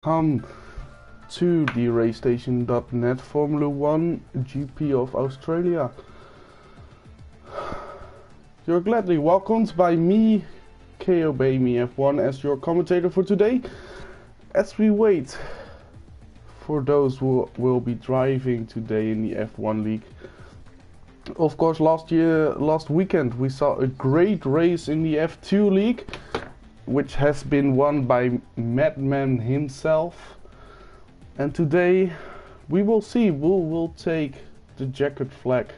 Welcome to the RaceStation.net Formula 1 GP of Australia. You're gladly welcomed by me, KOBAMI F1, as your commentator for today, as we wait for those who will be driving today in the F1 League. Of course, last weekend we saw a great race in the F2 League, which has been won by Madman himself. And today we will see who will take the checkered flag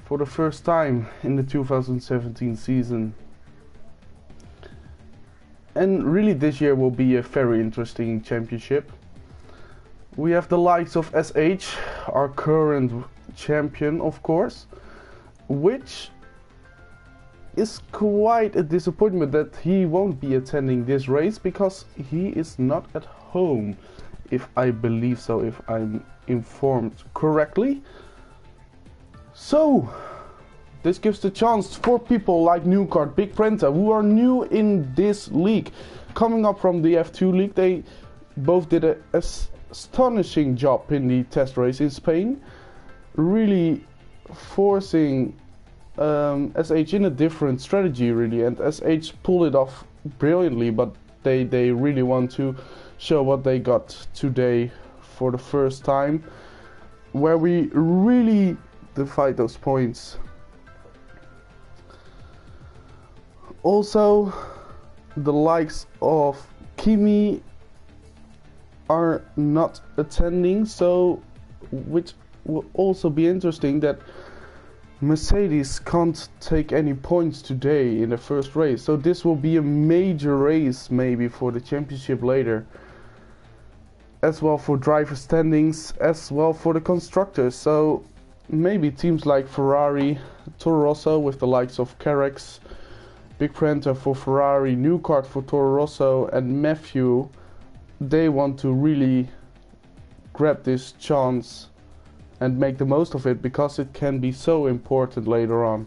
for the first time in the 2017 season. And really this year will be a very interesting championship. We have the likes of SH, our current champion of course, which is quite a disappointment that he won't be attending this race because he is not at home, if I believe so, if I'm informed correctly. So this gives the chance for people like Newkart, Big Prenta, who are new in this league, coming up from the F2 league. They both did an astonishing job in the test race in Spain, really forcing SH in a different strategy really, and SH pulled it off brilliantly, but they really want to show what they got today for the first time, where we really divide those points. Also, the likes of Kimi are not attending, so which will also be interesting that Mercedes can't take any points today in the first race, so this will be a major race maybe for the championship later, as well for driver standings, as well for the constructors. So maybe teams like Ferrari, Toro Rosso with the likes of Carrex, Big Prenta for Ferrari, Newkart for Toro Rosso, and Matthew, they want to really grab this chance and make the most of it, because it can be so important later on.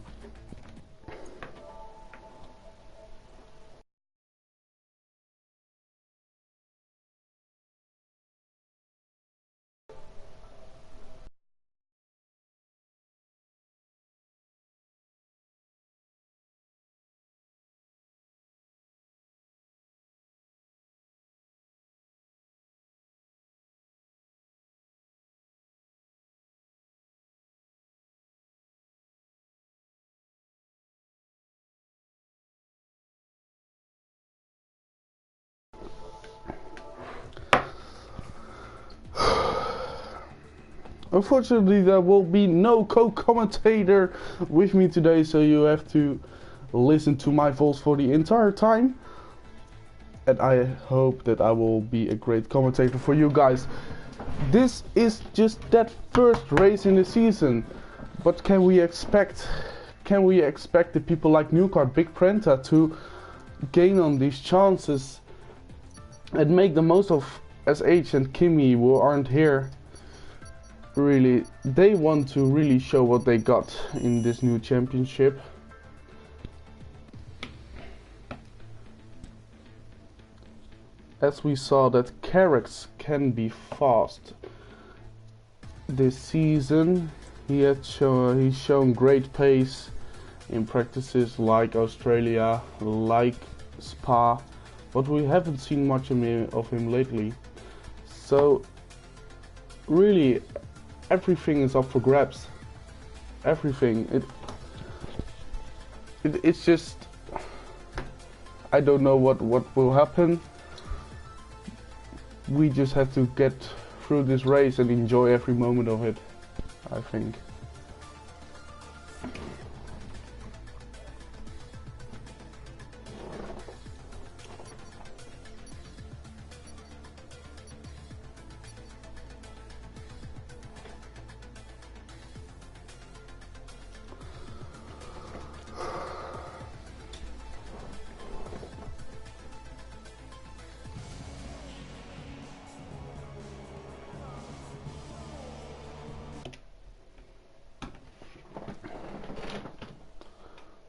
Unfortunately, there will be no co-commentator with me today, so you have to listen to my voice for the entire time. And I hope that I will be a great commentator for you guys. This is just that first race in the season. What can we expect? Can we expect the people like Newkart, Big Prenta to gain on these chances and make the most of SH and Kimi, who aren't here? Really, they want to really show what they got in this new championship. As we saw that Carrex can be fast this season, he's shown great pace in practices like Australia, like Spa, but we haven't seen much of him lately. So really, everything is up for grabs. Everything. It's just, I don't know what will happen. We just have to get through this race and enjoy every moment of it, I think.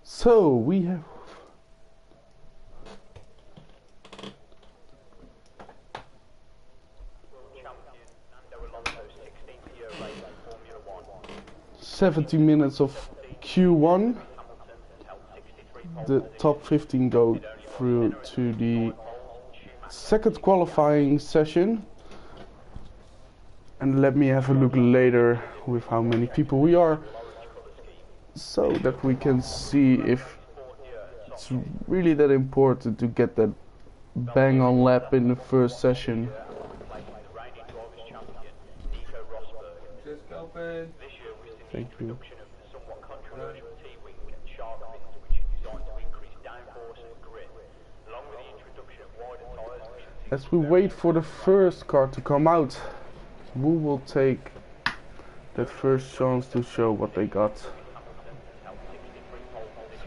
So we have 70 minutes of Q1. The top 15 go through to the second qualifying session. And let me have a look later with how many people we are, so that we can see if it's really that important to get that bang on lap in the first session. Thank you. As we wait for the first car to come out, who will take that first chance to show what they got? So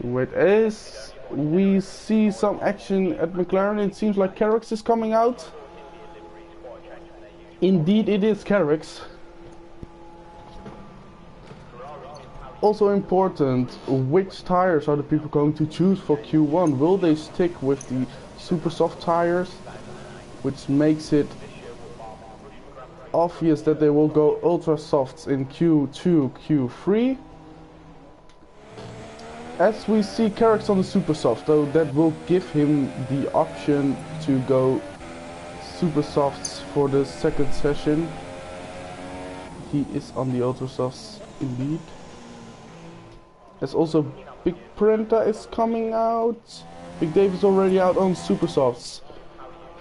wait, as we see some action at McLaren, it seems like Carrix is coming out. Indeed it is Carrix. Also important, which tires are the people going to choose for Q1? Will they stick with the super soft tires, which makes it obvious that they will go ultra softs in Q2, Q3. As we see Carrix on the super soft, though, that will give him the option to go super softs for the second session. He is on the ultra softs indeed. As also Big Prenta is coming out. Big Dave is already out on super softs.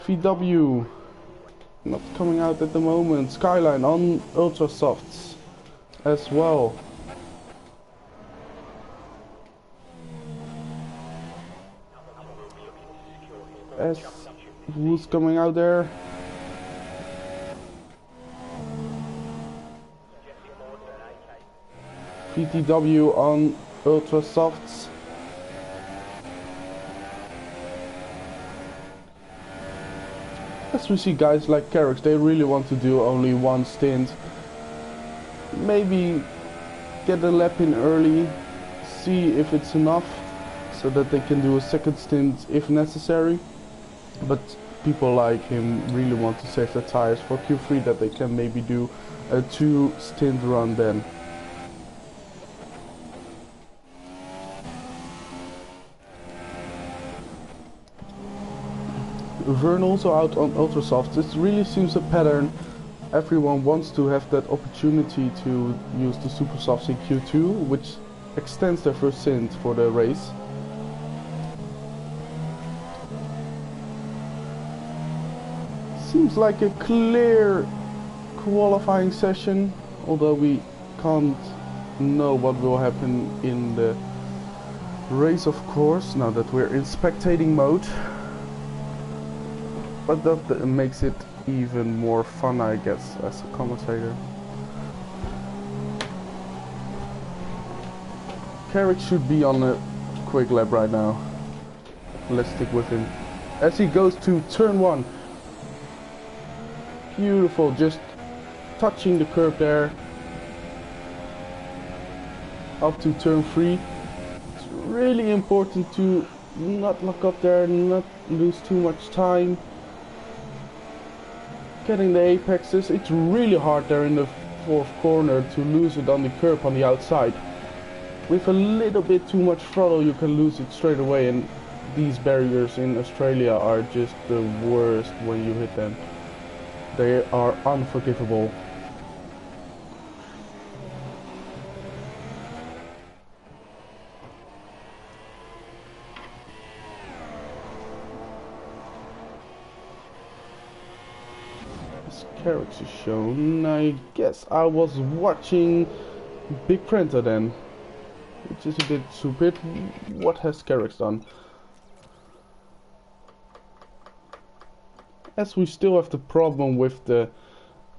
VW not coming out at the moment. Skyline on ultra softs as well. As who's coming out there? VTW on ultra softs. As we see guys like Carrix, they really want to do only one stint. Maybe get a lap in early, see if it's enough, so that they can do a second stint if necessary. But people like him really want to save their tires for Q3, that they can maybe do a 2-stint run then. Vern also out on ultra soft. This really seems a pattern. Everyone wants to have that opportunity to use the super softs in Q2, which extends their first stint for the race. Seems like a clear qualifying session, although we can't know what will happen in the race, of course, now that we're in spectating mode. But that makes it even more fun, I guess, as a commentator. Carrix should be on a quick lap right now. Let's stick with him. As he goes to turn 1. Beautiful, just touching the curb there. Up to turn 3. It's really important to not lock up there, not lose too much time. Getting the apexes, it's really hard there in the fourth corner to lose it on the curb on the outside. With a little bit too much throttle you can lose it straight away, and these barriers in Australia are just the worst when you hit them. They are unforgivable. Carrix is shown. I guess I was watching Big Prenta then, which is a bit stupid. What has Carrix done? As we still have the problem with the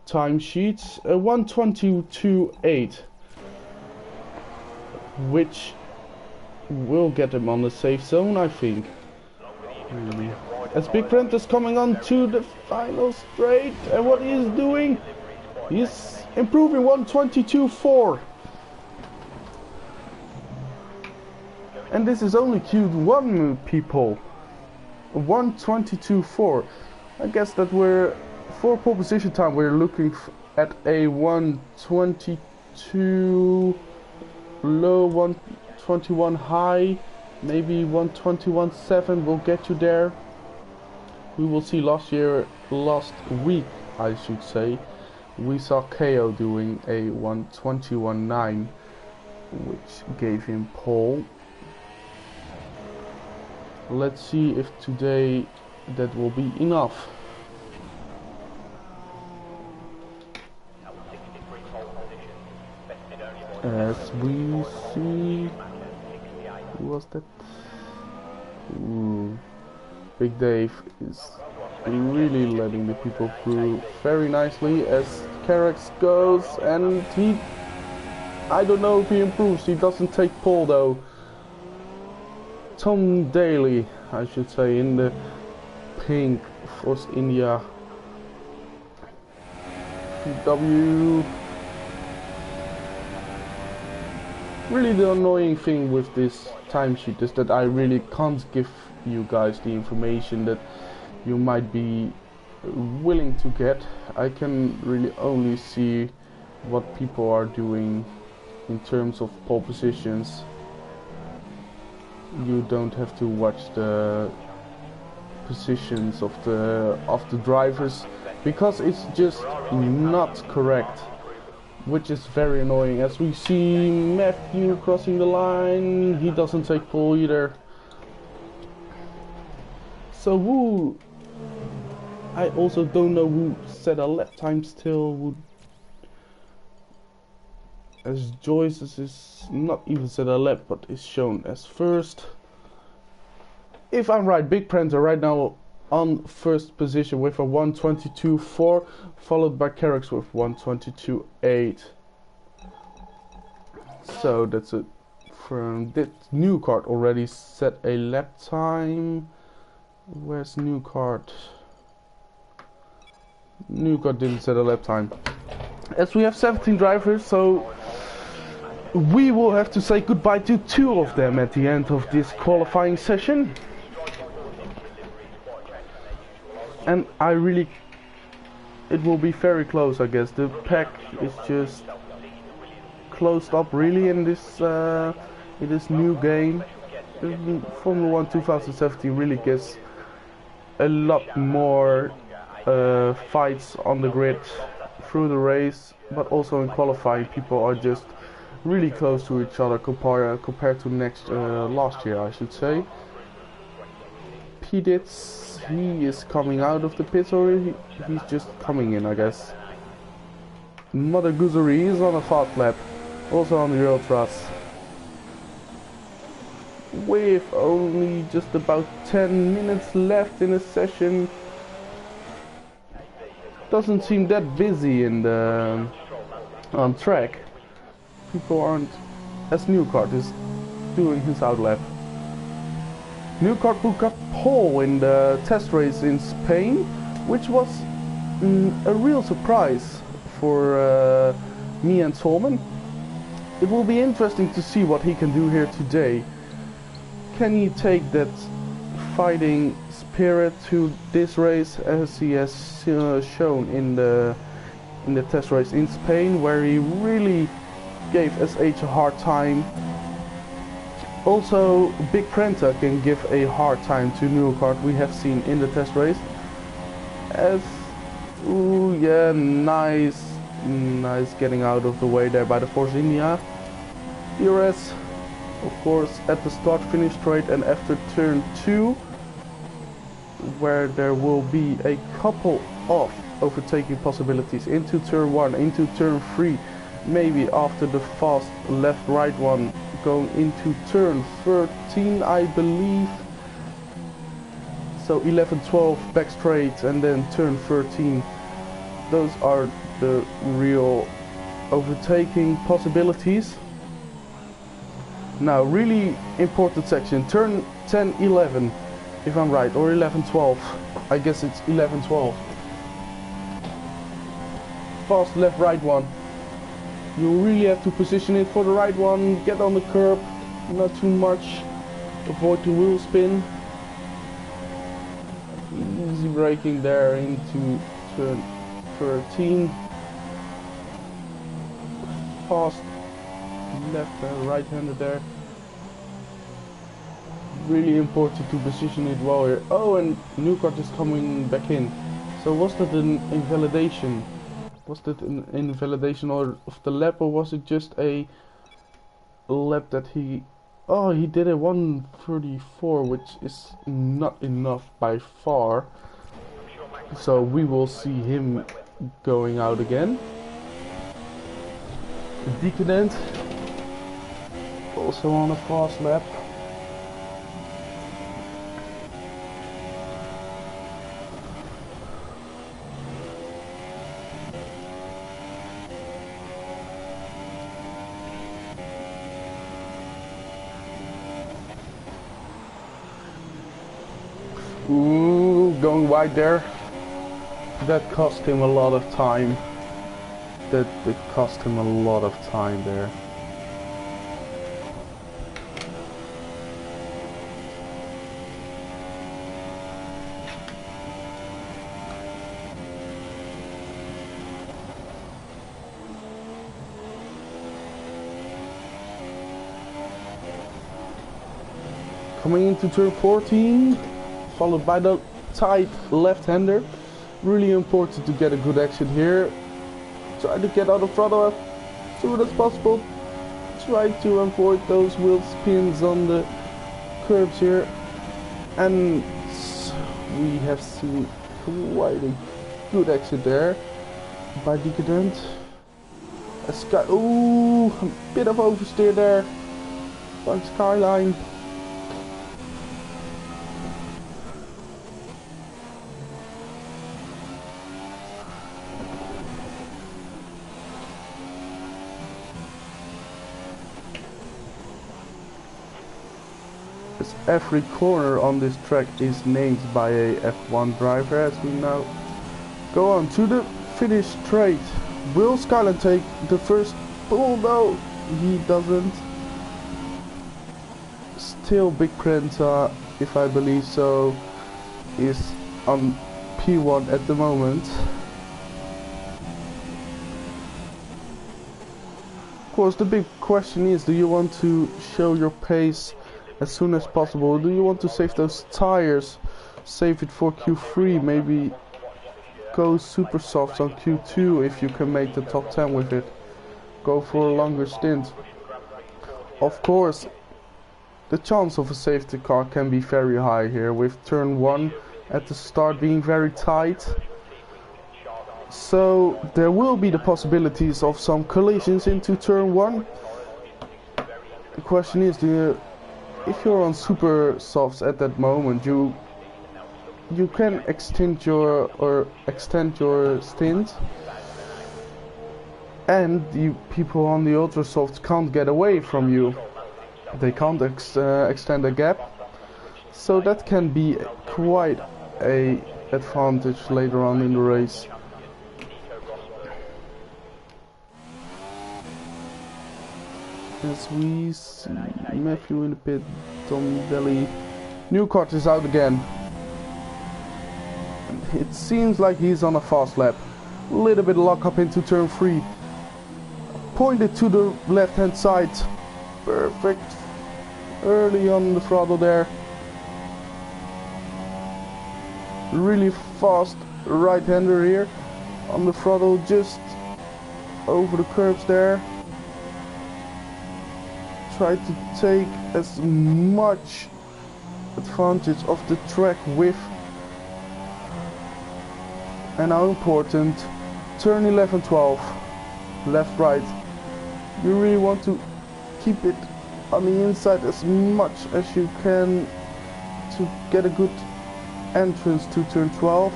timesheets, 1:22.8, which will get him on the safe zone, I think. As Big Prenta is coming on to the final straight, and what he is doing, he's improving 1:22.4. And this is only Q1, people. 1:22.4. I guess that we're, for pole position time, we're looking at a 1:22. low, 121 high, maybe 121.7 will get you there. We will see. Last week I should say, we saw KO doing a 121.9, which gave him pole. Let's see if today that will be enough. As we see, who was that? Ooh. Big Dave is really letting the people through very nicely as Carex goes, and I don't know if he improves. He doesn't take pole though. Tom Daly, I should say, in the pink, Force India. PW. Really the annoying thing with this timesheet is that I really can't give you guys the information that you might be willing to get. I can really only see what people are doing in terms of pole positions. You don't have to watch the positions of the drivers because it's just not correct, which is very annoying. As we see Matthew crossing the line, he doesn't take pole either. So who, I also don't know who set a lap time still. As Joyce is not even set a lap, but is shown as first. If I'm right, Big Prenter right now on first position with a 122.4, followed by Carex with 122.8. So that's it. From that new card already set a lap time. Where's new card? New card didn't set a lap time. As we have 17 drivers, so we will have to say goodbye to 2 of them at the end of this qualifying session. And it will be very close, I guess. The pack is just closed up really in this new game. Formula 1 2017 really gives a lot more fights on the grid through the race, but also in qualifying people are just really close to each other compared to last year, I should say. Peditz, he is coming out of the pits, or he's just coming in, I guess. Mother Guzari is on a fast lap, also on the ultras. With only just about 10 minutes left in a session, doesn't seem that busy in the on track. People aren't, as Newcart is doing his outlap. Newcart who got pole in the test race in Spain, which was a real surprise for me and Solman. It will be interesting to see what he can do here today. Can he take that fighting spirit to this race as he has shown in the test race in Spain, where he really gave SH a hard time. Also, Big Prenta can give a hard time to Newcart, we have seen in the test race. As, ooh yeah, nice getting out of the way there by the Force India. DRS, of course, at the start-finish straight and after turn 2, where there will be a couple of overtaking possibilities into turn 1, into turn 3, maybe after the fast left-right one, going into turn 13, I believe. So 11, 12 back straight and then turn 13. Those are the real overtaking possibilities. Now, really important section, turn 10, 11, if I'm right, or 11, 12. I guess it's 11, 12. Fast left, right one. You really have to position it for the right one, get on the curb, not too much, avoid the wheel spin. Easy braking there into turn 13. Fast left and right hander there. Really important to position it well here. Oh, and Newcart is coming back in. So was that an invalidation? Was that an invalidation or of the lap, or was it just a lap that he... Oh, he did a 1:34, which is not enough by far. So we will see him going out again. Decadent, also on a fast lap. Ooh, going wide there. That cost him a lot of time. That cost him a lot of time there. Coming into turn 14, followed by the tight left-hander. Really important to get a good exit here. Try to get out of throttle as soon as possible. Try to avoid those wheel spins on the curbs here. And we have seen quite a good exit there by Decadent. Ooh, a bit of oversteer there by Skyline. Every corner on this track is named by a F1 driver. As we now go on to the finish straight. Will Skyline take the first pull? No, he doesn't. Still Big Prenta, if I believe so, is on P1 at the moment. Of course, the big question is, do you want to show your pace as soon as possible? Do you want to save those tires? Save it for Q3, maybe go super soft on Q2 if you can make the top 10 with it. Go for a longer stint. Of course, the chance of a safety car can be very high here, with turn 1 at the start being very tight. So there will be the possibilities of some collisions into turn 1. The question is, if you're on super softs at that moment, you can extend your stint, and the people on the ultra softs can't get away from you. They can't extend a gap, so that can be quite a advantage later on in the race. As we see Matthew in the pit, Tom Belly. Newcart is out again. It seems like he's on a fast lap. A little bit lock up into turn 3. Pointed to the left hand side. Perfect. Early on the throttle there. Really fast right hander here. On the throttle, just over the curbs there. Try to take as much advantage of the track width. And how important, turn 11, 12, left, right. You really want to keep it on the inside as much as you can to get a good entrance to turn 12.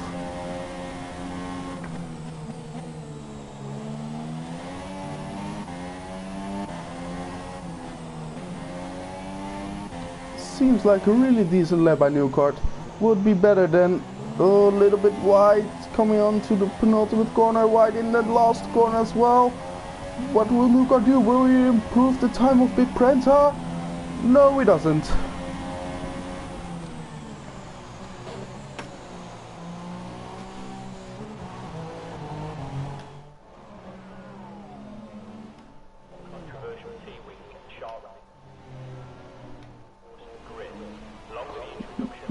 Seems like a really decent lap by Newcart. Would be better than a little bit wide, coming on to the penultimate corner, wide in that last corner as well. What will Newcart do? Will he improve the time of Big Prenta? No, he doesn't.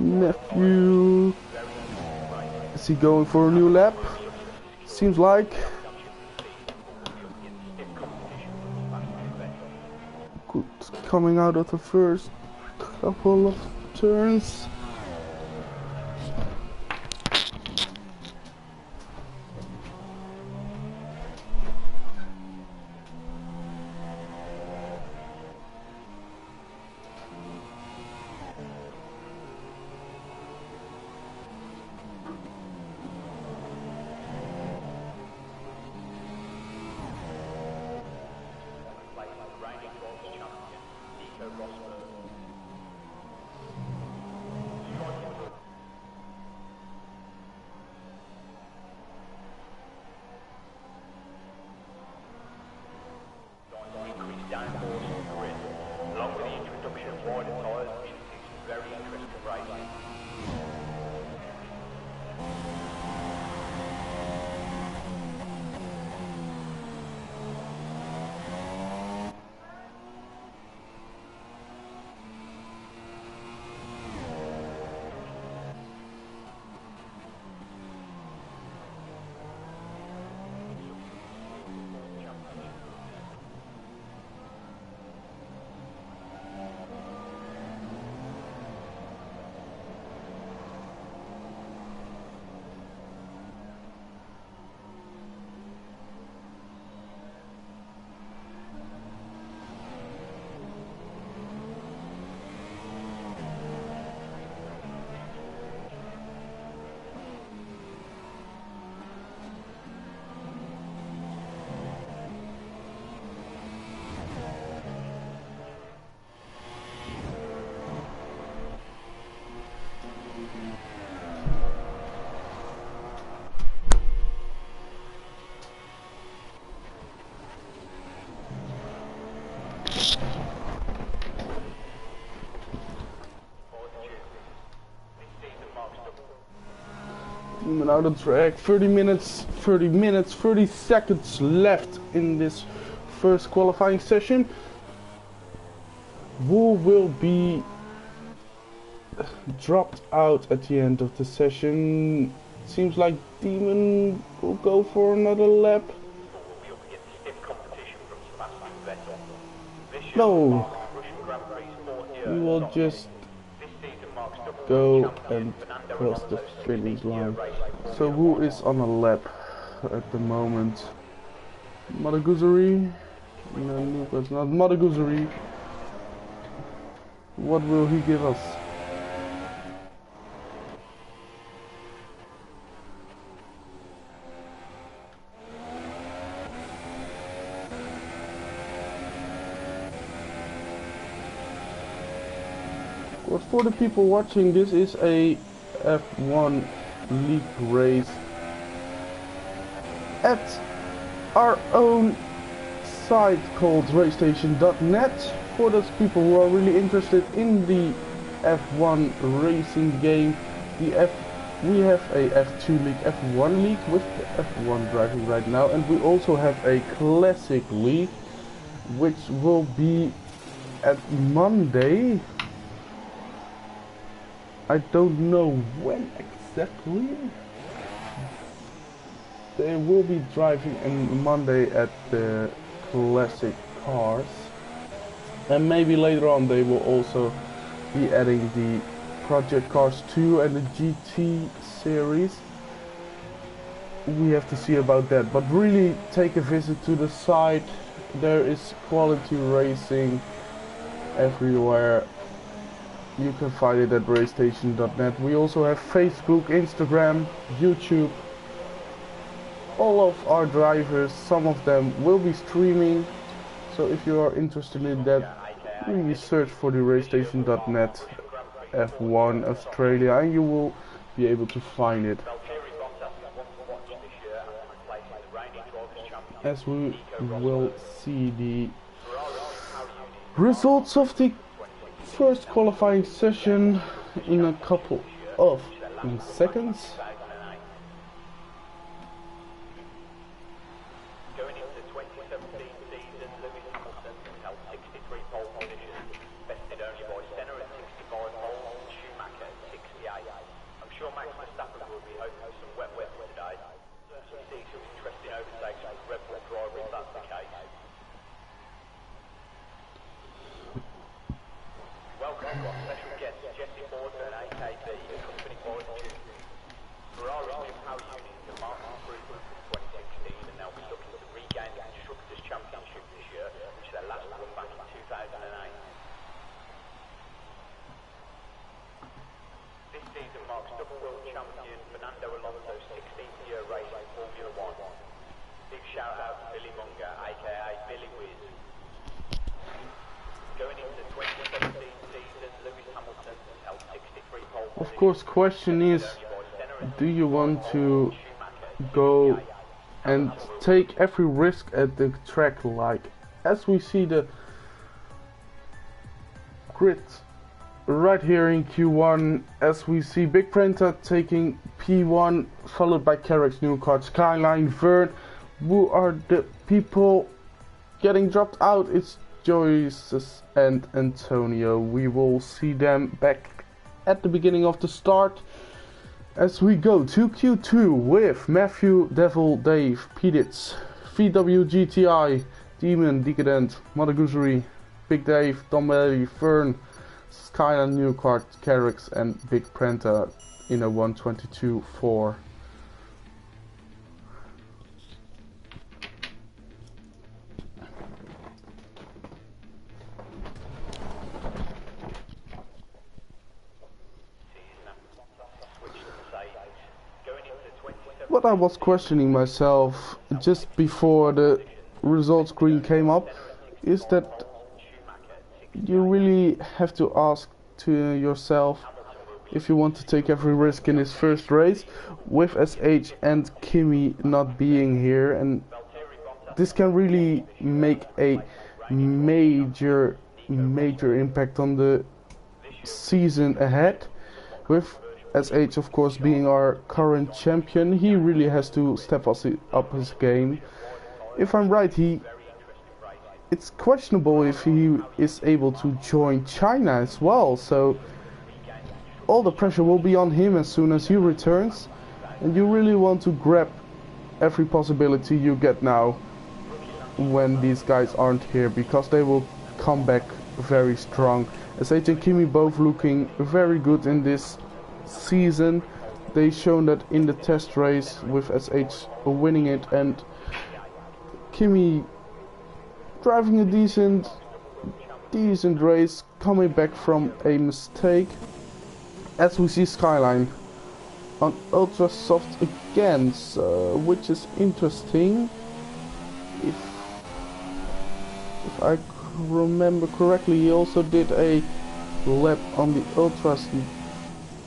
Nephew. Is he going for a new lap? Seems like. Good, coming out of the first couple of turns. Demon out of track. 30 minutes, 30 seconds left in this first qualifying session. Who will be dropped out at the end of the session? Seems like Demon will go for another lap. No, he will just go and cross the finish line. So who is on a lap at the moment? Madaguzari? No, that's not Madaguzari. What will he give us? But for the people watching, this is a F1 league race at our own site called RaceStation.net. For those people who are really interested in the F1 racing game, we have a F2 league, F1 league with F1 driving right now, and we also have a classic league, which will be at Monday. I don't know when exactly. They will be driving on Monday at the classic cars, and maybe later on they will also be adding the Project Cars 2 and the GT series. We have to see about that, but really take a visit to the site. There is quality racing everywhere. You can find it at RaceStation.net. We also have Facebook, Instagram, YouTube. All of our drivers, some of them will be streaming. So if you are interested in that, really search for the RaceStation.net F1 Australia and you will be able to find it. As we will see the results of the first qualifying session in a couple of seconds. Going into the 2017 season, Lewis Hamilton held 63 pole positions, bested only by Senna at 65 poles, Schumacher at 60. course, question is, do you want to go and take every risk at the track, like as we see the grid right here in Q1, as we see Big Prenta taking P1, followed by Carrick's new card, Skyline, Vern. Who are the people getting dropped out? It's Joyce and Antonio. We will see them back at the beginning of the start as we go to Q2 with Matthew, Devil, Dave, Peditz, VW GTI, Demon, Decadent, Mother Goosery, Big Dave, Tom Bailey, Fern, Skyline, New Card, Carricks and Big Prenta in a 122.4. What I was questioning myself just before the results screen came up is that you really have to ask to yourself if you want to take every risk in his first race with SH and Kimi not being here, and this can really make a major impact on the season ahead. With SH of course being our current champion, he really has to step up his game. If I'm right, it's questionable if he is able to join China as well, so all the pressure will be on him as soon as he returns, and you really want to grab every possibility you get now when these guys aren't here, because they will come back very strong. SH and Kimi both looking very good in this season. They shown that in the test race with SH winning it, and Kimi driving a decent race, coming back from a mistake. As we see Skyline on ultra soft again, so, which is interesting. If I remember correctly, he also did a lap on the ultras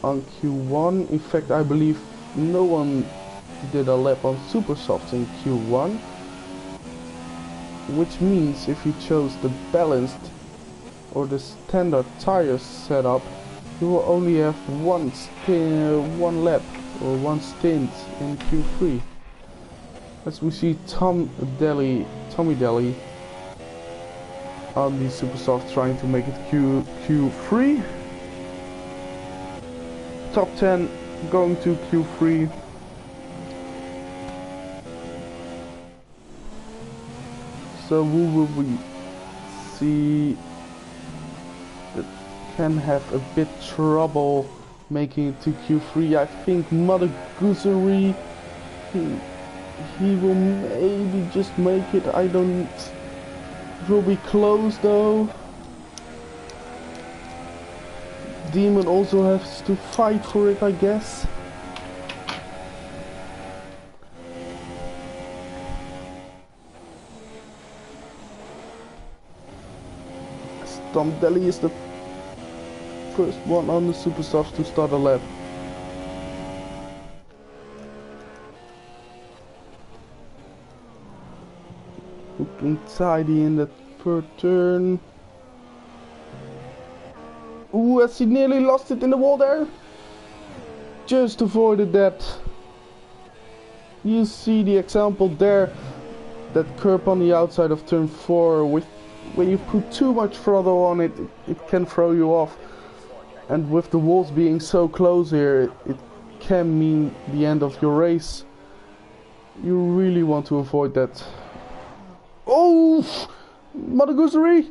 on Q1. In fact, I believe no one did a lap on super soft in Q1, which means if you chose the balanced or the standard tire setup, you will only have one lap or one stint in Q3. As we see Tommy Daly on the super soft trying to make it Q3. Top 10 going to Q3. So who will we see that can have a bit trouble making it to Q3? I think Mother Goosery, he will maybe just make it. I don't. It will be close though. Demon also has to fight for it, I guess. Tom Daly is the first one on the super soft to start a lap. Looking tidy in the third turn. Ooh, as he nearly lost it in the wall there. Just avoided that. You see the example there. That curb on the outside of turn 4. When you put too much throttle on it, it can throw you off. And with the walls being so close here, it can mean the end of your race. You really want to avoid that. Oh! Mother Goosery!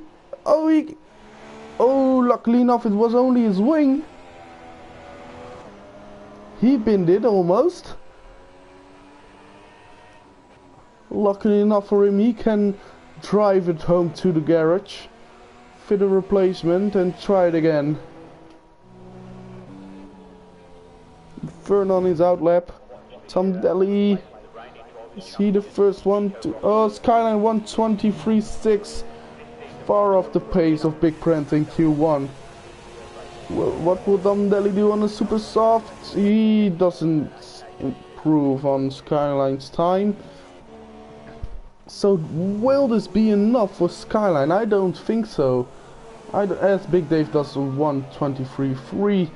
Oh, luckily enough, it was only his wing. He binned it almost. Luckily enough for him, he can drive it home to the garage, fit a replacement and try it again. Vern on his outlap. Tom Daly. Is he the first one to... Oh, Skyline 123.6. Far off the pace of Big Prenta in Q1. Well, what will Deli do on a super soft? He doesn't improve on Skyline's time. So will this be enough for Skyline? I don't think so. As Big Dave does a 1:23.3.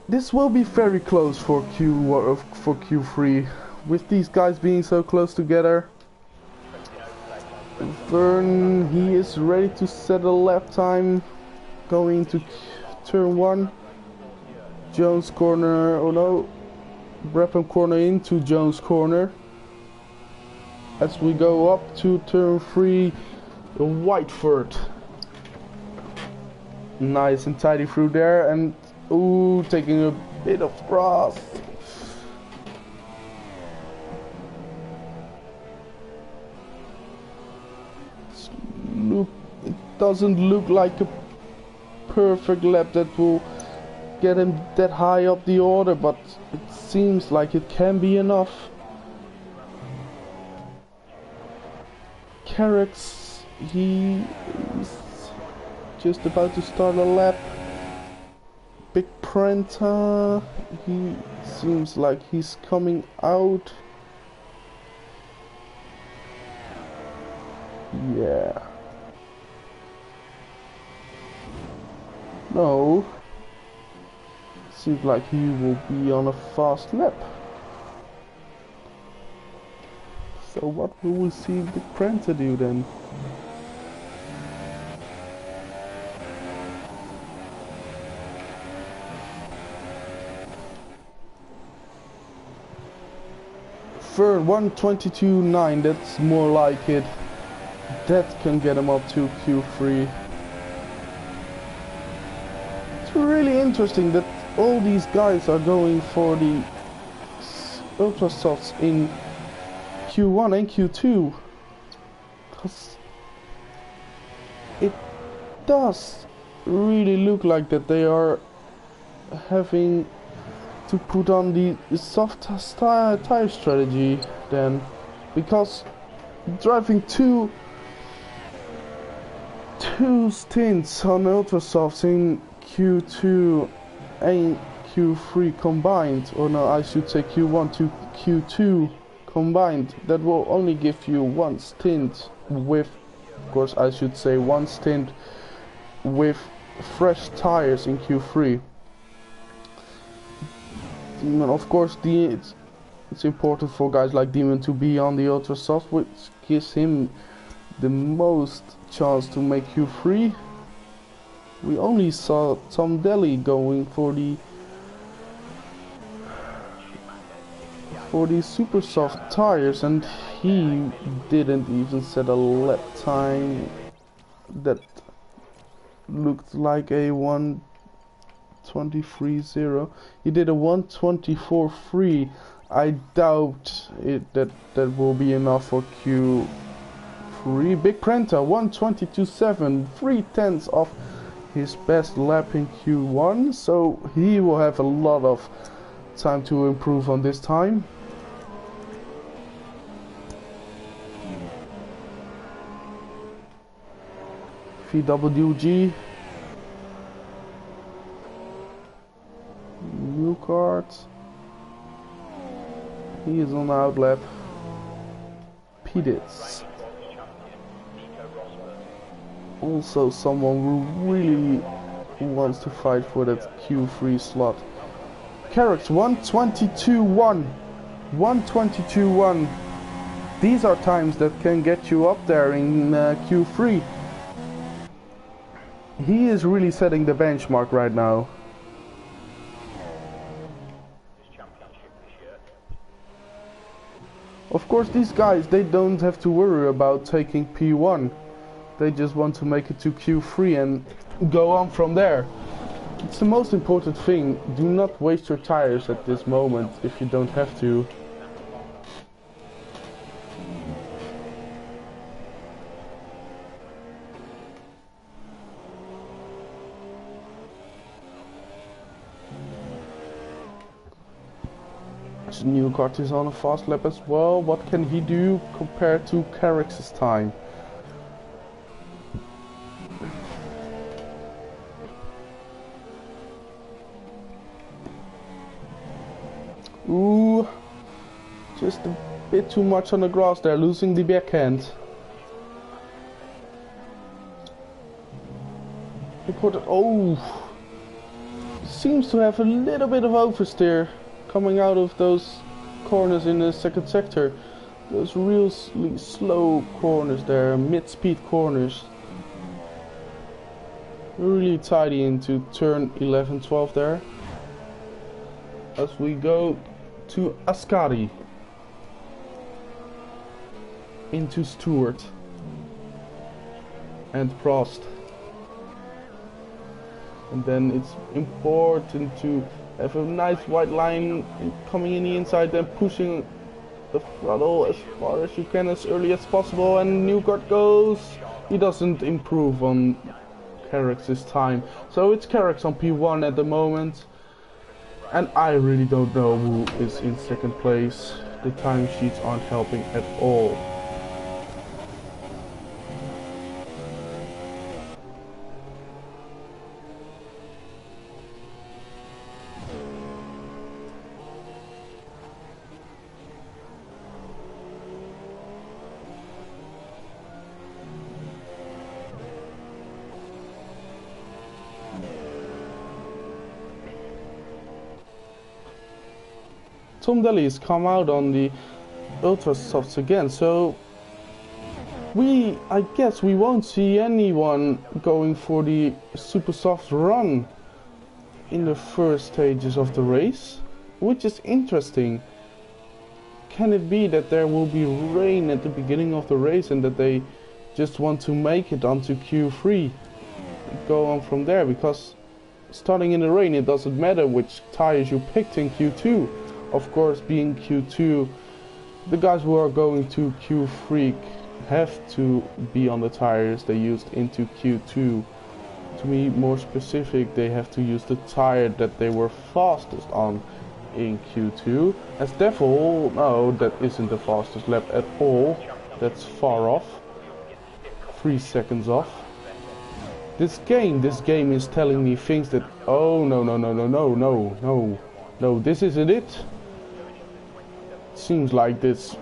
This will be very close for Q3, with these guys being so close together. Vern, he is ready to set a lap time, going to turn 1. Jones corner, oh no, Brabham corner into Jones corner. As we go up to turn 3, Whiteford. Nice and tidy through there, and ooh, taking a bit of grass. It doesn't look like a perfect lap that will get him that high up the order, but it seems like it can be enough. Carrick's, he is just about to start a lap. Big Prenta, he seems like he's coming out. Yeah. No. Seems like he will be on a fast lap. So what will we see Big Prenta do then? Third 1:22.9, that's more like it. That can get him up to Q3. It's really interesting that all these guys are going for the ultra softs in Q1 and Q2, because it does really look like that they are having to put on the soft tire strategy then, because driving two stints on ultra softs in Q2 and Q3 combined, or no, I should say Q1 to Q2 combined, that will only give you one stint with, of course I should say one stint with fresh tires in Q3. And of course it's important for guys like Demon to be on the ultra soft, which gives him the most chance to make Q3. We only saw Tom Deli going for the super soft tires, and he didn't even set a lap time that looked like a 1:23.0. He did a 1:24.3. I doubt that will be enough for Q3. Big Prenta 1:22.7, 3/10 of his best lap in Q1, so he will have a lot of time to improve on this time. VWG, new cards. He is on the outlap. Pedits. Also someone who really wants to fight for that Q3 slot. Carrick's 1:22.1. 1:22.1. These are times that can get you up there in Q3. He is really setting the benchmark right now. Of course, these guys, they don't have to worry about taking P1. They just want to make it to Q3 and go on from there. It's the most important thing. Do not waste your tires at this moment if you don't have to. Newgard is on a fast lap as well. What can he do compared to Carrick's time? Just a bit too much on the grass there, losing the backhand. Oh, seems to have a little bit of oversteer coming out of those corners in the second sector. Those really slow corners there, mid-speed corners. Really tidy into turn 11, 12 there. As we go to Ascari. Into Stewart. And Prost. And then it's important to have a nice white line coming in the inside, then pushing the throttle as far as you can as early as possible. And Newgard goes. He doesn't improve on Carrick's this time. So it's Carrick's on P1 at the moment. And I really don't know who is in second place. The timesheets aren't helping at all. Tom Daly has come out on the Ultra Softs again, so I guess we won't see anyone going for the Super Soft run in the first stages of the race, which is interesting. Can it be that there will be rain at the beginning of the race and that they just want to make it onto Q3, go on from there? Because starting in the rain, it doesn't matter which tires you picked in Q2. Of course, being Q2, the guys who are going to Q3 have to be on the tires they used into Q2. To be more specific, they have to use the tire that they were fastest on in Q2. As Devil, no, that isn't the fastest lap at all. That's far off. 3 seconds off. This game is telling me things that, oh no, this isn't it. Seems like it's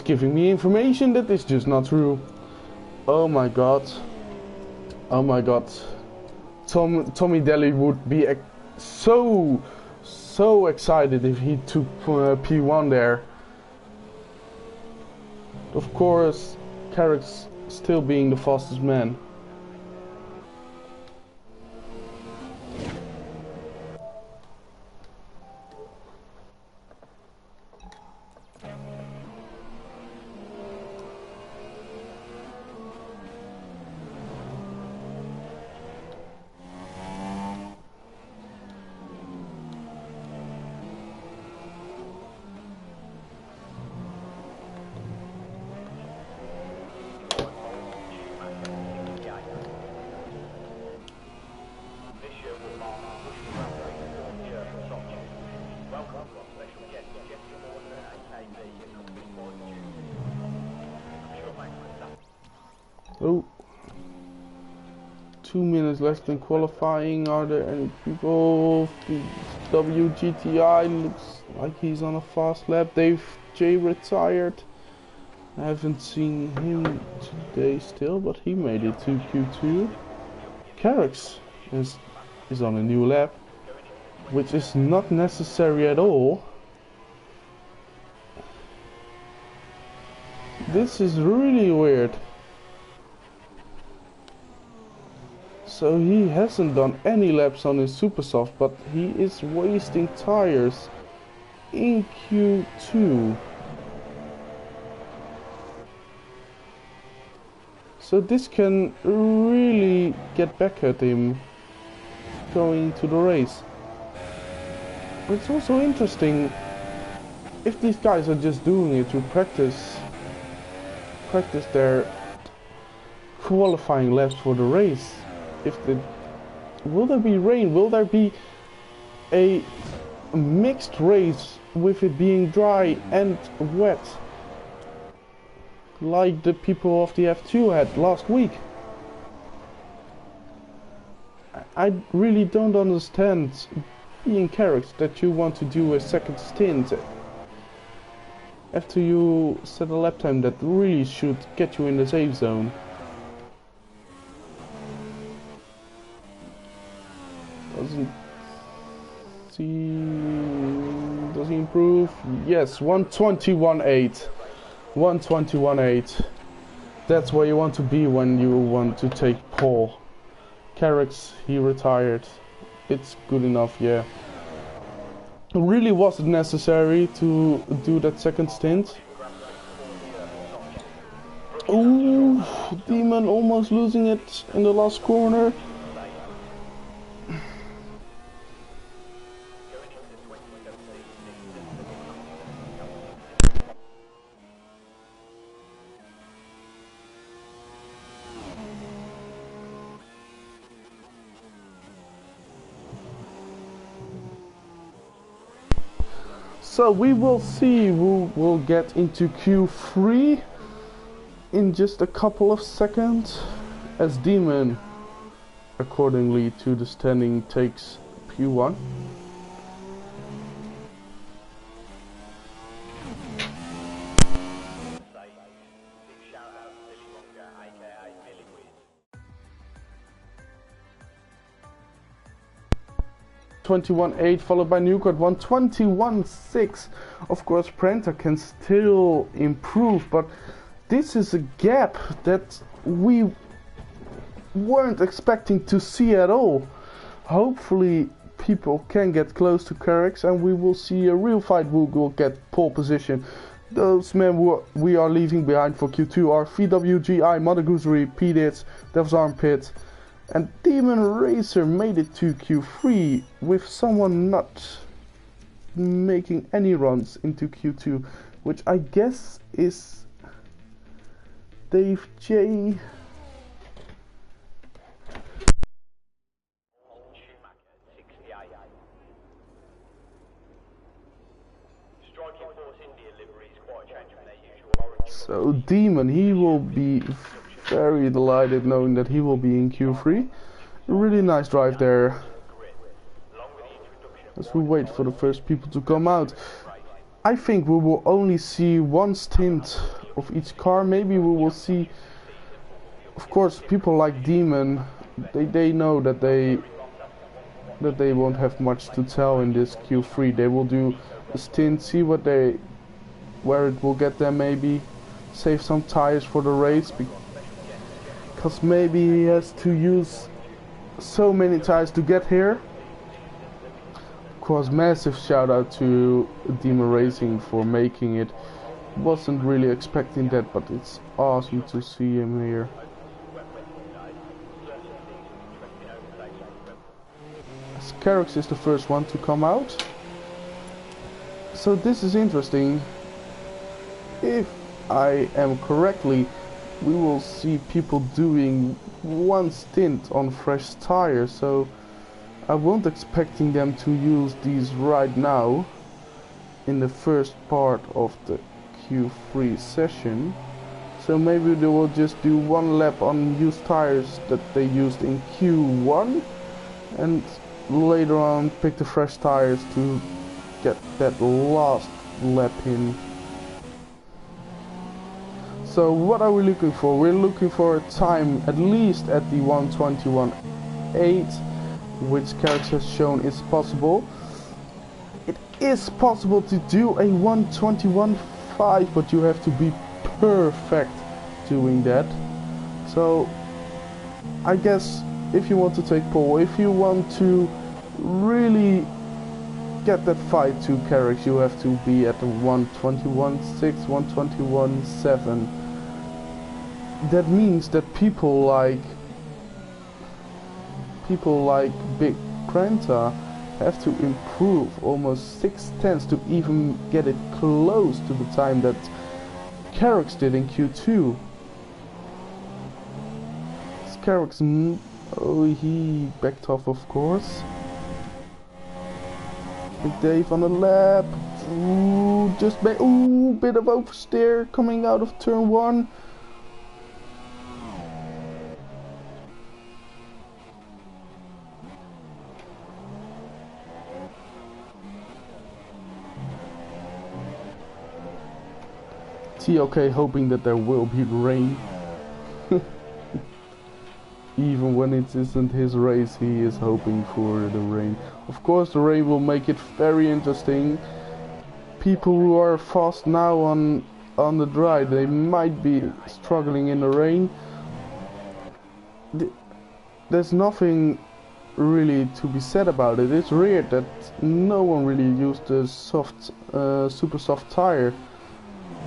giving me information that is just not true. Oh my god. Tommy Daly would be so excited if he took P1 there. Of course, Carrick's still being the fastest man. Oh, 2 minutes left in qualifying. Are there any people? The WGTI looks like he's on a fast lap. Dave J retired. I haven't seen him today still, but he made it to Q2. Carrick's is on a new lap, which is not necessary at all. This is really weird. So he hasn't done any laps on his Super Soft, but he is wasting tires in Q2. So this can really get back at him going to the race. It's also interesting if these guys are just doing it to practice their qualifying laps for the race. Will there be rain? Will there be a mixed race with it being dry and wet, like the people of the F2 had last week? I really don't understand being Carrox that you want to do a second stint after you set a lap time that really should get you in the safe zone. Does he improve? Yes, 121.8. 121.8. That's where you want to be when you want to take pole. Carrox, he retired. It's good enough, yeah. It really wasn't necessary to do that second stint. Ooh, Demon almost losing it in the last corner. So we will see who will get into Q3 in just a couple of seconds, as Demon, accordingly to the standing, takes Q1. Shout out to Billy Wonka, aka Billy Wiz. 21.8 followed by Newcourt 121.6. Of course, Prenta can still improve, but this is a gap that we weren't expecting to see at all. Hopefully people can get close to Carrox and we will see a real fight who will get pole position. Those men we are leaving behind for Q2 are VWGI, Mother Goosery, P-Dits, Devil's Armpit, and Demon Racer made it to Q3 with someone not making any runs into Q2, which I guess is Dave J. Schumacher, 68. Striking Force India livery is quite a change from their usual origin. So Demon, he will be very delighted knowing that he will be in Q3. Really nice drive there. As we wait for the first people to come out. I think we will only see one stint of each car. Maybe we will see, of course, people like Demon, they know that they won't have much to tell in this Q3. They will do a stint, see where it will get them, maybe save some tires for the race, because maybe he has to use so many tires to get here. Of course, massive shout out to Demon Racing for making it. Wasn't really expecting that, but it's awesome to see him here. As Carrox is the first one to come out. So this is interesting. If I am correctly, we will see people doing one stint on fresh tires, so I won't expecting them to use these right now in the first part of the Q3 session. So maybe they will just do one lap on used tires that they used in Q1 and later on pick the fresh tires to get that last lap in. So what are we looking for? We're looking for a time at least at the 121.8, which Carrox has shown is possible. It is possible to do a 121.5, but you have to be perfect doing that. So I guess if you want to take pole, if you want to really get that fight to Carrox, you have to be at the 121.6, 121.7. That means that people like Big Prenta have to improve almost 6/10 to even get it close to the time that Carrox did in Q2. Carrox, oh, he backed off, of course. Big Dave on the lap. Ooh, bit of oversteer coming out of turn 1. TLK hoping that there will be rain. Even when it isn't his race, he is hoping for the rain. Of course, the rain will make it very interesting. People who are fast now on the dry, they might be struggling in the rain. There's nothing really to be said about it. It's weird that no one really used the super soft tire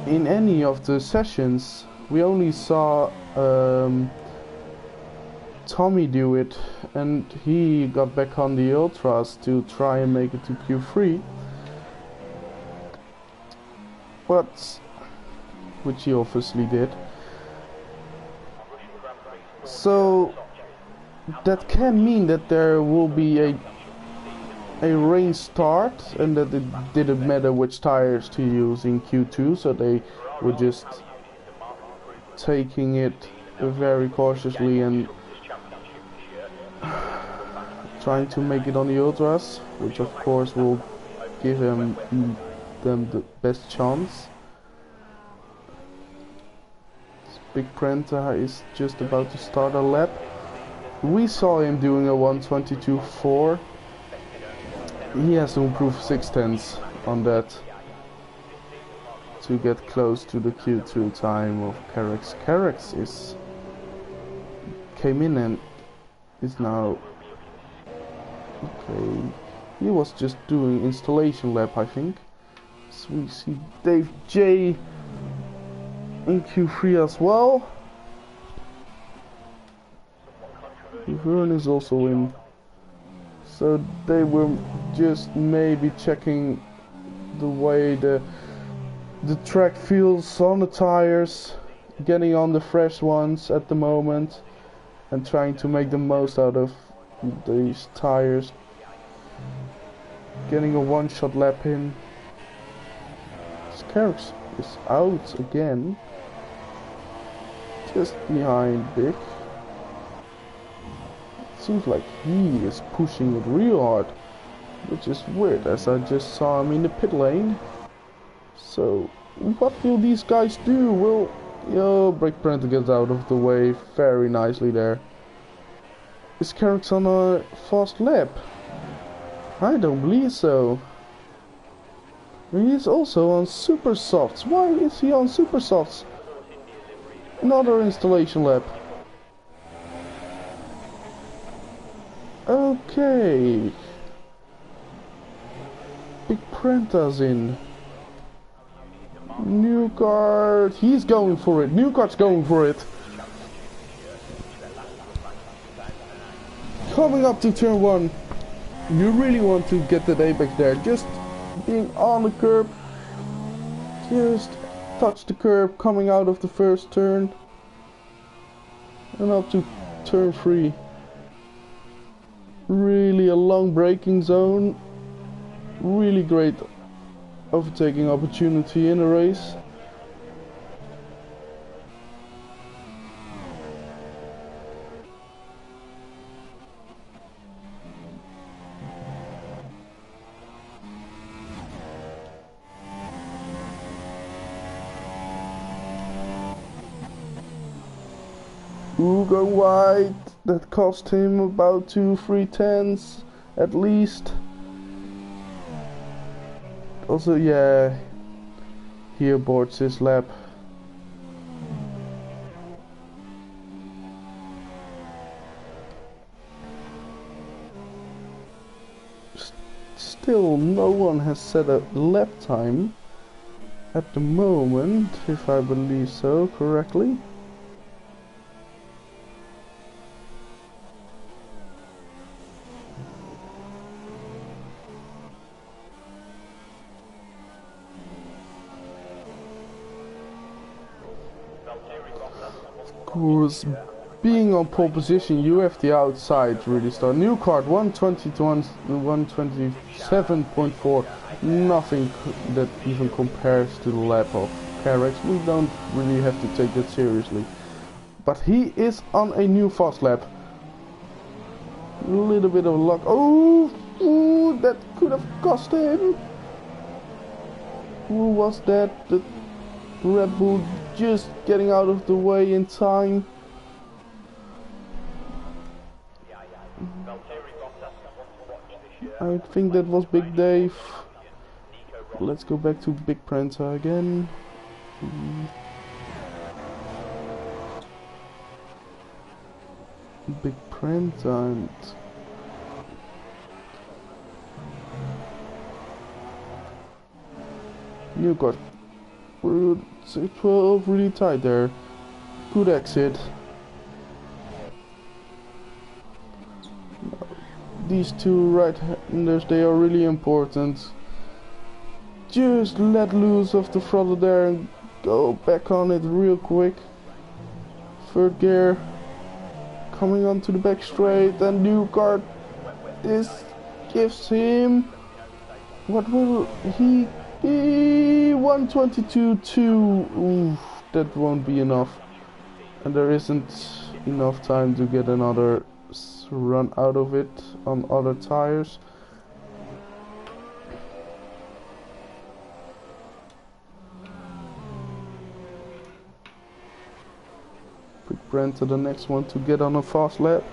in any of the sessions. We only saw Tommy do it, and he got back on the ultras to try and make it to Q3, but which he obviously did. So that can mean that there will be a rain start, and that it didn't matter which tires to use in Q2, so they were just taking it very cautiously and trying to make it on the ultras, which of course will give them the best chance. Big Prenta is just about to start a lap. We saw him doing a 1:22.4. He has to improve 6/10 on that to get close to the Q2 time of Carex. Carex came in and is now okay. He was just doing installation lap, I think. So we see Dave J in Q3 as well. Vern is also in. So they were just maybe checking the way the track feels on the tires, getting on the fresh ones at the moment, and trying to make the most out of these tires. Getting a one-shot lap in. Scarix is out again, just behind Big. Seems like he is pushing it real hard, which is weird as I just saw him in the pit lane. So what will these guys do? Will Break Prenta gets out of the way very nicely there. Is Carrick's on a fast lap? I don't believe so. He is also on super softs. Why is he on super softs? Another installation lap. Okay. Big Prenta's in. New card. He's going for it. New card's going for it. Coming up to turn 1. You really want to get that apex there. Just being on the curb. Just touch the curb coming out of the first turn. And up to turn 3. Really a long braking zone. Really great overtaking opportunity in a race. Ooh, going wide. That cost him about 2-3 tenths at least. Also, yeah, he aborts his lap. Still, no one has set a lap time at the moment, if I believe so correctly. Of course, being on pole position, you have the outside really start. New card 120 to 127.4. Nothing that even compares to the lap of Carex. We don't really have to take that seriously. But he is on a new fast lap. A little bit of luck. Oh, ooh, that could have cost him. Who was that? Red Bull just getting out of the way in time. I think that was Big Dave. Let's go back to Big Prenta again. Big Prenta and Newcott. Route 12 really tight there. Good exit. These two right-handers, they are really important. Just let loose of the throttle there and go back on it real quick. Third gear. Coming onto the back straight, and Newcott. This gives him. What will he be? 122.2. Ooh, that won't be enough. And there isn't enough time to get another run out of it on other tires. Big Brent to the next one to get on a fast lap.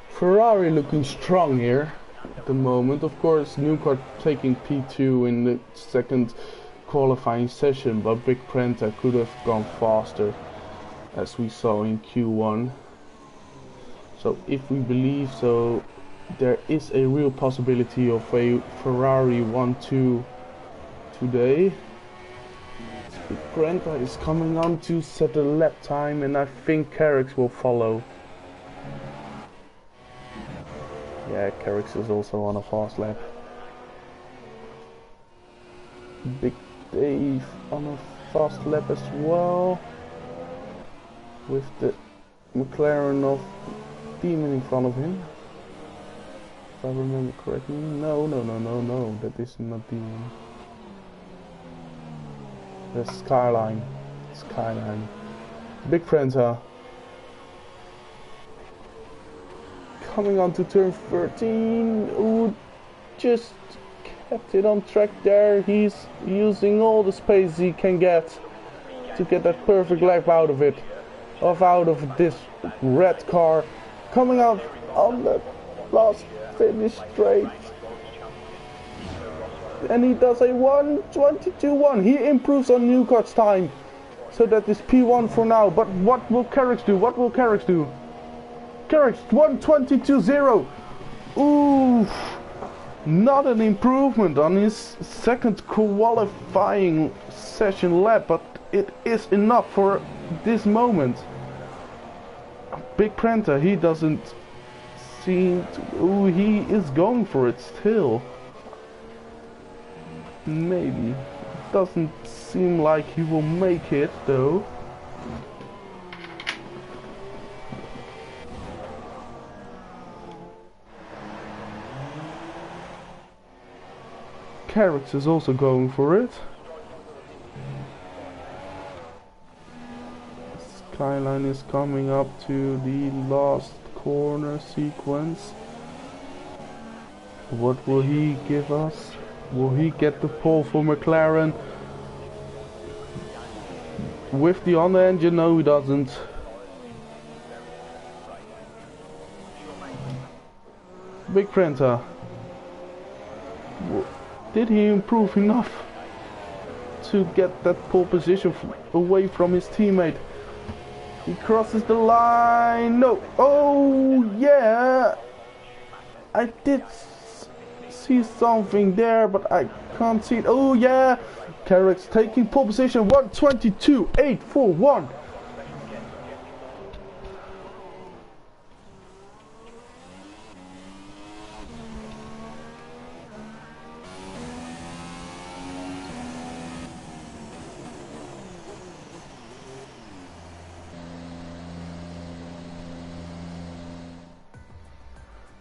Ferrari looking strong here at the moment. Of course, Newcott taking P2 in the second qualifying session, but Big Prenta could have gone faster, as we saw in Q1. So if we believe so, there is a real possibility of a Ferrari 1-2 today. Big Prenta is coming on to set a lap time, and I think Carrix will follow. Yeah, Carrix is also on a fast lap. Big Dave on a fast lap as well, with the McLaren of Demon in front of him. If I remember correctly. No, that is not Demon. That's Skyline. Big Prenta. Coming on to turn 13, ooh, just kept it on track there. He's using all the space he can get to get that perfect lap out of it, out of this red car. Coming out on the last finish straight, and he does a 1:22.1. He improves on Newcott's time, so that is P1 for now. But what will Carrix do? Carrix 1:22.0. Ooh, not an improvement on his second qualifying session lap, but it is enough for this moment. Big Prenta, he doesn't seem to. Ooh, he is going for it still. Maybe. Doesn't seem like he will make it though. Carrix is also going for it. Skyline is coming up to the last corner sequence. What will he give us? Will he get the pole for McLaren? With the Honda engine? No, he doesn't. Big Prenta. Did he improve enough to get that pole position away from his teammate? He crosses the line. No. Oh yeah. I did see something there, but I can't see it. Oh yeah. Carrix taking pole position. 1:22.841.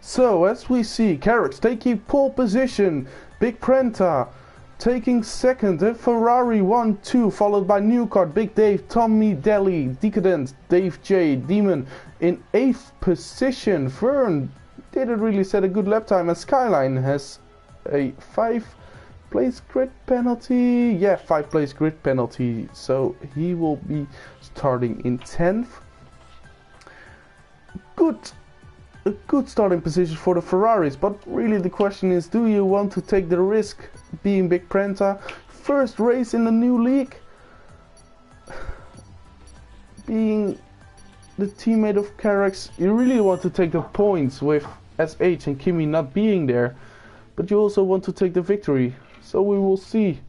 So, as we see, Carrix taking pole position, Big Prenta Taking second, Ferrari 1-2, followed by Newcart, Big Dave, Tommy Daly, Decadent, Dave J, Demon in 8th position. Vern didn't really set a good lap time, and Skyline has a 5-place grid penalty. Yeah, 5-place grid penalty, so he will be starting in 10th. A good starting position for the Ferraris, but really the question is, do you want to take the risk being Big Prenta? First race in the new league? Being the teammate of Carax, you really want to take the points with SH and Kimi not being there, but you also want to take the victory. So we will see.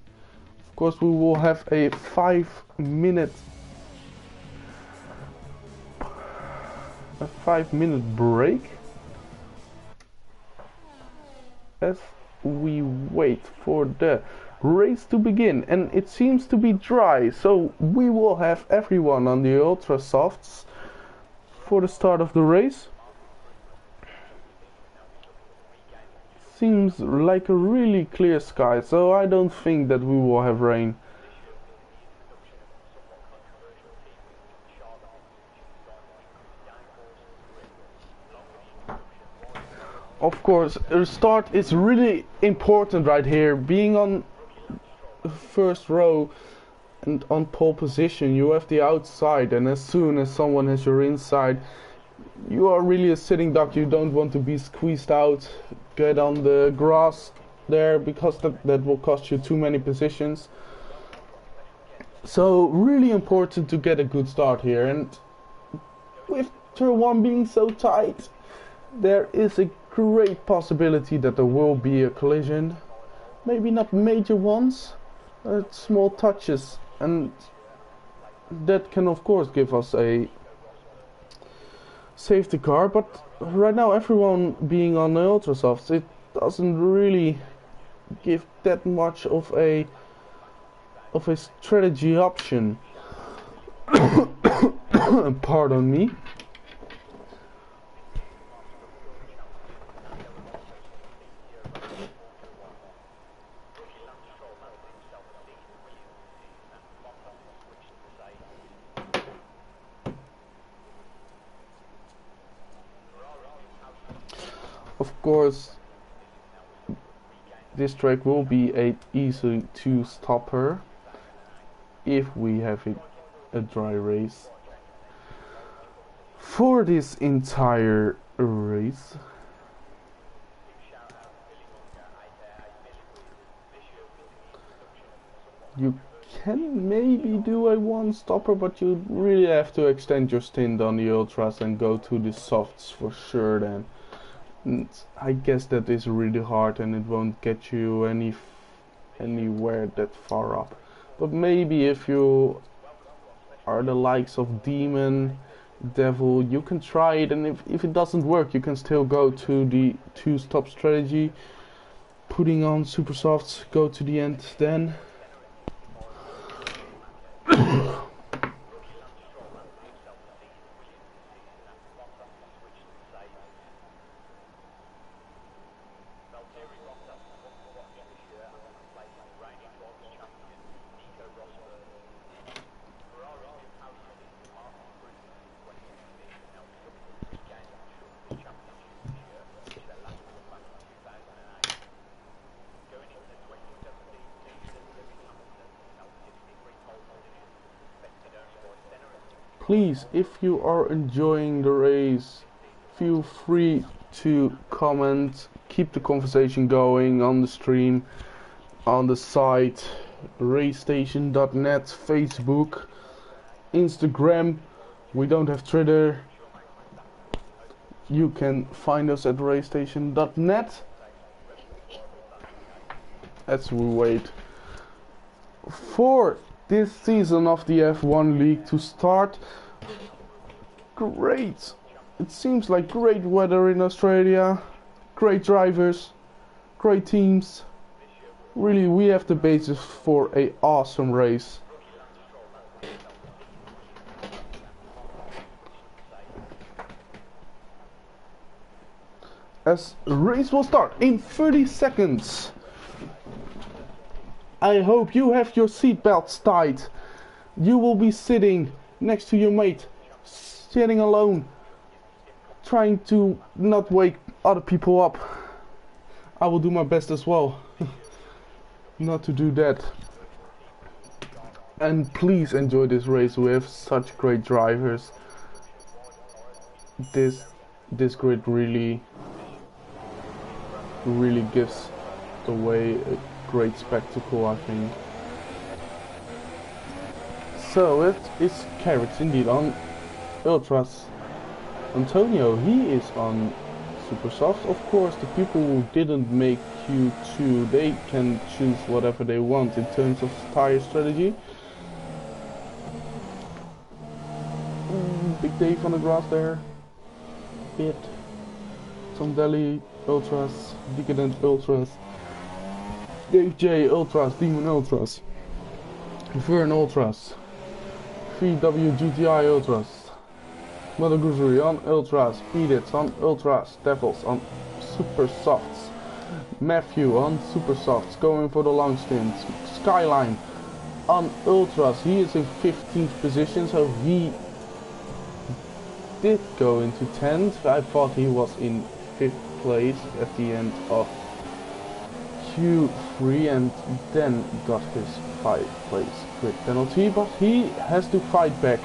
Of course, we will have a 5-minute break as we wait for the race to begin, and it seems to be dry, so we will have everyone on the ultra softs for the start of the race. Seems like a really clear sky, so I don't think that we will have rain. Of course, the start is really important right here. Being on the first row and on pole position, you have the outside, and as soon as someone has your inside, you are really a sitting duck. You don't want to be squeezed out, get on the grass there, because that will cost you too many positions. So really important to get a good start here, and with turn 1 being so tight, there is a great possibility that there will be a collision. Maybe not major ones, but small touches, and that can of course give us a safety car. But right now, everyone being on the Ultrasofts, it doesn't really give that much of a strategy option. Pardon me. Of course, this track will be a easy two-stopper if we have a dry race for this entire race. You can maybe do a one-stopper, but you really have to extend your stint on the ultras and go to the softs for sure then. And I guess that is really hard, and it won't get you anywhere that far up. But maybe if you are the likes of Demon, Devil, you can try it, and if it doesn't work, you can still go to the two-stop strategy, putting on super softs, go to the end then. Please, if you are enjoying the race, feel free to comment, keep the conversation going on the stream, on the site, racestation.net, Facebook, Instagram. We don't have Twitter. You can find us at racestation.net. As we wait for this season of the F1 League to start. Great! It seems like great weather in Australia, great drivers, great teams. Really, we have the basis for an awesome race. As the race will start in 30 seconds. I hope you have your seatbelts tied. You will be sitting next to your mate, sitting alone, trying to not wake other people up. I will do my best as well not to do that. And please enjoy this race. We have such great drivers. This grid really gives the way a great spectacle, I think. So it is Carrix indeed on Ultras. Antonio, he is on Super Soft. Of course, the people who didn't make Q2, they can choose whatever they want in terms of tire strategy. Big Dave on the grass there. Bit. Tom Daly Ultras, Decadent Ultras, Dave J Ultras, Demon Ultras, Vern Ultras, VW GTI Ultras, Mother Goosery on Ultras, Pedits on Ultras, Devils on Super Softs, Matthew on Super Softs going for the long stints, Skyline on Ultras, he is in 15th position, so he did go into 10th. I thought he was in 5th place at the end of Q3 and then got his 5th place grid penalty, but he has to fight back.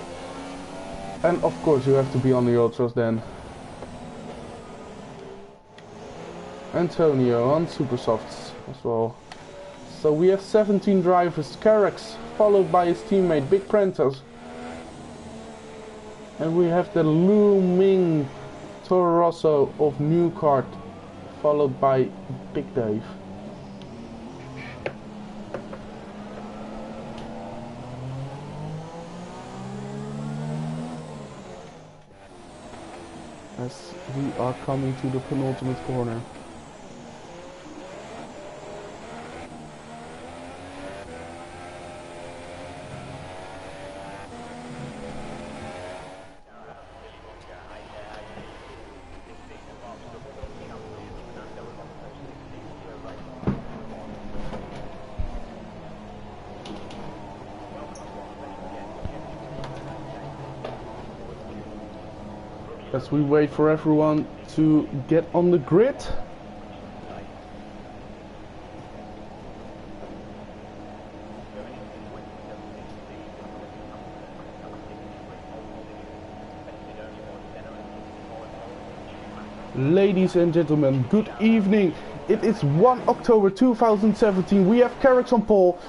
And of course you have to be on the Ultras then. Antonio on Super Softs as well. So we have 17 drivers. Carrix followed by his teammate Big Prentas. And we have the looming Toro Rosso of Newcart, followed by Big Dave. As we are coming to the penultimate corner. As we wait for everyone to get on the grid. Ladies and gentlemen, good evening. It is 1 October 2017. We have Carrix on pole,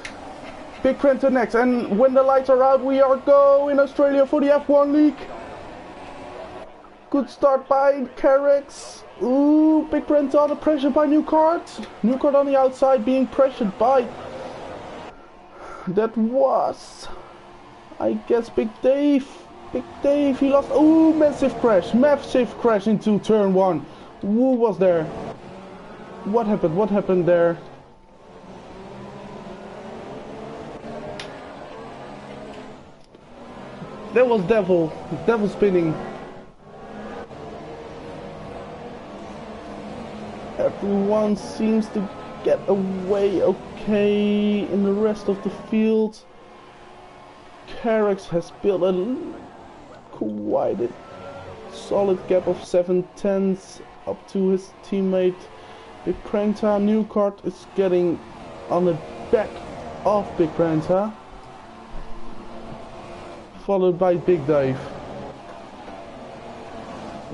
Big Prenter next, and when the lights are out, we are going Australia for the F1 League. Good start by Carrix. Ooh, Big Prenter under pressure by Newcart. Newcart on the outside being pressured by... That was... I guess Big Dave. Big Dave, he lost... Ooh, massive crash into turn 1. Who was there? What happened there? That was Devil spinning. Everyone seems to get away okay in the rest of the field. Carrix has built a quite a solid gap of 7/10 up to his teammate Big Prenta. Newcart is getting on the back of Big Prenta, followed by Big Dave.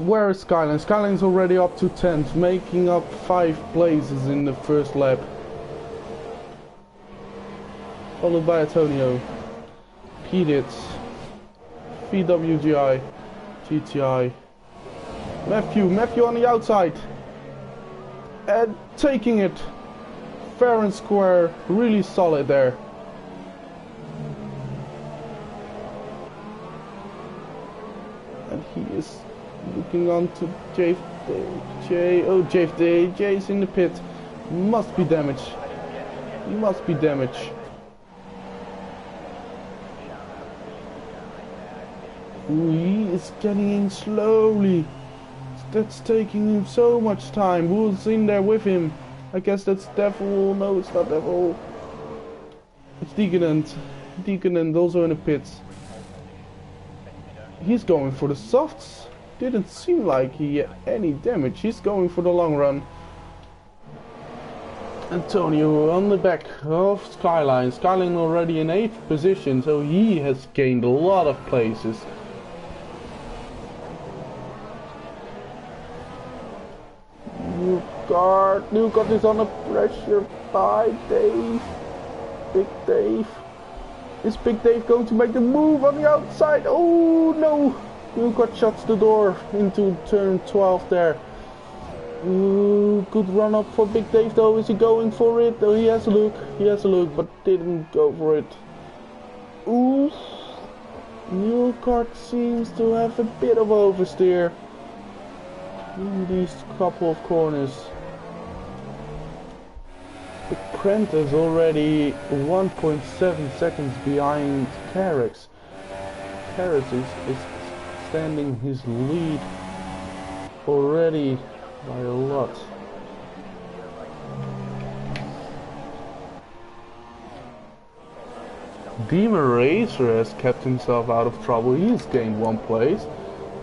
Where is Skyline? Skyline's already up to 10th, making up 5 places in the first lap. Followed by Antonio, Pedits, VWGI, GTI, Matthew on the outside. And taking it fair and square, really solid there. And he is looking on to Jay's in the pit. Must be damaged. He must be damaged. Ooh, he is getting in slowly. That's taking him so much time. Who's in there with him? I guess that's Devil. No, it's not Devil. It's Deeganend. Deeganend also in the pits. He's going for the softs. Didn't seem like he had any damage. He's going for the long run. Antonio on the back of Skyline. Skyline already in 8th position, so he has gained a lot of places. Newcart is under pressure by Dave. Big Dave. Is Big Dave going to make the move on the outside? Oh no! Newcart shuts the door into turn 12 there. Ooh, good run up for Big Dave though. Is he going for it? Oh, he has a look, but didn't go for it. Ooh, Newcart seems to have a bit of oversteer in these couple of corners. Big Prent is already 1.7 seconds behind Carrix. Carrix is standing his lead already by a lot. Demon Racer has kept himself out of trouble. He's gained 1 place.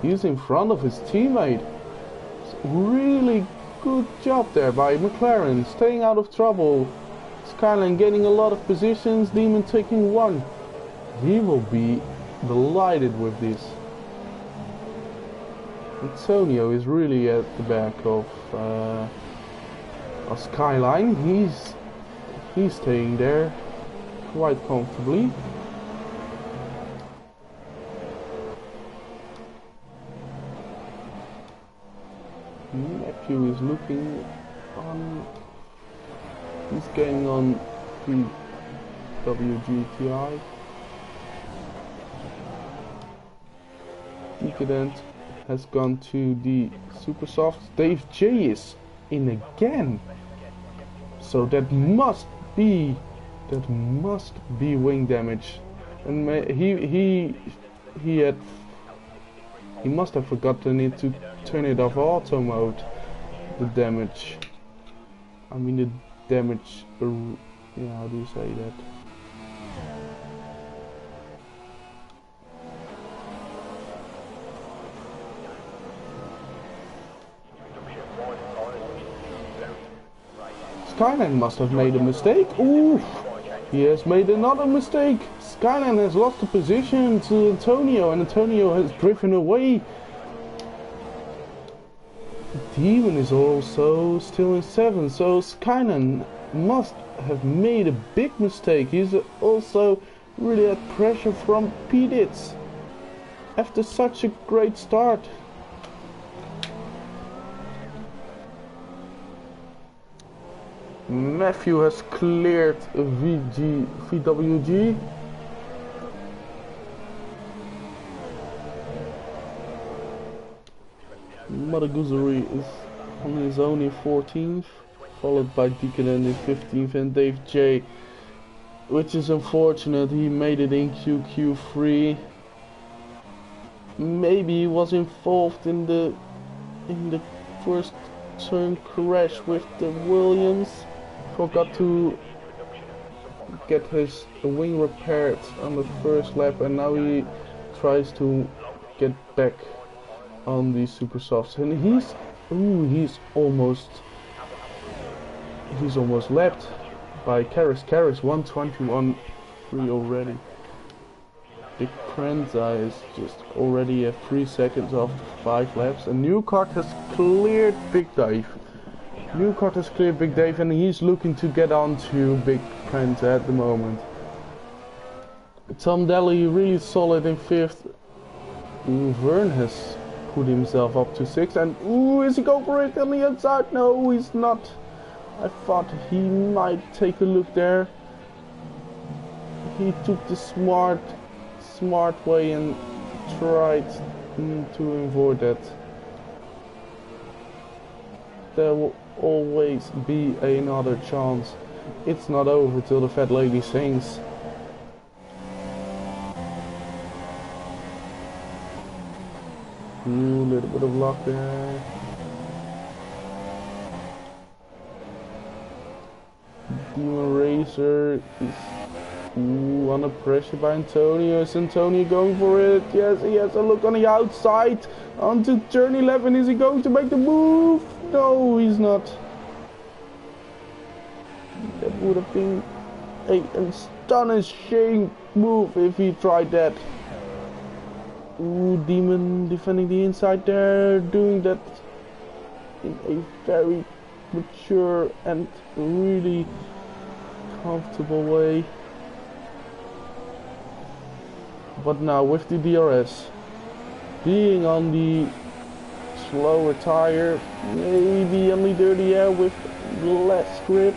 He's in front of his teammate. Really good job there by McLaren, staying out of trouble. Skyline getting a lot of positions, Demon taking 1. He will be delighted with this. Antonio is really at the back of Skyline. He's staying there quite comfortably. Matthew is looking on. He's getting on WGTI. Decadent has gone to the Super Soft. Dave J is in again. So that must be wing damage. And he must have forgotten it to turn it off auto mode. The damage. I mean the damage. Yeah, how do you say that? Skyline must have made a mistake. Ooh, he has made another mistake. Skyline has lost the position to Antonio, and Antonio has driven away. Demon is also still in 7th, so Skyline must have made a big mistake. He's also really had pressure from P-Dits after such a great start. Matthew has cleared VWG. Madaguzari is on his own in 14th, followed by Deacon in 15th, and Dave J, which is unfortunate. He made it in QQ3. Maybe he was involved in the first turn crash with the Williams. Forgot to get his wing repaired on the first lap, and now he tries to get back on the Super Softs, and he's almost lapped by Karras. Karras 121.3 already. Big Prenza is just already at 3 seconds after 5 laps, and Newcart has cleared Big Dave. Newcart has cleared Big Dave, and he's looking to get on to Big Prenza at the moment. Tom Daly really solid in 5th. Vern has put himself up to 6th, and ooh, is he going for it on the inside? No, he's not. I thought he might take a look there. He took the smart way and tried to avoid that. There will always be another chance. It's not over till the fat lady sings. Ooh, little bit of luck there. Demon Racer is Ooh, under pressure by Antonio. Is Antonio going for it? Yes, he has a look on the outside. Onto turn 11. Is he going to make the move? No, he's not. That would have been an astonishing move if he tried that. Ooh, Demon defending the inside there. Doing that in a very mature and really comfortable way. But now with the DRS being on the slower tire, maybe on the dirty air with less grip,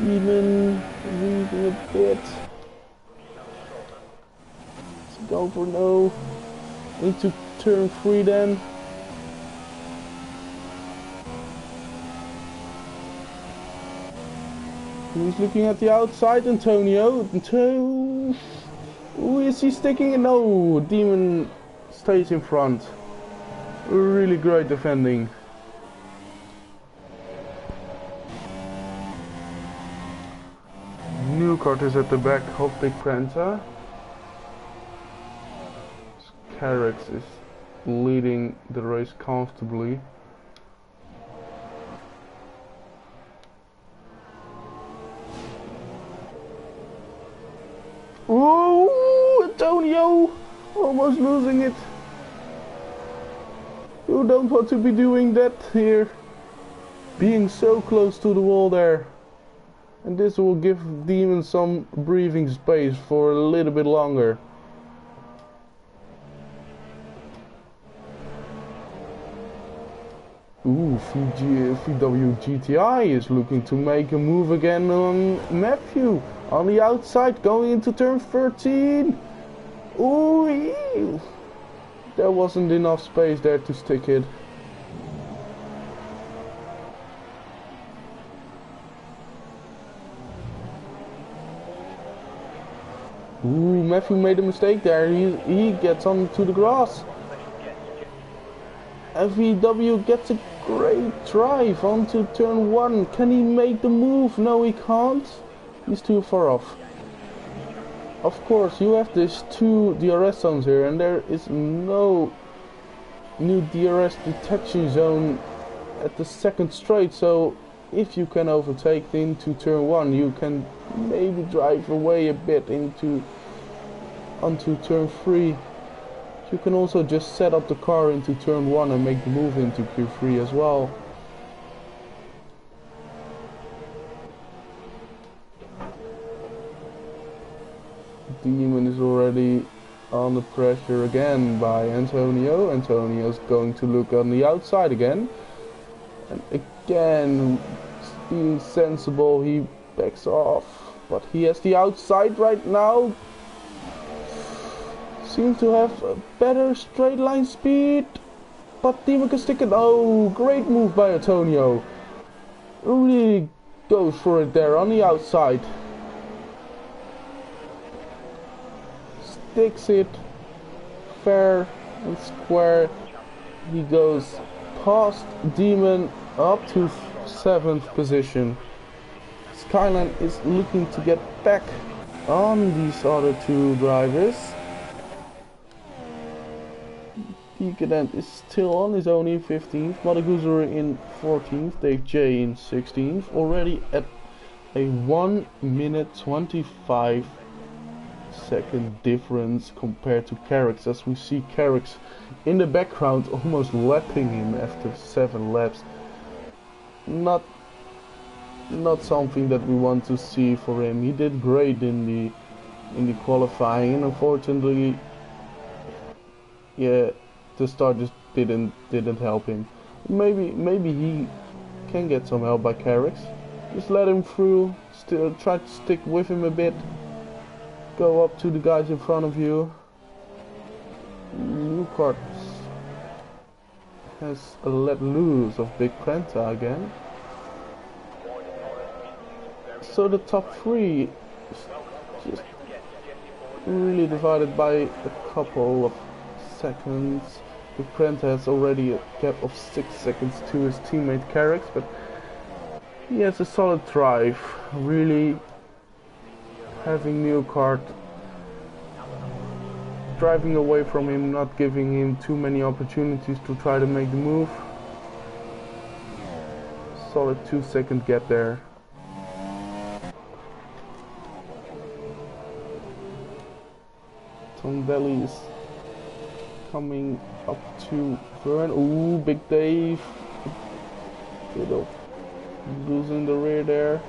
even losing a bit. Let's go for no into turn 3 then. Who's looking at the outside? Antonio. Ooh, is he sticking? No, Demon stays in front. Really great defending. Newcart is at the back of Big Prenta. Carrex is leading the race comfortably. Ooh, Antonio! Almost losing it. You don't want to be doing that here. Being so close to the wall there. And this will give Demon some breathing space for a little bit longer. Ooh, VW GTI is looking to make a move again on Matthew. On the outside, going into turn 13. Ooh, ew. There wasn't enough space there to stick it. Ooh, Matthew made a mistake there. He gets onto the grass. VW gets a great drive onto turn 1. Can he make the move? No, he can't. He's too far off. Of course, you have these 2 DRS zones here, and there is no new DRS detection zone at the second straight. So if you can overtake into turn 1, you can maybe drive away a bit onto turn 3. You can also just set up the car into turn 1 and make the move into Q3 as well. Demon is already under pressure again by Antonio. Antonio's going to look on the outside again. And again, being sensible, he backs off. But he has the outside right now. Seems to have a better straight line speed. But Demon can stick it. Oh, great move by Antonio. Really goes for it there on the outside. Sticks it fair and square. He goes past Demon up to 7th position. Skyline is looking to get back on these other 2 drivers. Decadent is still on his own in 15th, Madaguzur in 14th, Dave J in 16th, already at a 1 minute 25 second difference compared to Carrex, as we see Carrex in the background almost lapping him after 7 laps. Not something that we want to see for him. He did great in the qualifying, and unfortunately, yeah, the start just didn't help him. Maybe he can get some help by Carrex. Just let him through. Still try to stick with him a bit. Go up to the guys in front of you. Newcart has let loose of Big Prenta again. So the top 3 is just really divided by a couple of seconds. Big Prenta has already a gap of 6 seconds to his teammate Carrex, but he has a solid drive. Really having Newcart driving away from him, not giving him too many opportunities to try to make the move. Solid 2-second gap there. Tom Valley is coming up to Vern. Ooh, Big Dave. Bit of losing the rear there.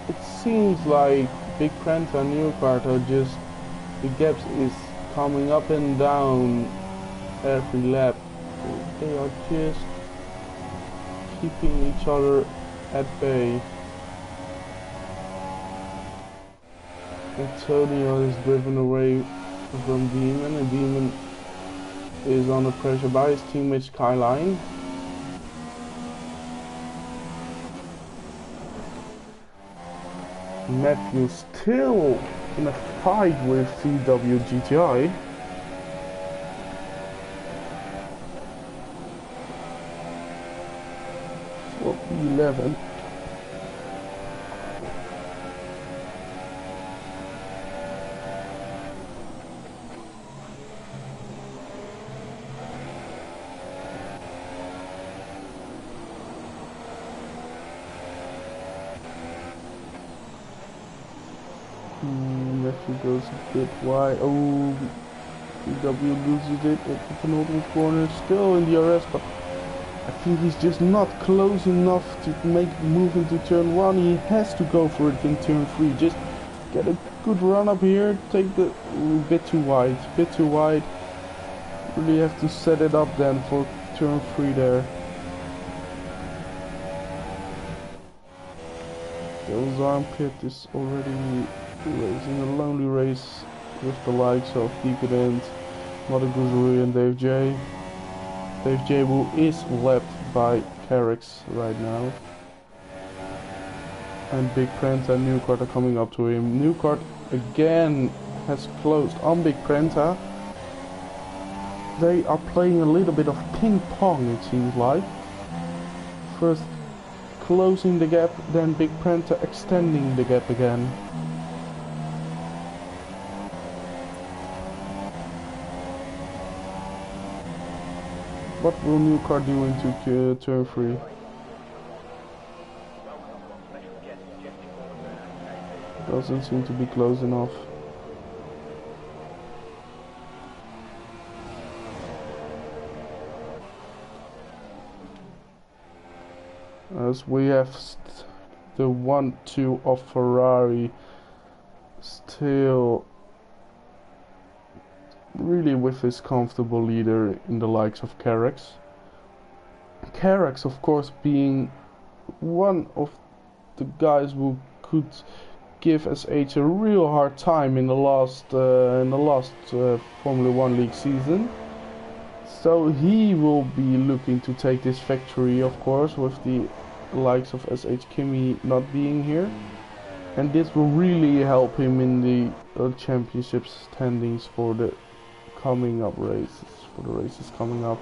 It seems like Big Prenta and Newcart are just, the gaps is coming up and down every lap. They are just keeping each other at bay. Antonio is driven away from Demon, and Demon is under pressure by his teammate Skyline. Matthew still in a fight with CW GTI. For P11. Matthew goes a bit wide. Oh, PW loses it at the penultimate corner. Still in the RS, but I think he's just not close enough to make the move into turn 1. He has to go for it in turn 3. Just get a good run up here. Take the bit too wide. Really have to set it up then for turn 3 there. Dylan's armpit is already racing a lonely race with the likes of Decadent, Mother Guzuri and Dave J. Dave J who is lapped by Carrix right now. And Big Prenta and Newcart are coming up to him. Newcart again has closed on Big Prenta. They are playing a little bit of ping pong, it seems like. First closing the gap, then Big Prenta extending the gap again. What will Newcart do into turn 3? Doesn't seem to be close enough. As we have the 1-2 of Ferrari still really with his comfortable leader in the likes of Carrix. Carrix, of course, being one of the guys who could give SH a real hard time in the last Formula 1 League season. So he will be looking to take this victory, of course, with the likes of SH Kimi not being here. And this will really help him in the championship standings for the coming up races, coming up.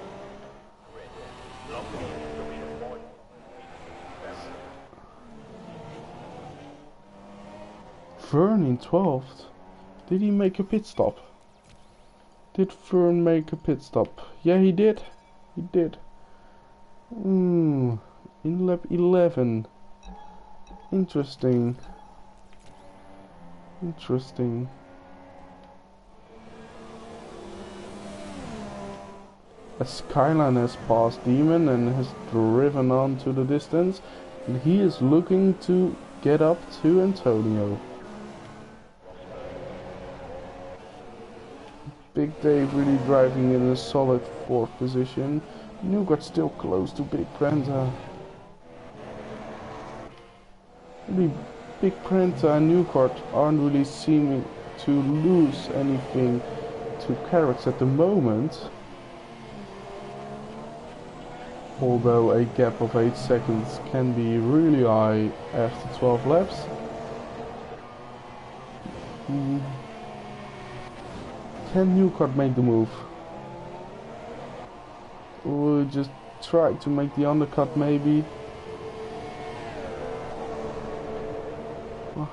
Vern in 12th. Did he make a pit stop? Did Vern make a pit stop? Yeah, he did. He did. In lap 11. Interesting. As Skyline has passed Demon and has driven on to the distance, and he is looking to get up to Antonio. Big Dave really driving in a solid 4th position. Newcart still close to Big Prenta. Really, Big Prenta and Newcart aren't really seeming to lose anything to Carrix at the moment. Although a gap of 8 seconds can be really high after 12 laps. Ooh. Can Newcott make the move? Or just try to make the undercut maybe?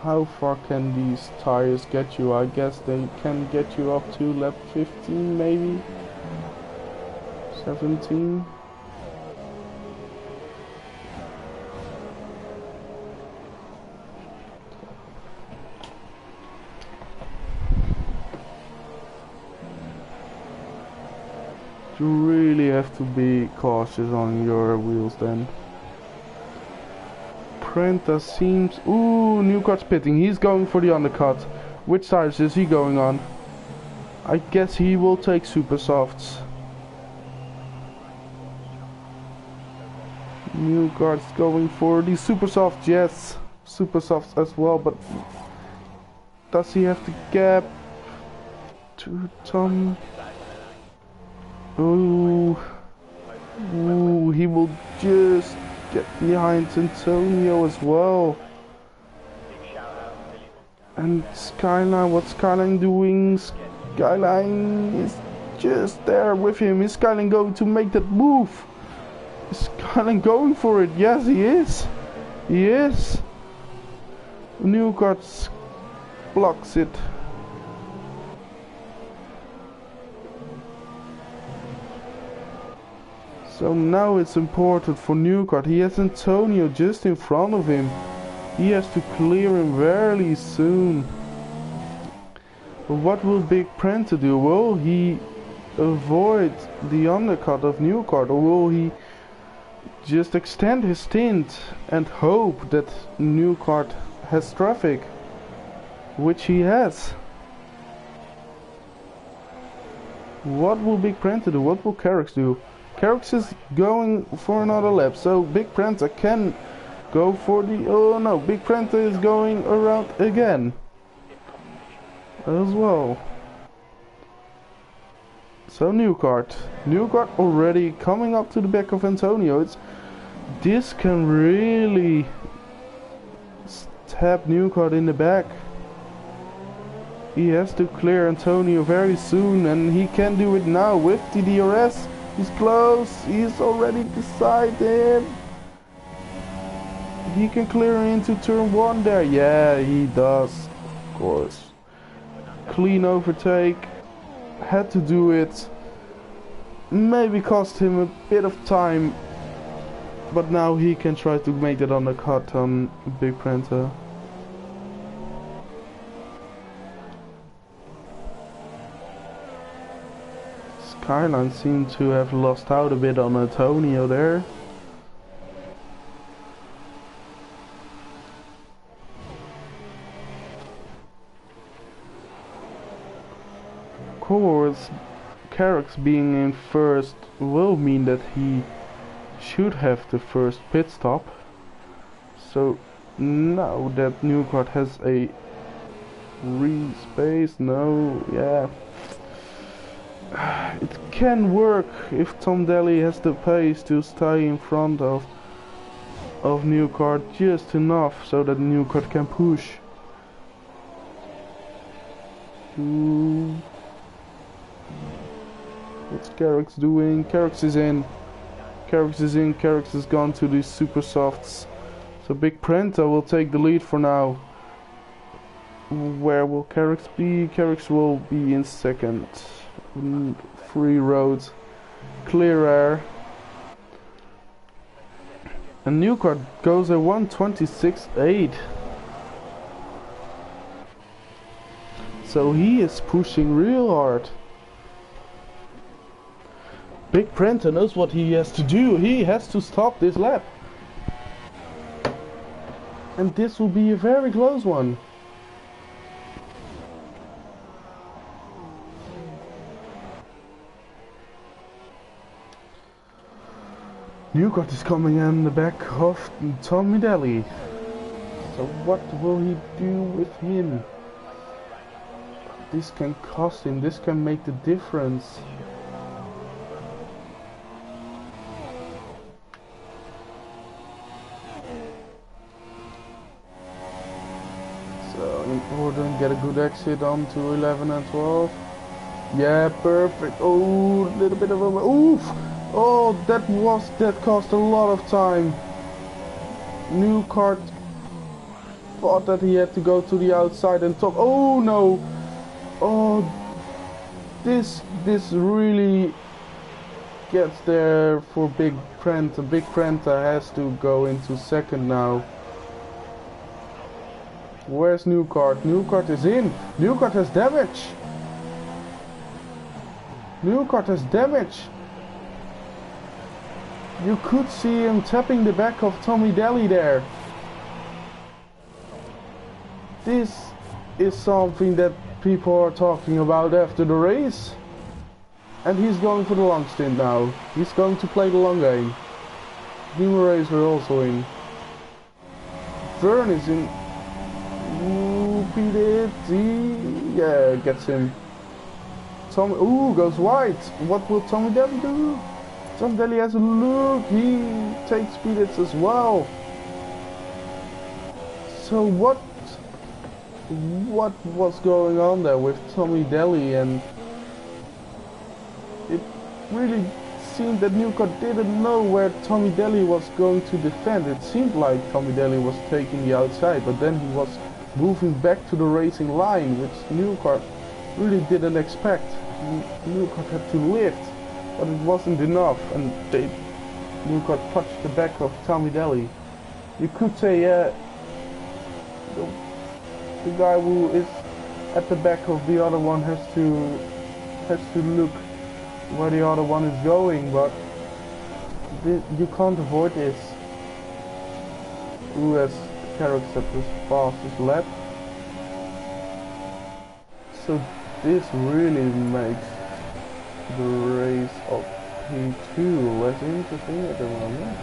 How far can these tires get you? I guess they can get you up to lap 15 maybe? 17? You really have to be cautious on your wheels then. Prenta seems... Ooh, Newcott's pitting. He's going for the undercut. Which tires is he going on? I guess he will take super softs. Newcott's going for the super softs. Yes, super softs as well. But does he have the gap to Tom? Ooh, ooh, he will just get behind Antonio as well. And Skyline, what's Skyline doing? Skyline is just there with him. Is Skyline going to make that move? Is Skyline going for it? Yes, he is. He is. Newcott blocks it. So now it's important for Newcott. He has Antonio just in front of him. He has to clear him very soon. But what will Big Prenta do? Will he avoid the undercut of Newcott, or will he just extend his stint and hope that Newcott has traffic? Which he has. What will Big Prenta do? What will Carrox do? Carrox is going for another lap, so Big Prenta can go for the... Oh no, Big Prenta is going around again as well. So Newcott already coming up to the back of Antonio. This can really stab Newcott in the back. He has to clear Antonio very soon, and he can do it now with the DRS. He's close, he's already decided. He can clear into turn 1 there. Yeah, he does, of course. Clean overtake. Had to do it. Maybe cost him a bit of time. But now he can try to make that undercut on Big Prenta. Skyline seemed to have lost out a bit on Antonio there. Of course, Carrox being in first will mean that he should have the first pit stop. So now that Newcott has a space, no, yeah. It can work if Tom Daly has the pace to stay in front of Newcott just enough so that Newcott can push. What's Carrox doing? Carrox is in. Carrox has gone to the super softs. So Big Prenta will take the lead for now. Where will Carrox be? Carrox will be in second. Free road, clear air, and Newcott goes at 1:26.8. So he is pushing real hard. Big Prenta knows what he has to do. He has to stop this lap, and this will be a very close one. Newcott is coming in the back of Tommy Daly. So what will he do with him? This can cost him, this can make the difference. So Gordon get a good exit onto 11 and 12. Yeah, perfect. Oh, a little bit of a... Oof! Oh, that cost a lot of time. Newcart thought that he had to go to the outside and top. Oh no! Oh, this really gets there for Big Prenta. Big Prenta has to go into second now. Where's Newcart? Newcart is in. Newcart has damage. Newcart has damage. You could see him tapping the back of Tommy Daly there. This is something that people are talking about after the race. And he's going for the long stint now. He's going to play the long game. Guimaraes are also in. Vern is in. Ooh, beat it. Yeah, gets him. Goes wide. What will Tommy Daly do? Tommy Daly has a look. He takes speedits as well. So what was going on there with Tommy Daly? And it really seemed that Newcart didn't know where Tommy Daly was going to defend. It seemed like Tommy Daly was taking the outside, but then he was moving back to the racing line, which Newcart really didn't expect. Newcart had to lift, but it wasn't enough, and Newcart punched the back of Tommy Daly. You could say, the guy who is at the back of the other one has to look where the other one is going, but you can't avoid this. Who has character at the fastest lap? So this really makes the race of P2 less interesting at the moment,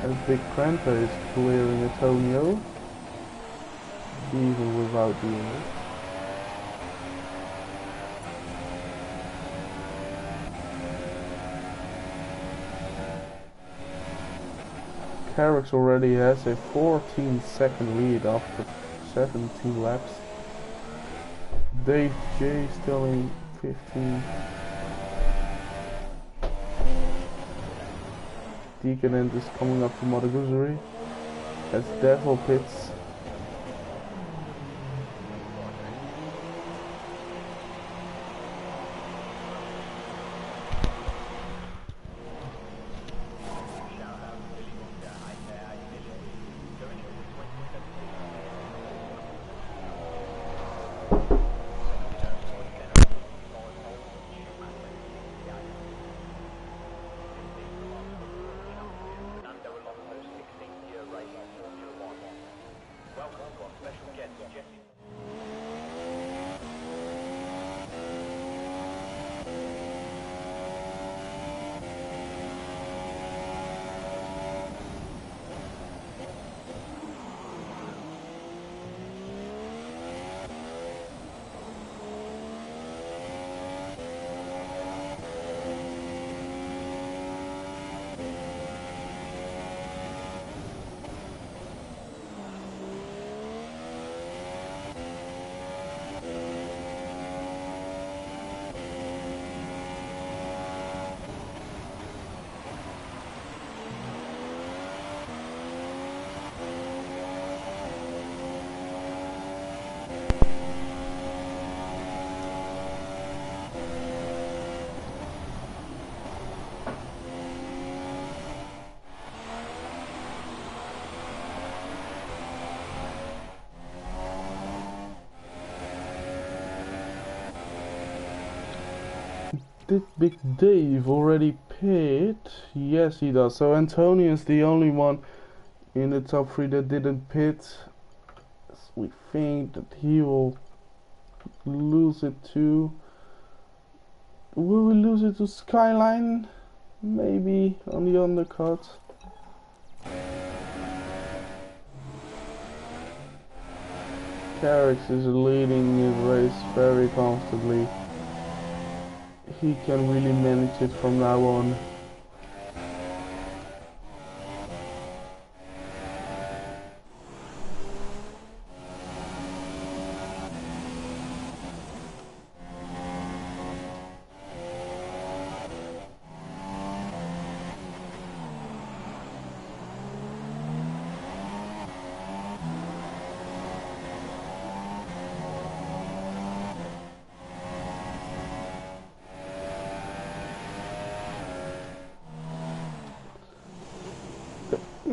as Big Prenta is clearing Antonio, even without doing it. Carrick already has a 14-second lead after 17 laps. Dave J still in 15. Deaconent is coming up to Mother Guzuri as Devil pits. Did Big Dave already pit? Yes, he does. So Antonio is the only one in the top 3 that didn't pit. We think that he will lose it to... Will we lose it to Skyline? Maybe on the undercut. Carrick is leading his race very comfortably. He can really manage it from now on.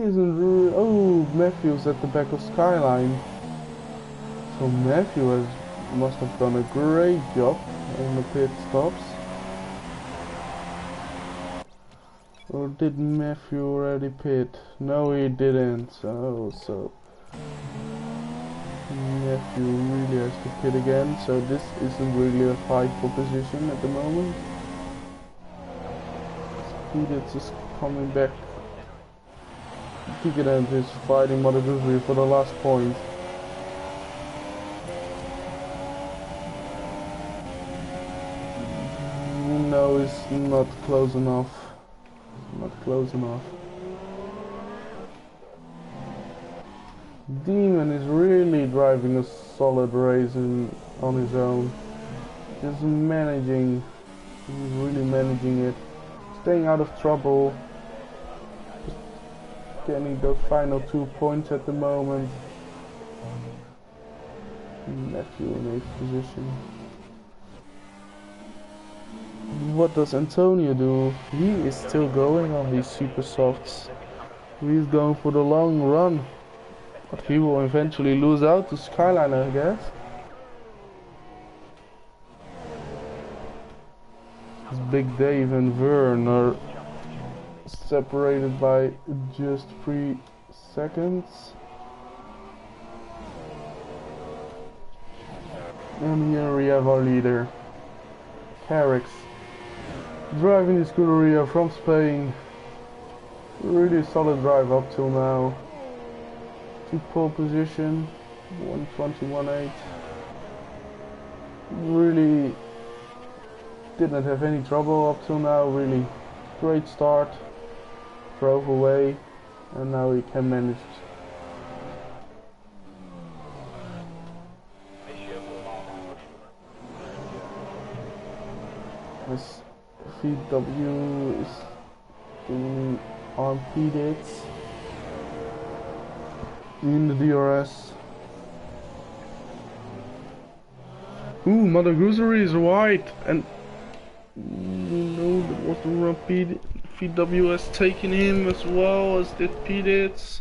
Oh, Matthews at the back of Skyline. So must have done a great job on the pit stops. Or did Matthew already pit? No, he didn't. So Matthew really has to pit again. So this isn't really a fight for position at the moment. Speedits is coming back. Ticketend is fighting Mother Gooseberry for the last point. No, it's not close enough. Not close enough. Demon is really driving a solid race on his own. Just managing. He's really managing it. Staying out of trouble. Just getting those final 2 points at the moment. Matthew in 8th position. What does Antonio do? He is still going on these super softs. He's going for the long run. But he will eventually lose out to Skyline, I guess. Big Dave and Vern are separated by just 3 seconds. And here we have our leader, Carrix, driving the Scuderia from Spain. Really solid drive up till now. To pole position, 1:21.8. Really didn't have any trouble up till now. Really great start. Drove away, and now he can manage. This VW is doing on P-Dates in the DRS. Ooh, Mother Gooseberry is white, and no, that was the wrong VW has taken him as well as did P-Dates.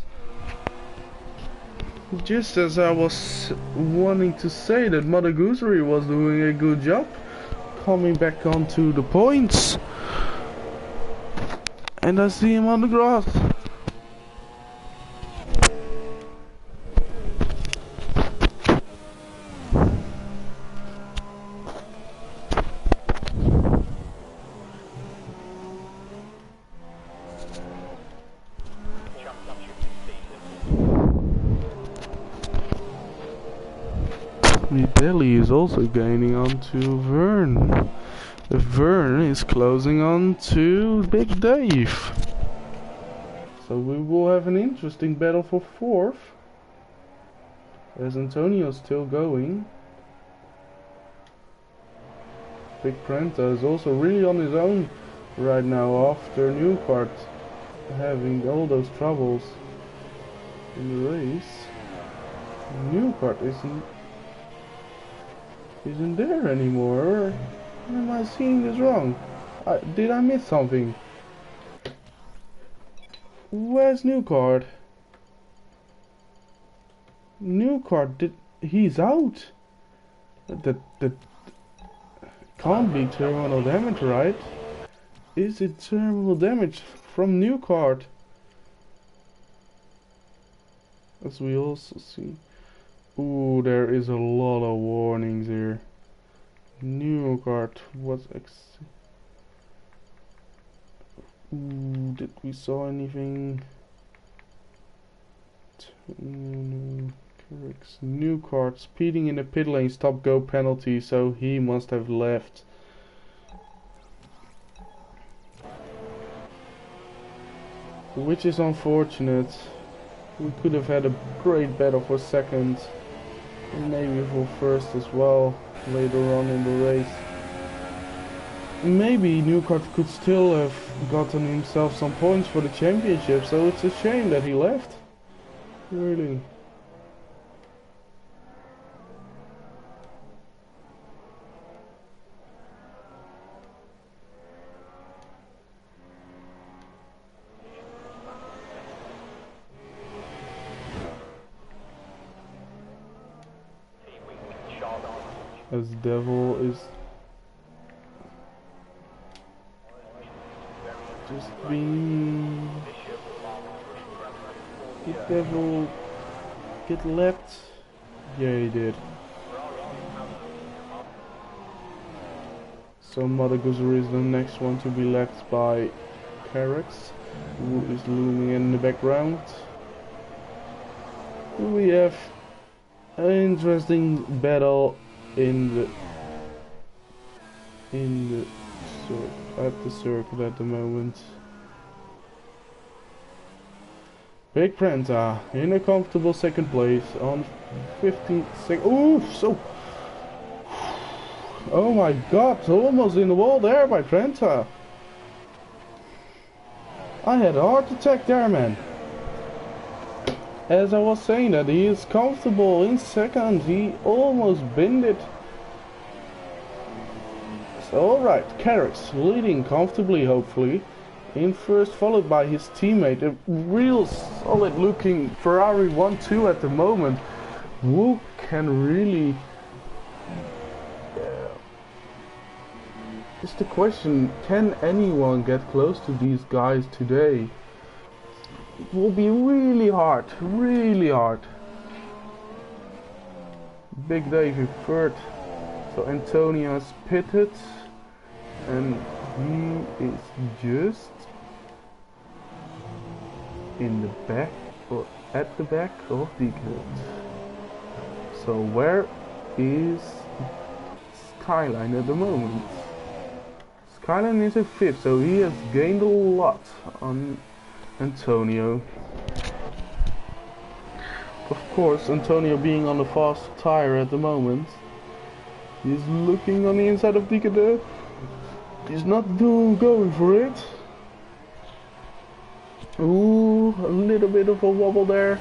Just as I was wanting to say that Mother Gooseberry was doing a good job coming back onto the points, and I see him on the grass. Belly is also gaining onto Vern. Vern is closing on to Big Dave. So we will have an interesting battle for 4th. As Antonio's still going. Big Prenta is also really on his own right now after Newcart having all those troubles in the race. Newcart isn't there anymore. Or am I seeing this wrong? Did I miss something? Where's Newcart? Newcart, he's out. That can't be terminal damage, right? Is it terminal damage from Newcart? As we also see. Ooh, there is a lot of warnings here. Newcart was ooh, did we saw anything? Newcart speeding in the pit lane, stop go penalty, so he must have left. Which is unfortunate. We could have had a great battle for 2nd. And maybe for 1st as well, later on in the race. Maybe Newcart could still have gotten himself some points for the championship, so it's a shame that he left. Really. as Devil is just being... Did Devil get lapped? Yeah, he did. So Mother Guzuri is the next one to be lapped by Carex, who is looming in the background. We have an interesting battle at the circle at the moment. Big Prenta in a comfortable second place on 15 seconds. Ooh, so. Oh my god, almost in the wall there by Prenta. I had a heart attack there, man. As I was saying that he is comfortable in second, he almost binned it. So alright, Carex leading comfortably, hopefully, in first, followed by his teammate, a real solid looking Ferrari 1-2 at the moment, who can really... Just the question, can anyone get close to these guys today? It will be really hard, really hard. Big Dave in third, so Antonio's pitted, and he is just in the back, or at the back of Decade. So where is Skyline at the moment? Skyline is in fifth, so he has gained a lot on Antonio. Of course, Antonio being on the fast tire at the moment, he's looking on the inside of Decade. He's not going for it. Ooh, a little bit of a wobble there.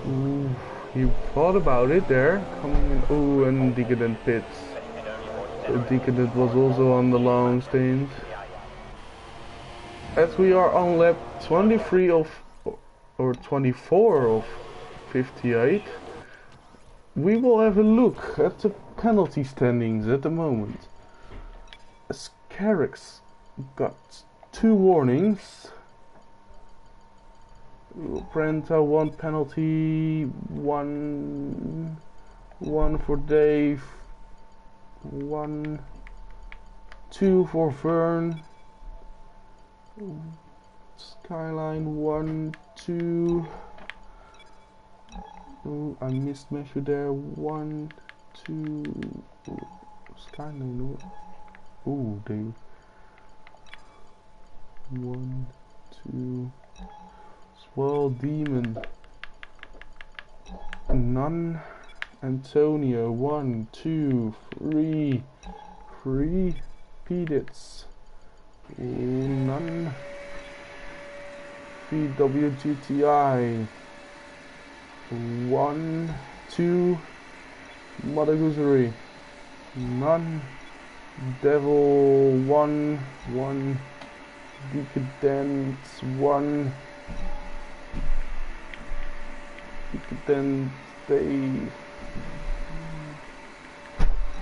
Ooh, he thought about it there, coming in. Ooh, and Decadent pits. So Decadent was also on the long stint. As we are on lap 23 of, or 24 of 58, we will have a look at the penalty standings at the moment. As Carex got 2 warnings. Prenta 1 penalty, one for Dave, 1, 2 for Vern, Skyline 1, 2. Oh, I missed measure there. 1, 2. Ooh, Skyline. Oh, they. 1, 2. Swirl Demon. None. Antonio. 1, 2, 3. 3. Pedits. None. VWGTI. 1, 2. Mother Goosery. None. Devil 1, 1. Decadent 1. Decadent Dave.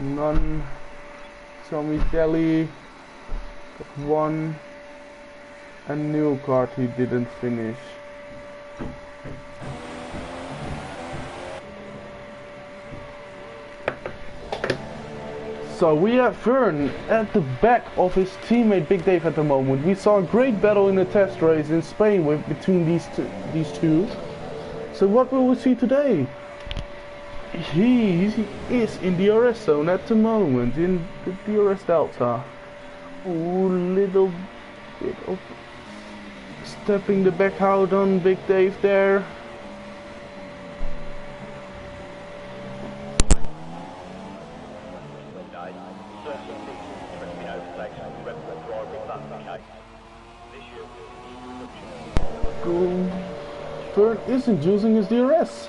None. Tommy Kelly. 1. And new card he didn't finish. So we have Vern at the back of his teammate Big Dave at the moment. We saw a great battle in the test race in Spain between these two. So what will we see today? He is in the DRS zone at the moment, in the DRS Delta. Ooh, little bit of stepping the back out on Big Dave there. Vern isn't using his DRS.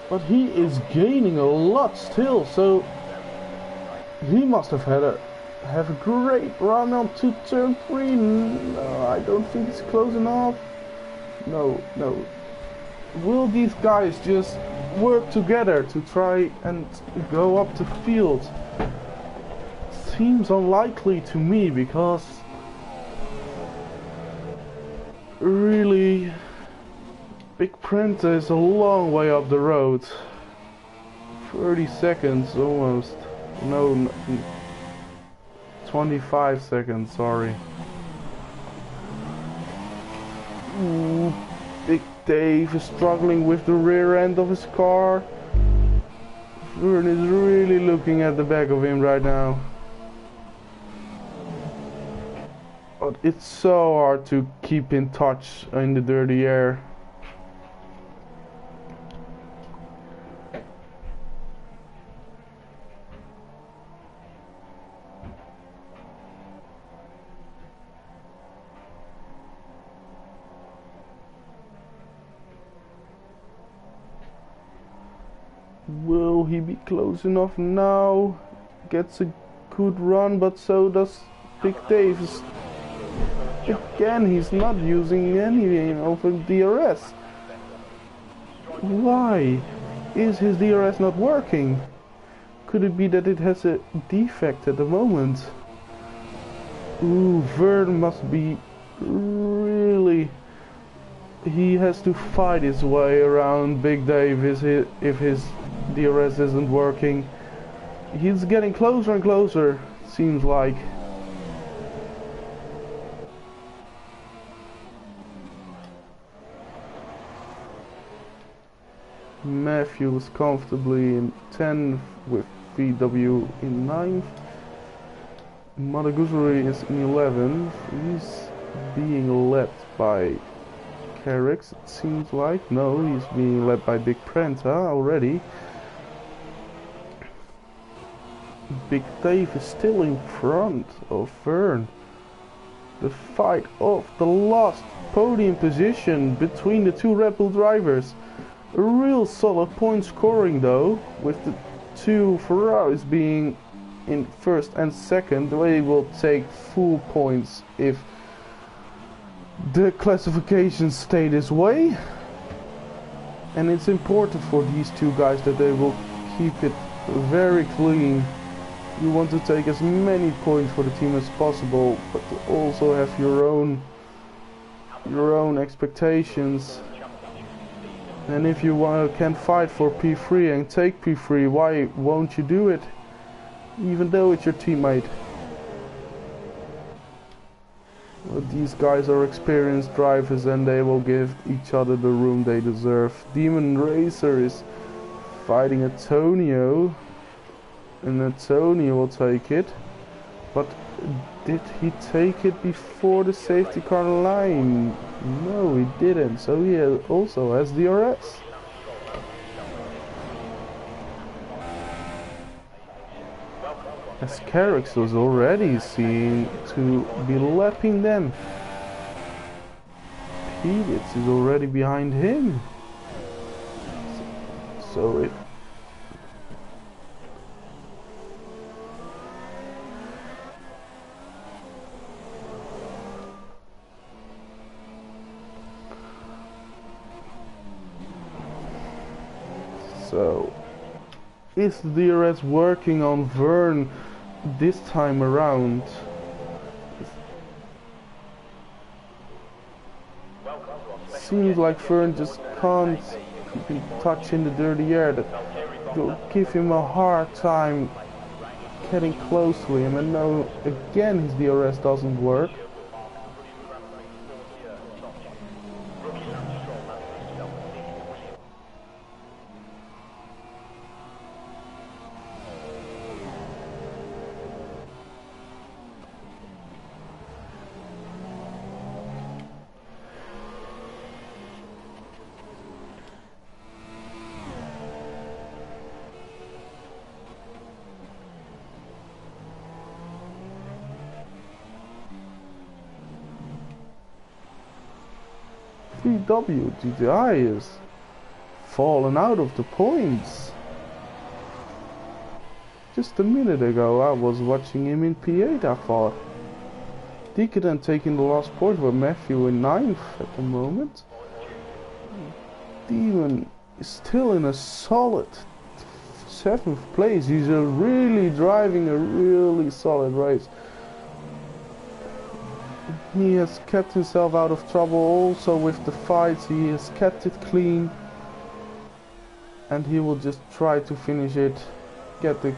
But he is gaining a lot still, so he must have had a great run on to turn 3. No, I don't think it's close enough. No. Will these guys just work together to try and go up the field? Seems unlikely to me, because really Big Prenta is a long way up the road. 30 seconds almost. No, 25 seconds, sorry. Ooh, Big Dave is struggling with the rear end of his car. Vern is really looking at the back of him right now. But it's so hard to keep in touch in the dirty air. Will he be close enough now? Gets a good run, but so does Big Dave. Again, he's not using any of the DRS. Why is his DRS not working? Could it be that it has a defect at the moment? Ooh, Vern must be really... He has to fight his way around Big Dave if his DRS isn't working. He's getting closer and closer, seems like. Matthew is comfortably in 10th with VW in 9th. Madaguzuri is in 11th. He's being led by Carrix, it seems like. No, he's being led by Big Prenta already. Big Dave is still in front of Vern. The fight of the last podium position between the two Red Bull drivers. A real solid point scoring though, with the two Ferraris being in first and second. They will take full points if the classifications stay this way. And it's important for these two guys that they will keep it very clean. You want to take as many points for the team as possible, but to also have your own expectations. And if you can fight for P3 and take P3, why won't you do it? Even though it's your teammate. Well, these guys are experienced drivers and they will give each other the room they deserve. Demon Racer is fighting Antonio. And Antonio will take it. But did he take it before the safety car line? No, he didn't. So he also has DRS. As Carrix was already seen to be lapping them. Peditz is already behind him. So it... So, is the DRS working on Vern this time around? Seems like Vern just can't keep in touch in the dirty air. That will give him a hard time getting close to him. And now again his DRS doesn't work. VW GTI is fallen out of the points. Just a minute ago I was watching him in P8, I thought. Decadent taking the last point with Matthew in 9th at the moment. Demon is still in a solid 7th place. He's really driving a really solid race. He has kept himself out of trouble also with the fights. He has kept it clean. And he will just try to finish it. Get the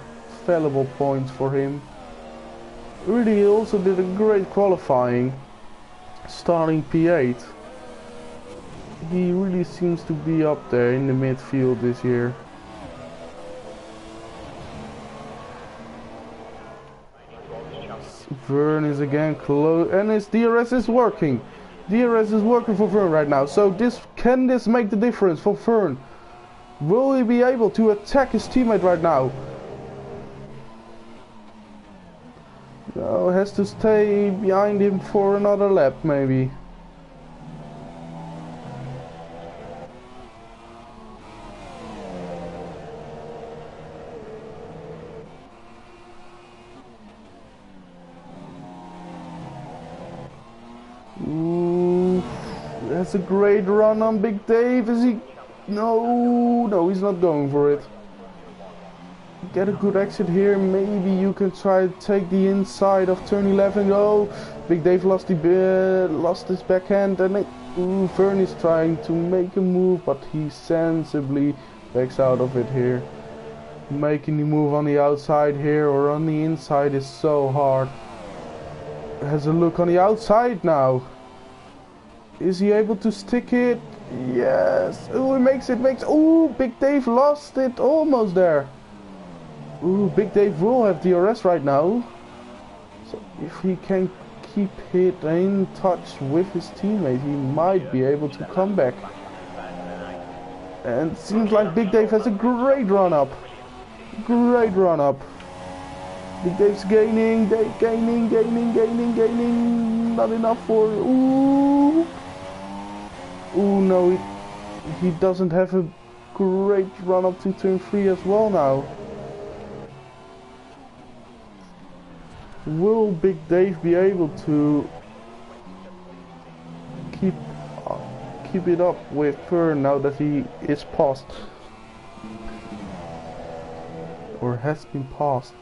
valuable points for him. Really, he also did a great qualifying. Starting P8. He really seems to be up there in the midfield this year. Vern is again close, and his DRS is working. DRS is working for Vern right now. So can this make the difference for Vern? Will he be able to attack his teammate right now? No, has to stay behind him for another lap maybe. Ooh, that's a great run on Big Dave. Is he? No, he's not going for it. Get a good exit here. Maybe you can try to take the inside of turn 11. Oh, Big Dave lost his backhand, and Vern is trying to make a move, but he sensibly backs out of it here. Making the move on the outside here or on the inside is so hard. Has a look on the outside now. Is he able to stick it? Yes. Oh, he makes it. Oh, Big Dave lost it. Almost there. Ooh, Big Dave will have DRS right now. So if he can keep it in touch with his teammate, he might be able to come back. And it seems like Big Dave has a great run up. Great run up. Big Dave's gaining. Not enough for... Ooh. Ooh, no, he doesn't have a great run up to turn 3 as well now. Will Big Dave be able to keep it up with Vern now that he is passed? Or has been passed?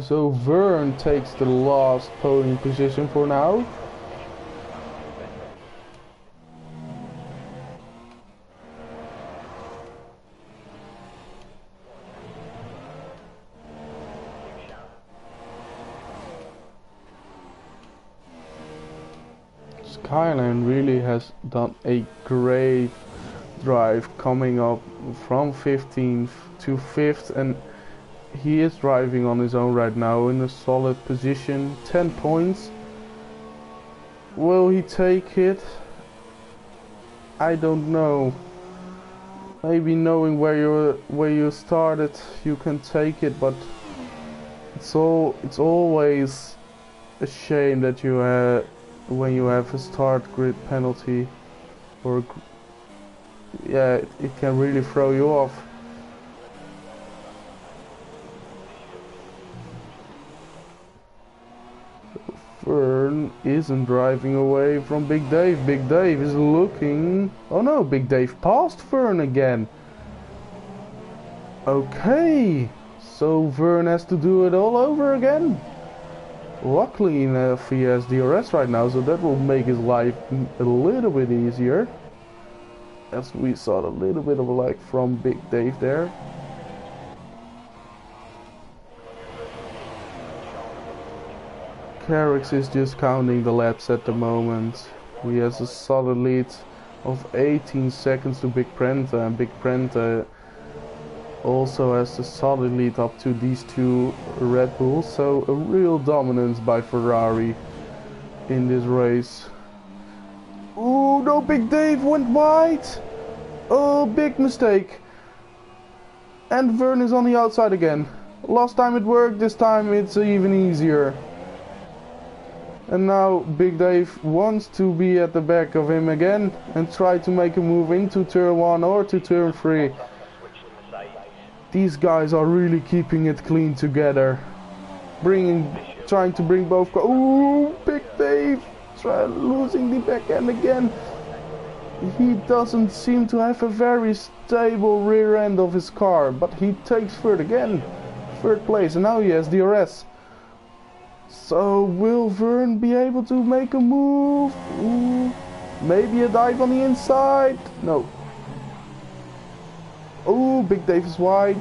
So Vern takes the last podium position for now. Skyline really has done a great drive, coming up from 15th to 5th, and he is driving on his own right now in a solid position. 10 points. Will he take it? I don't know. Maybe knowing where you started, you can take it, but it's always a shame that you when you have a start grid penalty, or yeah, it can really throw you off. Vern isn't driving away from Big Dave. Big Dave is looking... Oh no, Big Dave passed Vern again. Okay, so Vern has to do it all over again. Luckily enough he has DRS right now, so that will make his life a little bit easier. As we saw a little bit of a lag from Big Dave there. Carrix is just counting the laps at the moment. He has a solid lead of 18 seconds to Big Prenta, and Big Prenta also has a solid lead up to these two Red Bulls. So a real dominance by Ferrari in this race. Oh no, Big Dave went wide! Oh, big mistake. And Vern is on the outside again. Last time it worked, this time it's even easier. And now Big Dave wants to be at the back of him again and try to make a move into turn 1 or to turn 3. These guys are really keeping it clean together. Trying to bring both cars. Ooh, Big Dave losing the back end again. He doesn't seem to have a very stable rear end of his car, but he takes third place, and now he has DRS. So will Vern be able to make a move? Ooh, maybe a dive on the inside? No. Oh, Big Dave is wide.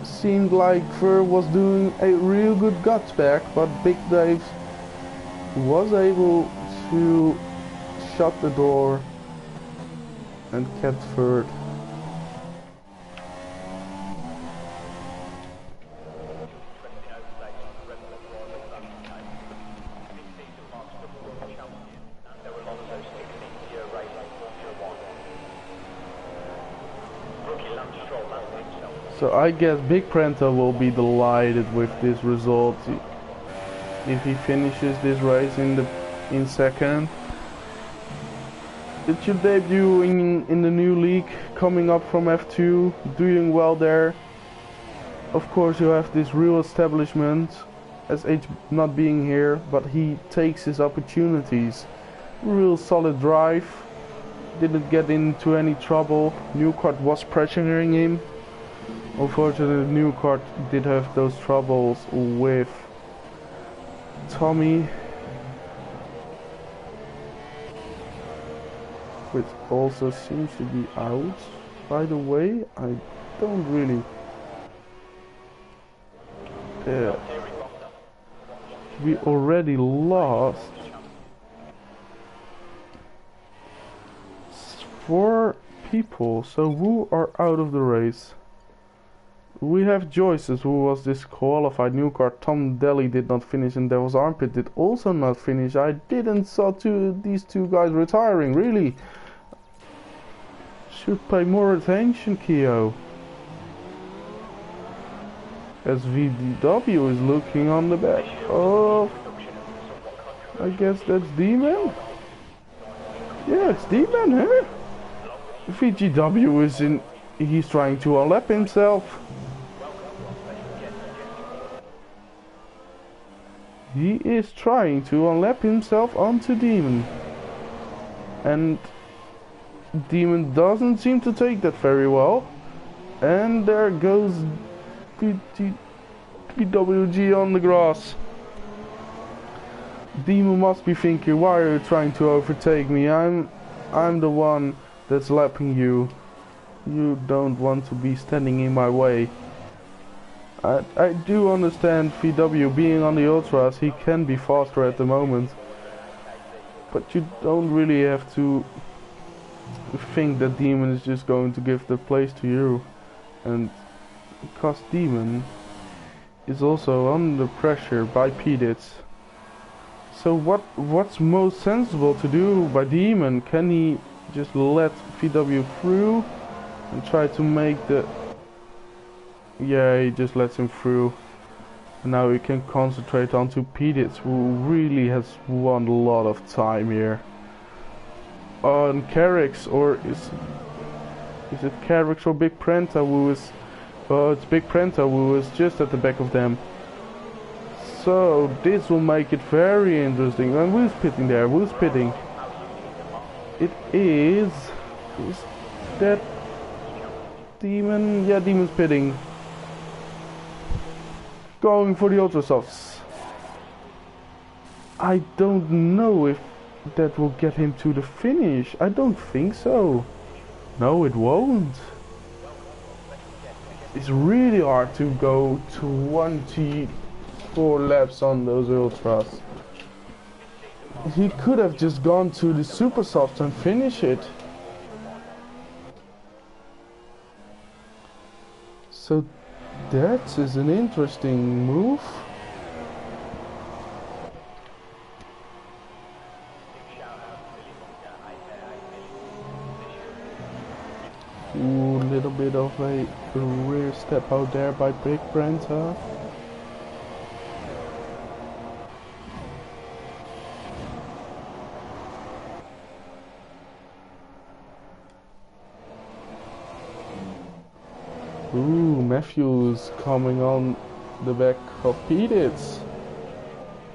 Seemed like Ver was doing a real good guts back, but Big Dave was able to shut the door and kept third. So I guess Big Prenta will be delighted with this result if he finishes this race in second. It's your debut in the new league, coming up from F2, doing well there. Of course you have this real establishment, SH not being here, but he takes his opportunities. Real solid drive, didn't get into any trouble. Newcart was pressuring him. Unfortunately, Newcart did have those troubles with Tommy, which also seems to be out. By the way, I don't really... we already lost 4 people, so who are out of the race? We have Joyces, who was disqualified. Newcart, Tom Daly did not finish, and Devil's Armpit did also not finish. I didn't saw these two guys retiring, really. Should pay more attention, Keo. As VDW is looking on the back of... I guess that's D-Man? Yeah, it's D-Man, huh? VGW is in... He's trying to unlap himself. He is trying to unlap himself onto Demon. And Demon doesn't seem to take that very well. And there goes PWG on the grass. Demon must be thinking, why are you trying to overtake me? I'm the one that's lapping you. You don't want to be standing in my way. I do understand VW being on the Ultras, he can be faster at the moment. But you don't really have to think that Demon is just going to give the place to you. And because Demon is also under pressure by Pedits. So what's most sensible to do by Demon? Can he just let VW through and try to make the... Yeah, he just lets him through. And now he can concentrate onto Pedits, who really has won a lot of time here. On Carrix, or is it Carrix or Big Prenta who is... it's Big Prenta who is just at the back of them. So this will make it very interesting. And who's pitting there? Who's pitting? It is that Demon? Yeah, Demon's pitting. Going for the Ultrasofts. I don't know if that will get him to the finish. I don't think so. No, it won't. It's really hard to go to 1T4 laps on those Ultras. He could have just gone to the Super Softs and finish it. So that is an interesting move. Ooh, a little bit of a rear step out there by Big Prenta. Ooh, Matthews coming on the back of Petitz.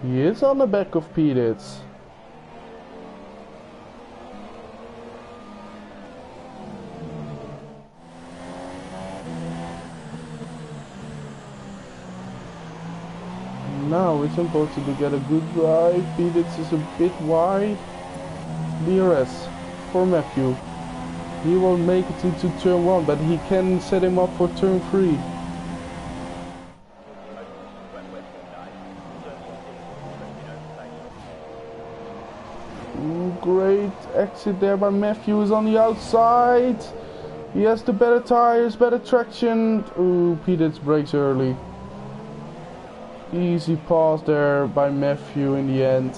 He is on the back of Petitz. Now it's important to get a good drive. Petitz is a bit wide. DRS for Matthew. He will make it into turn 1, but he can set him up for turn 3. Ooh, great exit there by Matthews on the outside. He has the better tires, better traction. Ooh, Petitz brakes early. Easy pass there by Matthew in the end.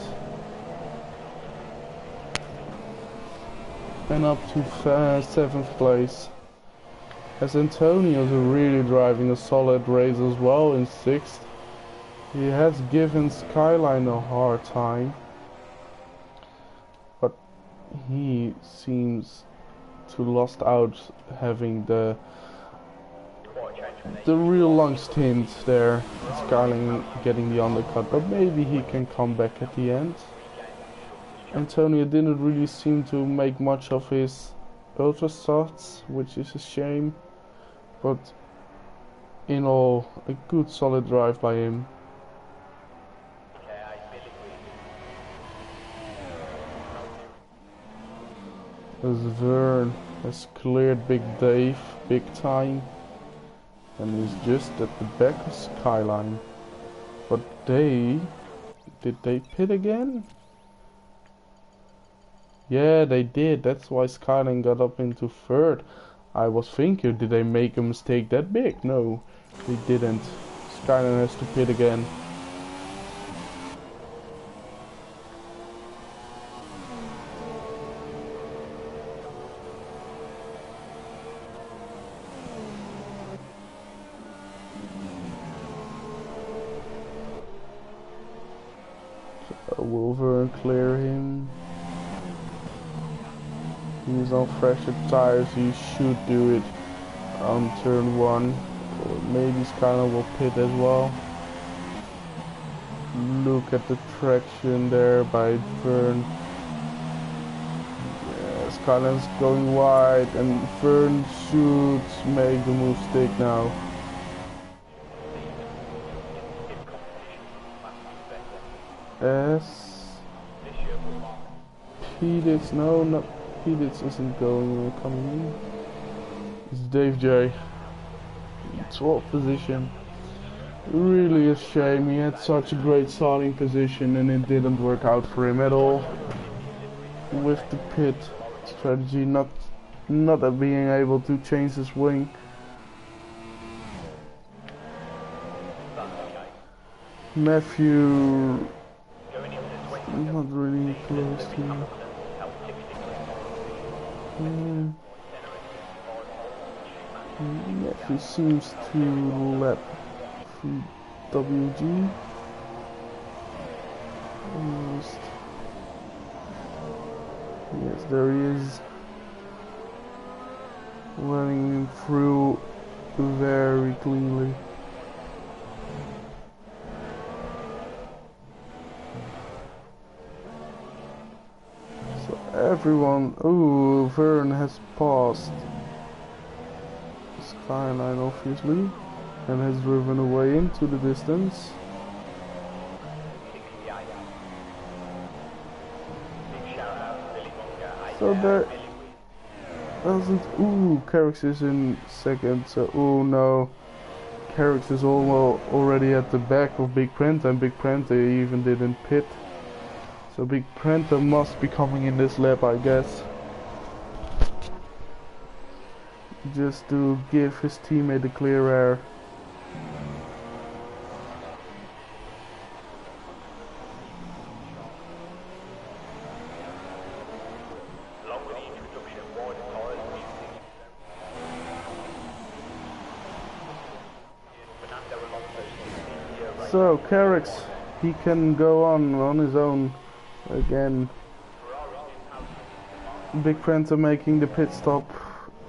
And up to 7th place. As Antonio's really driving a solid race as well in 6th. He has given Skyline a hard time. But he seems to lost out having the real long stint there. Skyline getting the undercut, but maybe he can come back at the end. Antonio didn't really seem to make much of his ultra softs, which is a shame, but in all, a good solid drive by him. As Vern has cleared Big Dave big time and is just at the back of Skyline. But did they pit again? Yeah, they did. That's why Skyline got up into 3rd. I was thinking, did they make a mistake that big? No, they didn't. Skyline has to pit again. So will Vern clear him? He's on fresher tires, he should do it on turn 1. Or maybe Skyline will pit as well. Look at the traction there by Vern. Yeah, Skyline's going wide and Vern should make the move stick now. As Petitz, no, not Petitz isn't going coming in. It's Dave J. 12th position. Really a shame. He had such a great starting position and it didn't work out for him at all. With the pit strategy not being able to change his wing. Matthew not really close to Matthew seems to lap WG. Almost. Yes, there he is. Running him through very cleanly. So everyone, ooh, Vern has passed Skyline obviously and has driven away into the distance. So there doesn't, ooh, Carrix is in 2nd, so oh no, Carrix is already at the back of Big Prenta and Big Prenta even didn't pit. So Big Prenta must be coming in this lap, I guess. Just to give his teammate a clear air. So Carrix, he can go on his own again. Big Prenta making the pit stop.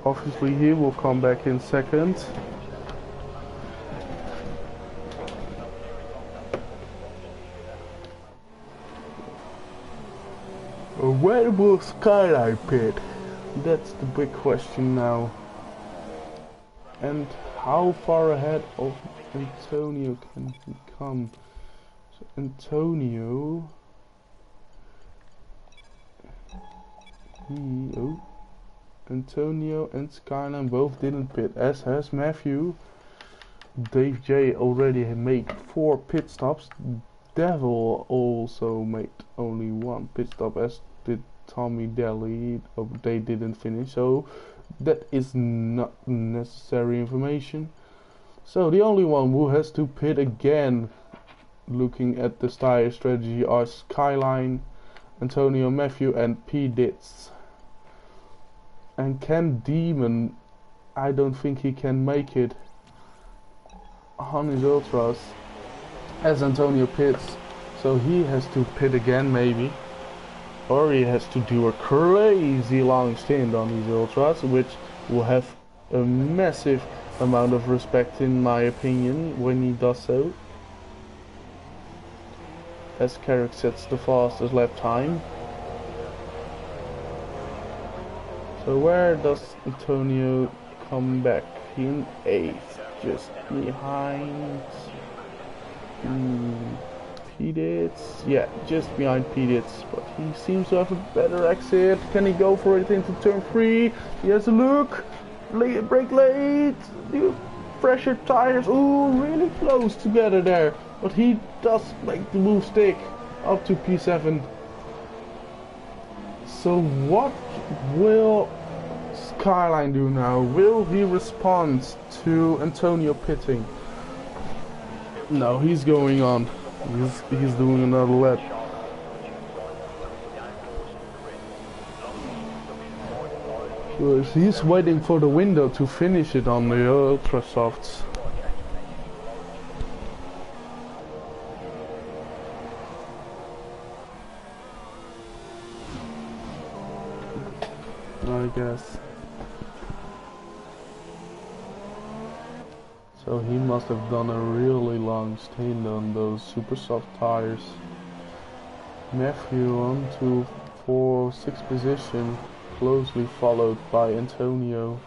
Obviously he will come back in 2nd. Where will Skyline pit? That's the big question now. And how far ahead of Antonio can he come? So Antonio... Antonio and Skyline both didn't pit, as has Matthew. Dave J already made 4 pit stops. Devil also made only 1 pit stop, as did Tommy Daly. They didn't finish, so that is not necessary information. So the only one who has to pit again, looking at the tire strategy, are Skyline, Antonio, Matthew and P. Ditz. And Ken Demon, I don't think he can make it on his ultras as Antonio pits, so he has to pit again maybe, or he has to do a crazy long stint on his ultras, which will have a massive amount of respect in my opinion when he does so, as Carrick sets the fastest lap time. So where does Antonio come back? In 8th, just behind P-Ditz. Yeah, just behind P-Ditz, but he seems to have a better exit. Can he go for it into turn 3? He has a look. Brake late. Fresher tires. Ooh, really close together there. But he does make the move stick up to P7. So what will Skyline do now? Will he respond to Antonio pitting? No, he's going on. He's doing another lap. He's waiting for the window to finish it on the Ultra Softs. I guess. So he must have done a really long stint on those super soft tires. Matthew on to 6th position, closely followed by Antonio.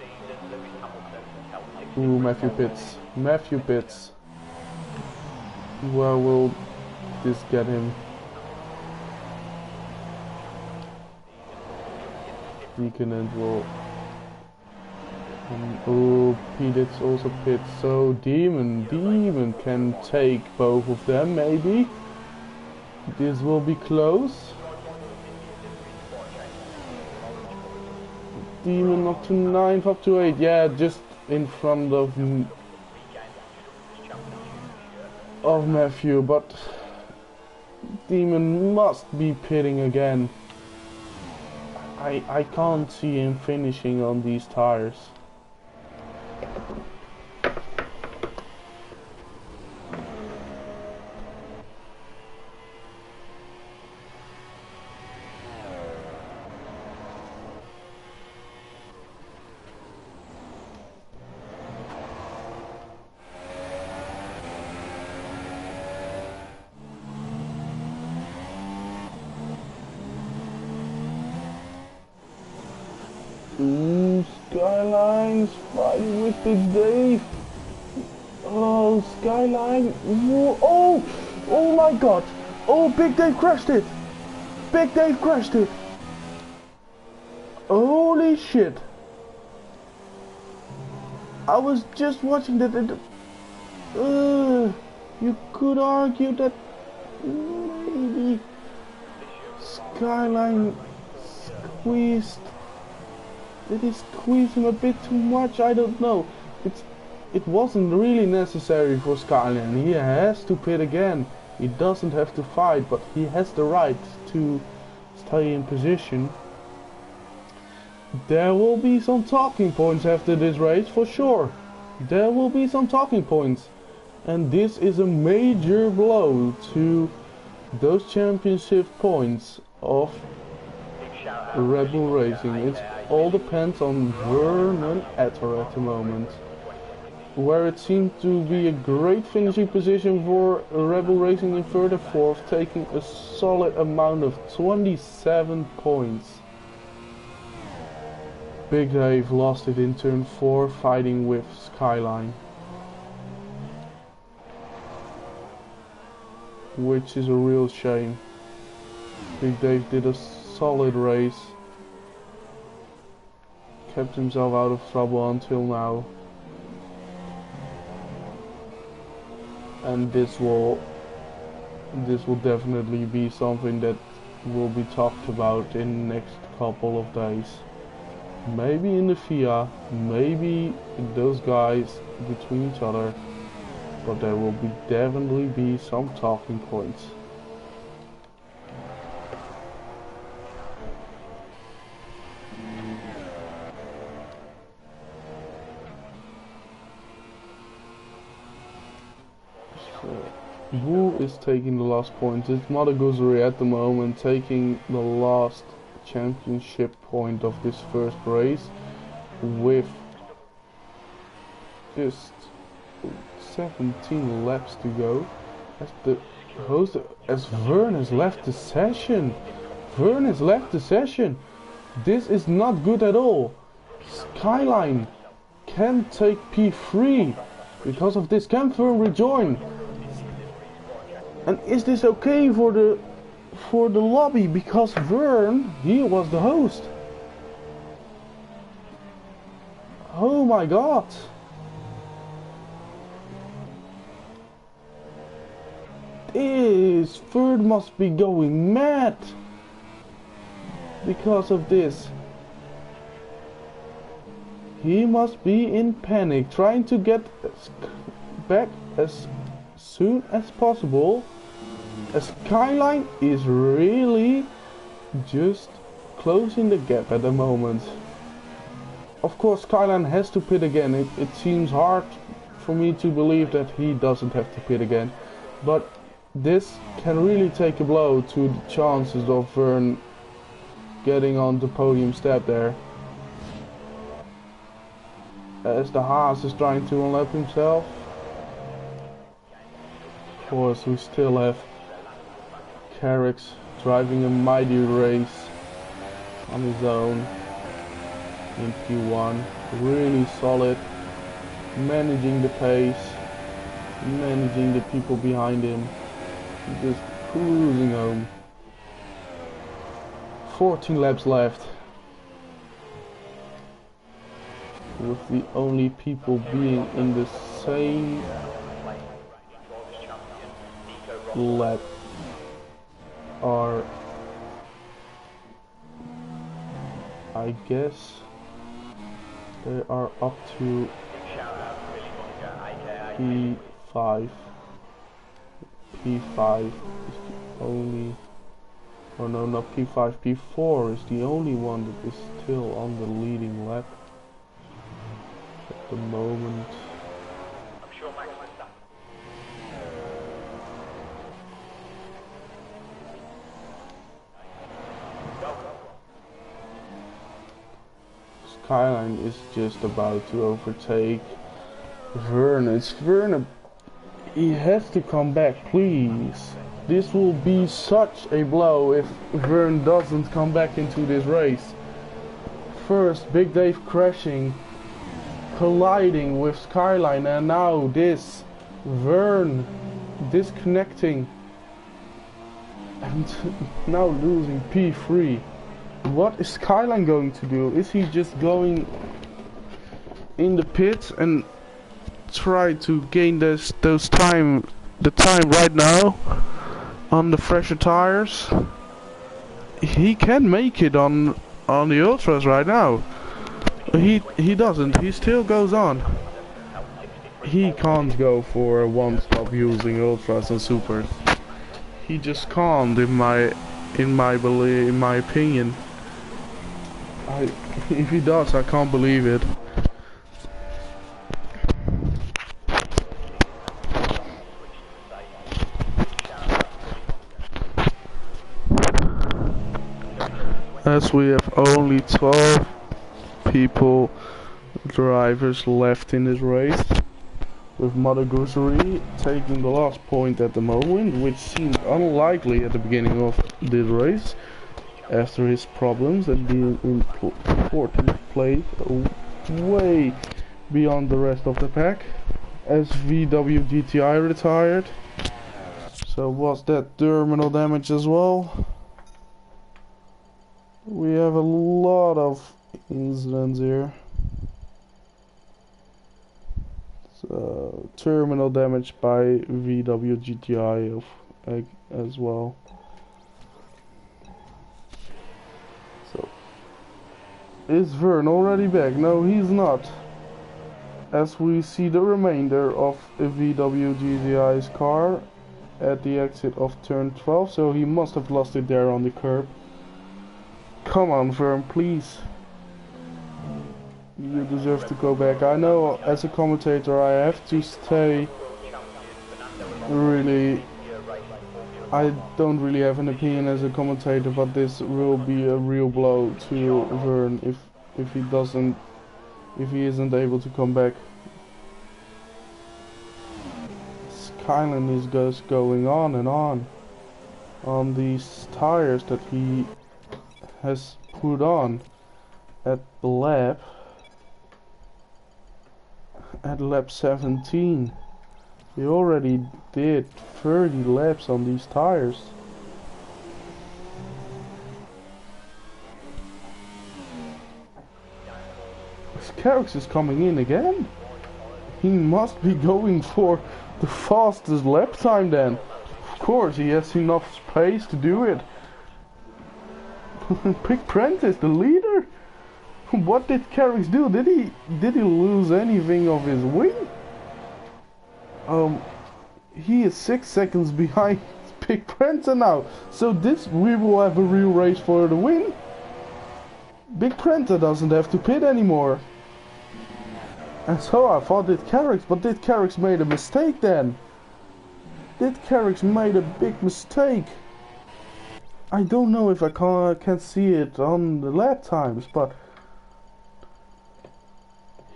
Ooh, Matthew pits. Matthew pits. Where will this get him? Deacon will. Oh, P-Ditz also pits. So Demon can take both of them maybe. This will be close. Demon up to 9th, up to 8. Yeah, just in front of Matthew, but Demon must be pitting again. I can't see him finishing on these tires. Skyline's fighting with Big Dave. Oh, Skyline. Oh, oh my God. Oh, Big Dave crashed it. Big Dave crashed it. Holy shit. I was just watching that. You could argue that maybe Skyline squeezed. Did he squeeze him a bit too much? I don't know. It wasn't really necessary for Skyline. He has to pit again. He doesn't have to fight, but he has the right to stay in position. There will be some talking points after this race, for sure. There will be some talking points. And this is a major blow to those championship points of Red Bull Racing. It all depends on Vernon Etter at the moment. where it seemed to be a great finishing position for Rebel Racing in third and fourth, taking a solid amount of 27 points. Big Dave lost it in turn 4, fighting with Skyline, which is a real shame. Big Dave did a solid race, kept himself out of trouble until now, and this will definitely be something that will be talked about in the next couple of days. Maybe in the FIA, maybe those guys between each other, but there will definitely be some talking points. Wu is taking the last point. It's Mother Guzuri at the moment taking the last championship point of this first race with just 17 laps to go. As the host, as Vern has left the session. Vern has left the session. This is not good at all. Skyline can take P3 because of this. Can Vern rejoin? And is this okay for the lobby? Because Vern, he was the host. Oh my god. This Vern must be going mad because of this. He must be in panic, trying to get back as soon as possible. Skyline is really just closing the gap at the moment. Of course, Skyline has to pit again. It seems hard for me to believe that he doesn't have to pit again, but this can really take a blow to the chances of Vern getting on the podium step there. As the Haas is trying to unlap himself. Of course, we still have Carrix driving a mighty race on his own in P1. Really solid, managing the pace, managing the people behind him, just cruising home. 14 laps left, with the only people being in the same lap are, I guess, they are up to P5. P5 is the only, oh no, not P5, P4 is the only one that is still on the leading lap at the moment. Skyline is just about to overtake Vern. It's Vern. He has to come back, please. This will be such a blow if Vern doesn't come back into this race. First, Big Dave crashing, colliding with Skyline, and now this. Vern disconnecting and now losing P3. What is Skyline going to do? Is he just going in the pit and try to gain the time right now on the fresher tires? He can make it on the ultras right now. He doesn't. He still goes on. He can't go for a one-stop using ultras and supers. He just can't, in my opinion. If he does, I can't believe it. As we have only 12 drivers left in this race. with Mother Goosery taking the last point at the moment, which seemed unlikely at the beginning of the race after his problems and being in 14th place, way beyond the rest of the pack, as VW GTI retired. So was that terminal damage as well? We have a lot of incidents here. So terminal damage by VW GTI as well. So is Vern already back? No, he's not. As we see the remainder of the VW GTI's car at the exit of turn 12, so he must have lost it there on the curb. Come on, Vern, please. You deserve to go back. I know as a commentator I have to stay really... I don't really have an opinion as a commentator, but this will be a real blow to Vern if he isn't able to come back. Skyline is just going on and on these tires that he has put on at the lap. At lap 17. He already did 30 laps on these tires. Scarix is coming in again. He must be going for the fastest lap time then. Of course, he has enough space to do it. Big Prentice, the leader? What did Carrix do? Did he lose anything of his wing? He is 6 seconds behind Big Prentice now. So we will have a real race for the win. Big Prentice doesn't have to pit anymore. And so I thought did Carrix, but did Carrix made a mistake then? Did Carrix made a big mistake? I don't know if I can see it on the lap times, but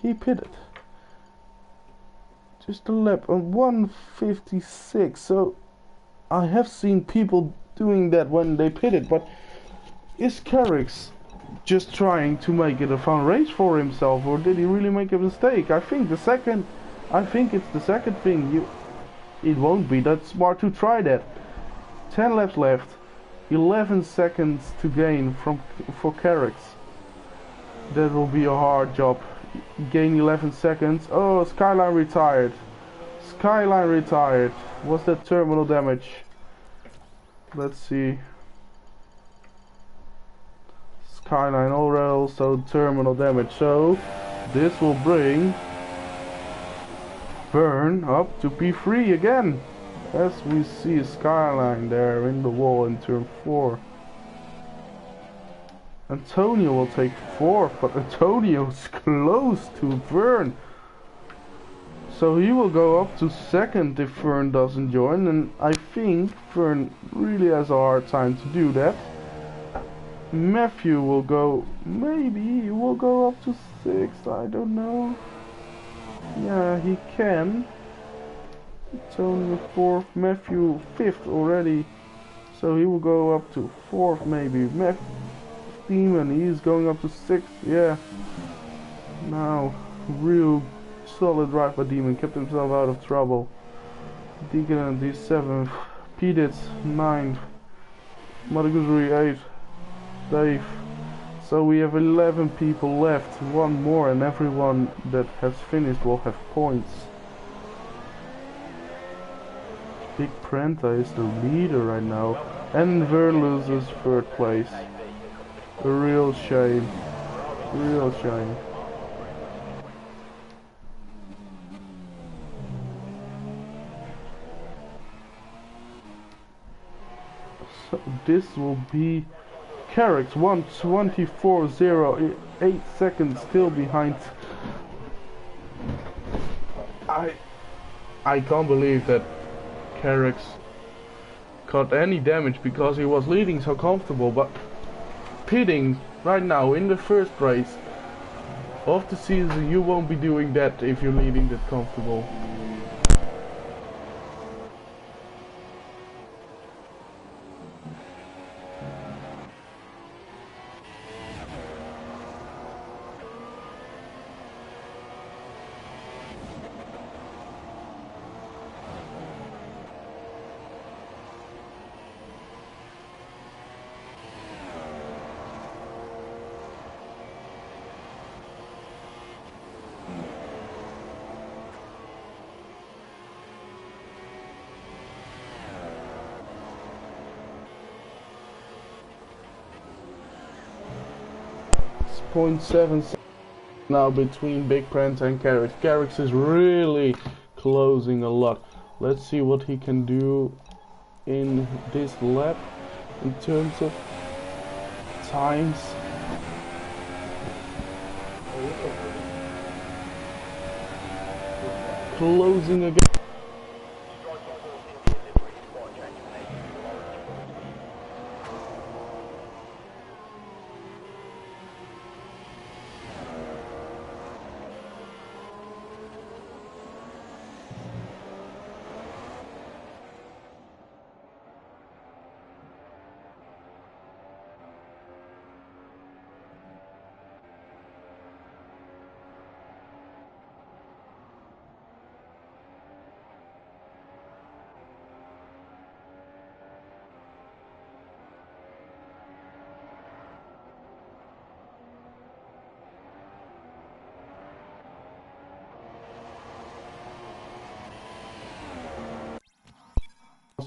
he pitted. Just a lap on 1:56. So I have seen people doing that when they pitted, but is Carrix just trying to make it a fun race for himself, or did he really make a mistake? I think it's the second thing. It won't be that smart to try that. 10 laps left, 11 seconds to gain for Carrix. That will be a hard job. Gain 11 seconds. Oh, Skyline retired. Skyline retired. Was that terminal damage? Let's see. Skyline also terminal damage. So this will bring Vern up to P3 again. As we see Skyline there in the wall in turn 4. Antonio will take 4th, but Antonio's close to Vern. So he will go up to 2nd if Vern doesn't join, and I think Vern really has a hard time to do that. Matthew will go, maybe he will go up to 6th, I don't know. Yeah, he can. Antonio 4th, Matthew 5th already. So he will go up to 4th maybe. Demon, he's going up to 6th, yeah. Now, real solid drive by Demon, kept himself out of trouble. Deacon and D 7th, Peditz 9th, Mother Goosery 8th, Dave. So we have 11 people left, one more, and everyone that has finished will have points. Big Prenta is the leader right now, and Vern loses 3rd place. A real shame. Real shame. So this will be Carrix 1:24.08, 8 seconds still behind. I can't believe that Carrix got any damage because he was leading so comfortable, but pitting right now in the first race of the season, you won't be doing that if you're leading that comfortable. 3.7 seconds now between Big Prenta and Carrix. Carrix is really closing a lot. Let's see what he can do in this lap in terms of times. Closing again.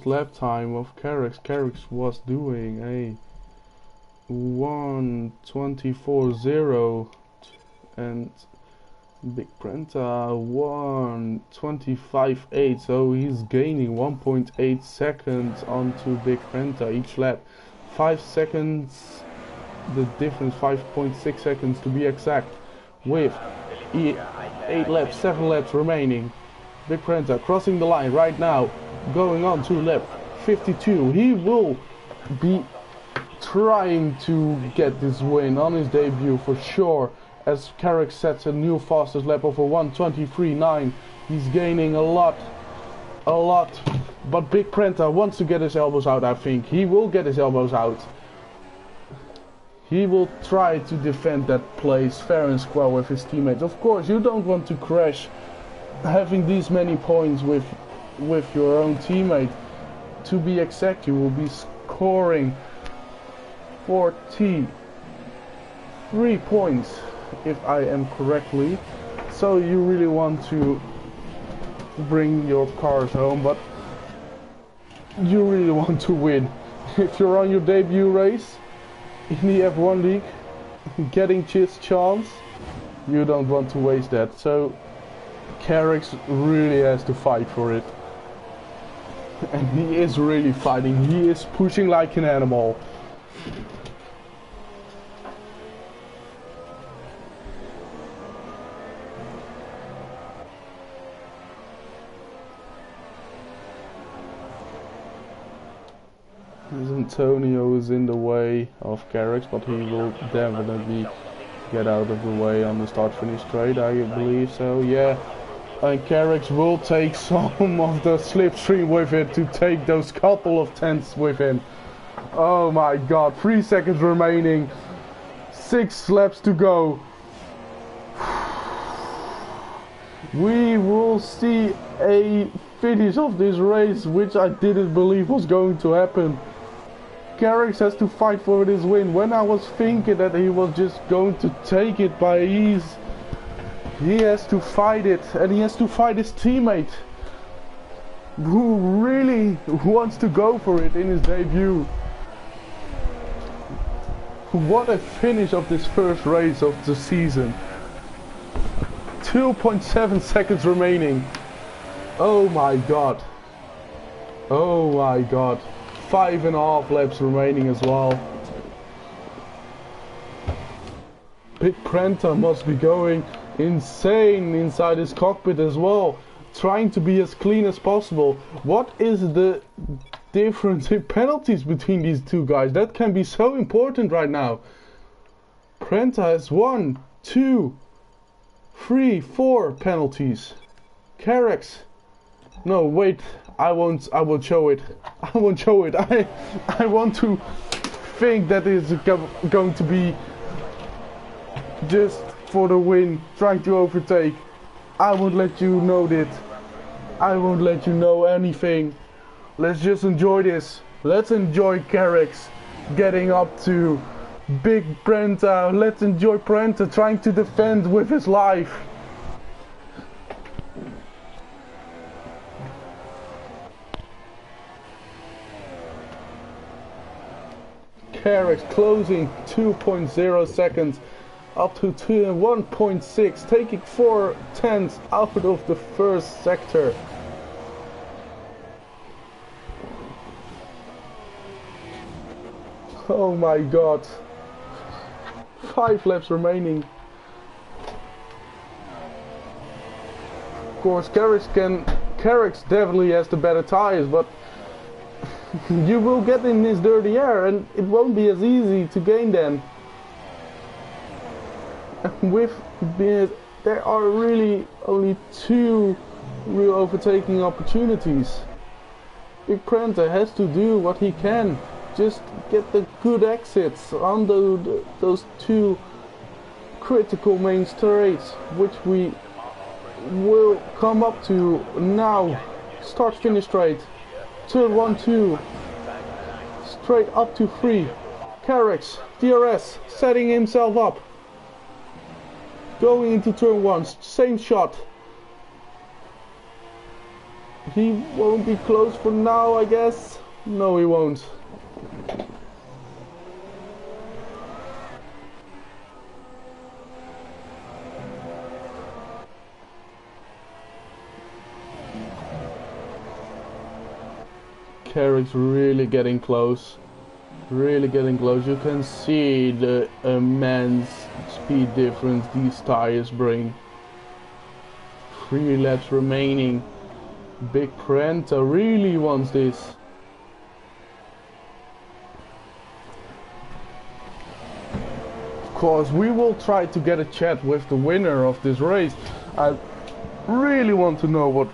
Lap time of Carrix. Carrix was doing a 1:24.0 and Big Prenta 1:25.8, so he's gaining 1.8 seconds onto Big Prenta each lap. 5 seconds the difference, 5.6 seconds to be exact, with 8 laps, 7 laps remaining. Big Prenta crossing the line right now, going on to lap 52. He will be trying to get this win on his debut for sure, as Carrix sets a new fastest lap of a 1:23.9. He's gaining a lot, but Big Prenta wants to get his elbows out. I think he will get his elbows out. He will try to defend that place fair and square with his teammates. Of course, you don't want to crash having these many points with your own teammate. To be exact, you will be scoring 43 points if I am correctly, so you really want to bring your cars home, but you really want to win. If you're on your debut race in the F1 League, getting his chance, you don't want to waste that. So Carrix really has to fight for it. And he is really fighting. He is pushing like an animal. Antonio is in the way of Carrix, but he will definitely get out of the way on the start-finish straight, I believe. So yeah, and Carrix will take some of the slipstream with it to take those couple of tenths with him. Oh my god, 3 seconds remaining, 6 laps to go. We will see a finish of this race, which I didn't believe was going to happen. Carrix has to fight for this win. When I was thinking that he was just going to take it by ease, he has to fight it, and he has to fight his teammate, who really wants to go for it in his debut. What a finish of this first race of the season. 2.7 seconds remaining. Oh my god. Oh my god. 5.5 laps remaining as well. Big Prenta must be going insane inside his cockpit as well, trying to be as clean as possible. What is the difference in penalties between these two guys? That can be so important right now. Prenta has 1, 2, 3, 4 penalties. Carrix, no wait, I won't show it. I won't show it. I want to think that it's going to be just for the win, trying to overtake. I won't let you know that. I won't let you know anything. Let's just enjoy this. Let's enjoy Carrix getting up to Big Prenta. Let's enjoy Prenta trying to defend with his life. Carrix closing 2.0 seconds up to 1.6, taking 4 tenths out of the first sector. Oh my god. 5 laps remaining. Of course, Carrick's definitely has the better tires, but you will get in this dirty air and it won't be as easy to gain then. With this, there are really only 2 real overtaking opportunities. Big Prenta has to do what he can. Just get the good exits on those 2 critical main straights, which we will come up to now. Start finish straight. Turn 1, 2. Straight up to 3. Carrick's DRS setting himself up. Going into turn 1. Same shot. He won't be close for now, I guess. No, he won't. Carrick's really getting close. Really getting close. You can see the immense speed difference these tires bring. 3 laps remaining. Big Prenta really wants this. Of course, we will try to get a chat with the winner of this race. I really want to know what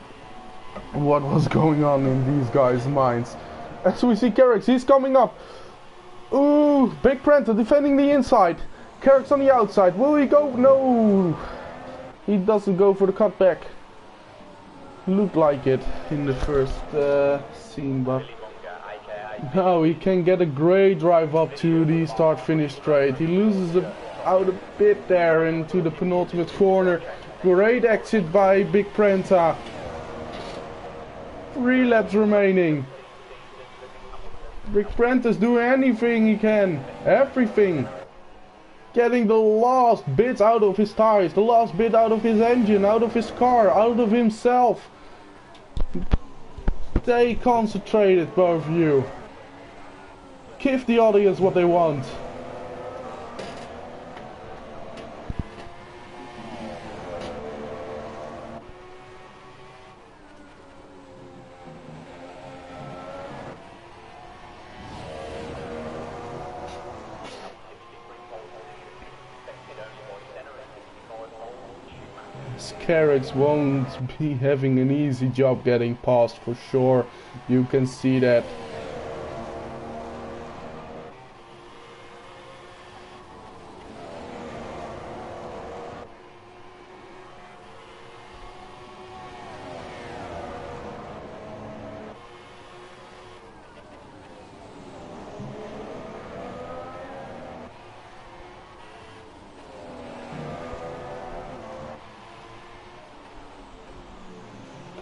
was going on in these guys' minds. As we see Carrick's, he's coming up. Ooh, Big Prenta defending the inside. Carrick's on the outside. Will he go? No. He doesn't go for the cutback. Looked like it in the first scene, but now he can get a great drive up to the start-finish straight. He loses out a bit there into the penultimate corner. Great exit by Big Prenta. 3 laps remaining. Big Prenta's doing anything he can. Everything. Getting the last bits out of his tires. The last bit out of his engine. Out of his car. Out of himself. Stay concentrated, both of you. Give the audience what they want. Carrick's won't be having an easy job getting past for sure. You can see that.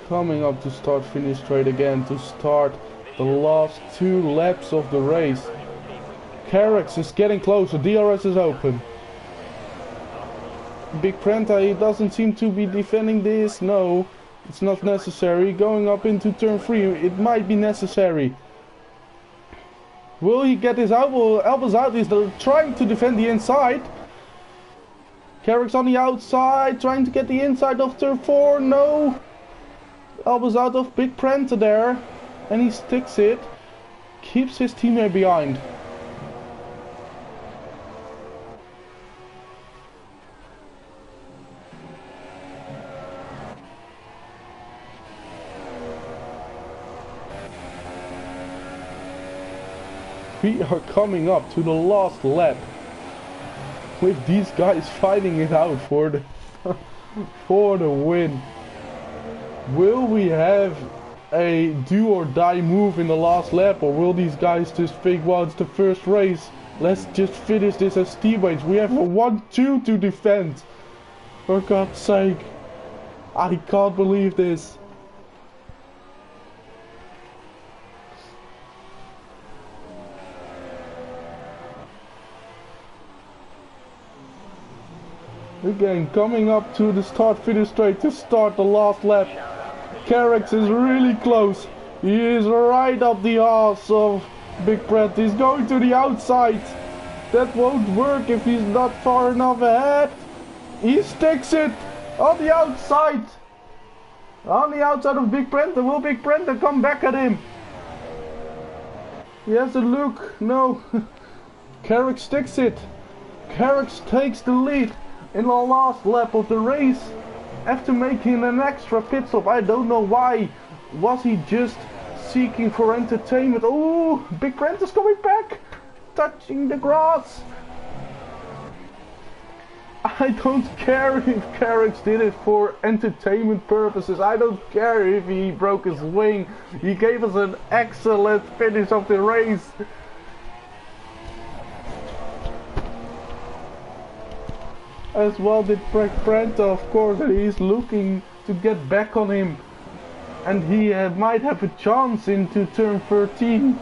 Coming up to start finish straight again to start the last 2 laps of the race. Carrick's is getting closer. DRS is open. Big Prenta, he doesn't seem to be defending this. No, it's not necessary. Going up into turn 3, it might be necessary. Will he get his elbows out? He's trying to defend the inside. Carrick's on the outside, trying to get the inside of turn 4. No. Elbows out of Big Prenta there, and he sticks it, keeps his teammate behind. We are coming up to the last lap with these guys fighting it out for the for the win. Will we have a do or die move in the last lap, or will these guys just think, well, it's the first race, let's just finish this as teammates? We have a 1-2 to defend. For God's sake. I can't believe this. Again, coming up to the start-finish straight to start the last lap. Carrix is really close. He is right up the arse of Big Brent. He's going to the outside. That won't work if he's not far enough ahead. He sticks it on the outside. On the outside of Big Brent. Will Big Brent come back at him? He has a look. No. Carrix sticks it. Carrix takes the lead in the last lap of the race after making an extra pit stop. I don't know why. Was he just seeking for entertainment? Oh, Big Brent is coming back, touching the grass. I don't care if Carrix did it for entertainment purposes. I don't care if he broke his wing. He gave us an excellent finish of the race. As well did Brent, of course, and he's looking to get back on him. And he might have a chance into turn 13.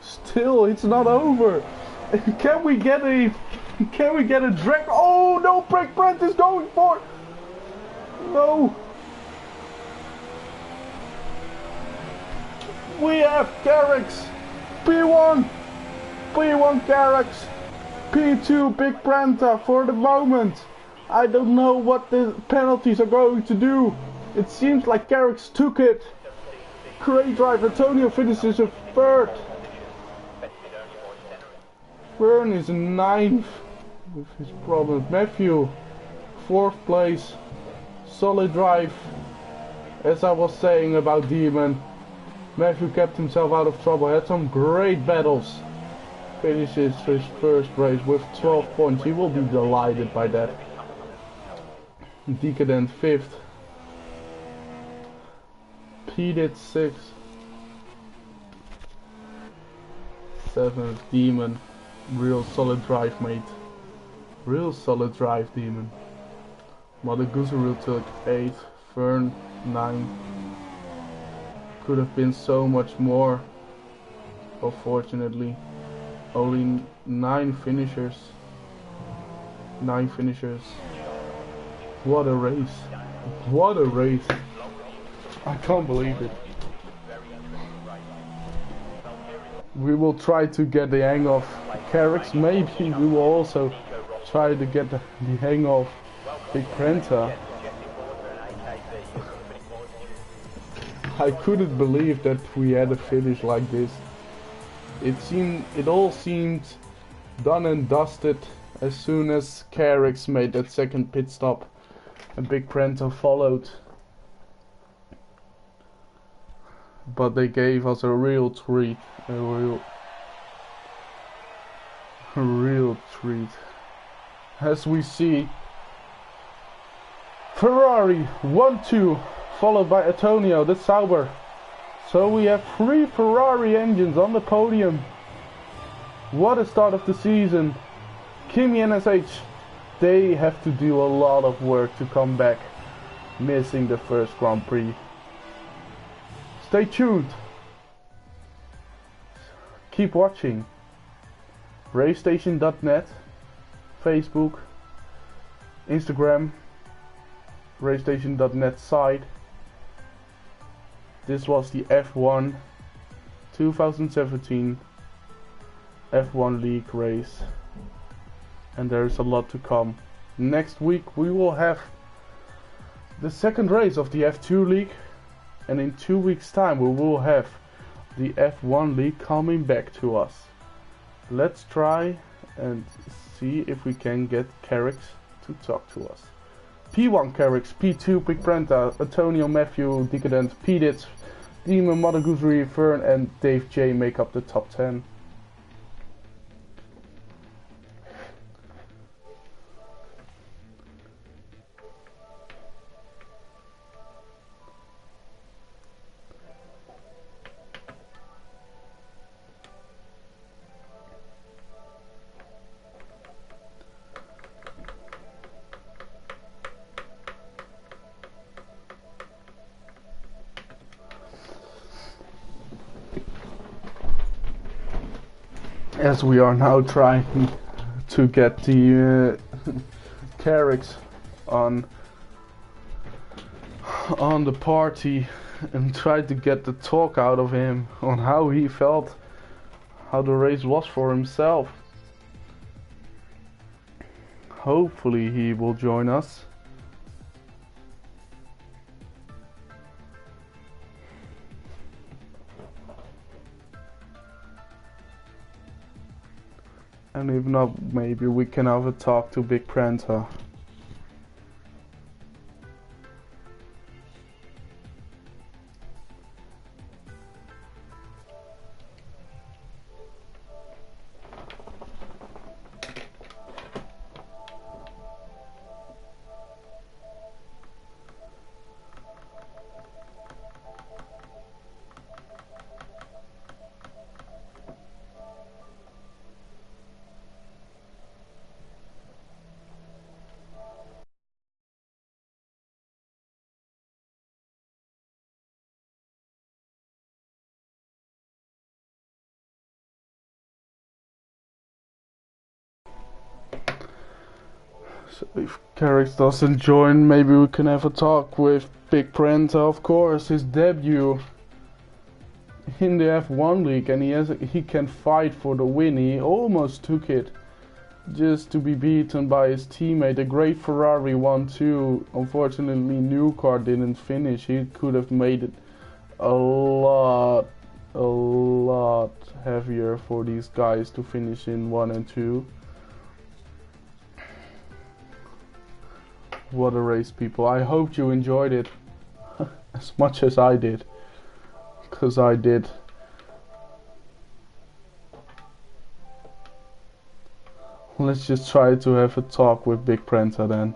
Still, it's not over. Can we get a drag? Oh no, Brent is going for it. No. We have Carrix, P1 Carrix, P2 Big Brenta for the moment. I don't know what the penalties are going to do. It seems like Carrix took it. Great drive, Antonio finishes in third. Fern is in ninth with his problems. Matthew, fourth place. Solid drive. As I was saying about Demon, Matthew kept himself out of trouble, had some great battles. Finishes his first race with 12 points. He will be delighted by that. Decadent 5th. Pedit 6th. 7th. Demon. Real solid drive, mate. Real solid drive, Demon. Mother Goozeril took 8th. Fern 9th. Could have been so much more. Unfortunately, only 9 finishers. 9 finishers. What a race! What a race! I can't believe it. We will try to get the hang of Carrix. Maybe we will also try to get the hang of Big Brenta. I couldn't believe that we had a finish like this. It all seemed done and dusted as soon as Carrix made that second pit stop and Big Brenta followed. But they gave us a real treat, a real treat. As we see Ferrari 1-2 followed by Antonio, the Sauber. So we have 3 Ferrari engines on the podium. What a start of the season. Kimi and SH, they have to do a lot of work to come back, missing the first Grand Prix. Stay tuned. Keep watching. RaceStation.net, Facebook, Instagram, RaceStation.net site. This was the F1 2017 F1 League race, and there is a lot to come. Next week we will have the second race of the F2 League, and in 2 weeks time we will have the F1 League coming back to us. Let's try and see if we can get Carrix to talk to us. P1 Carrix, P2 Big Brenta, Antonio, Matthew, Decadent, Pedit, Demon, Mother Goose, Fern and Dave J make up the top 10. as we are now trying to get the Carrix on the party and try to get the talk out of him on how he felt, how the race was for himself. Hopefully he will join us. And if not, maybe we can have a talk to Big Prenta. So if Carrix doesn't join, maybe we can have a talk with Big Prenta. Of course, his debut in the F1 league, and he can fight for the win. He almost took it, just to be beaten by his teammate. A great Ferrari 1-2. Unfortunately, new car didn't finish. He could have made it a lot heavier for these guys to finish in 1 and 2. What a race, people. I hope you enjoyed it as much as I did, because I did. Let's just try to have a talk with Big Prenta then.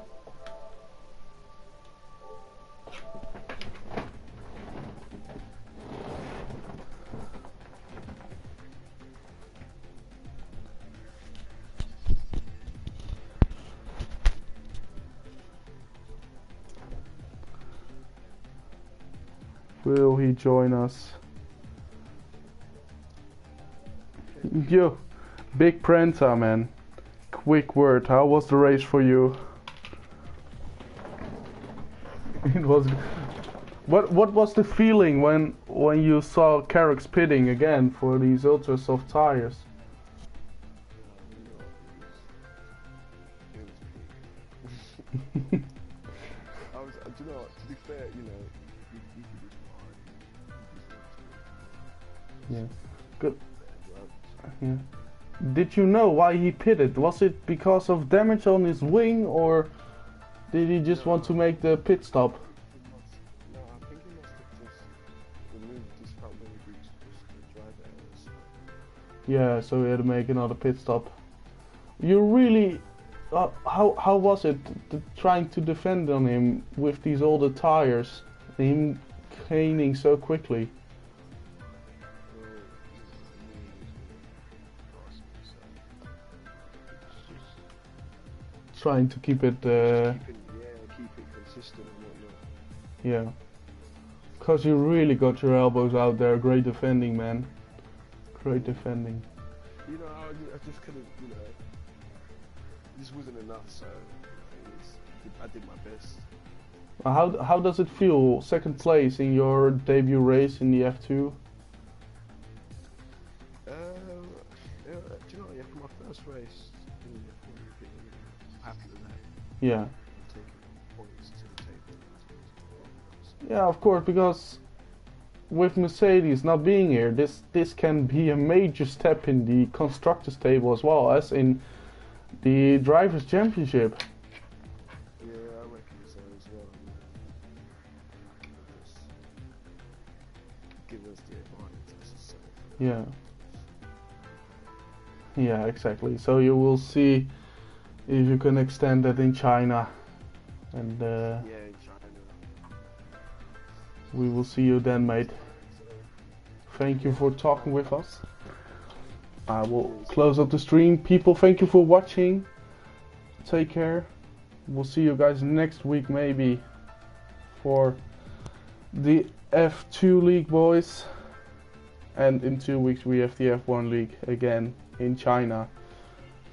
Will he join us? Yo, Big Prenta, man. Quick word, how was the race for you? It was. What was the feeling when you saw Carrix pitting again for these ultra soft tires? Do you know what, to be fair, you know, you could Yeah. Good. Yeah. Did you know why he pitted? Was it because of damage on his wing, or did he just want to make the pit stop? No, I think he must have just removed his front wing boots to drive errors. Yeah, so he had to make another pit stop. You really... how was it trying to defend on him with these older tires? Him caning so quickly? Trying to keep it... keep it consistent and whatnot. Yeah. Because you really got your elbows out there. Great defending, man. Great defending. You know, I just couldn't, you know, this wasn't enough, so I did my best. How does it feel, second place in your debut race in the F2? Do you know, yeah, for my first race in the F1, I'm happy with that. Yeah. Taking points to the table. Yeah, of course, because with Mercedes not being here, this can be a major step in the constructors table as well as in the drivers' championship. Yeah, I reckon so as well. Just give us the advantage necessary. Yeah. Yeah, exactly. So you will see if you can extend that in China, and Yeah, in China. we will see you then, mate. Thank you for talking with us. I will close up the stream. People, thank you for watching. Take care. We'll see you guys next week maybe for the F2 League, boys. And in 2 weeks we have the F1 League again. in China.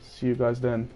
See you guys then.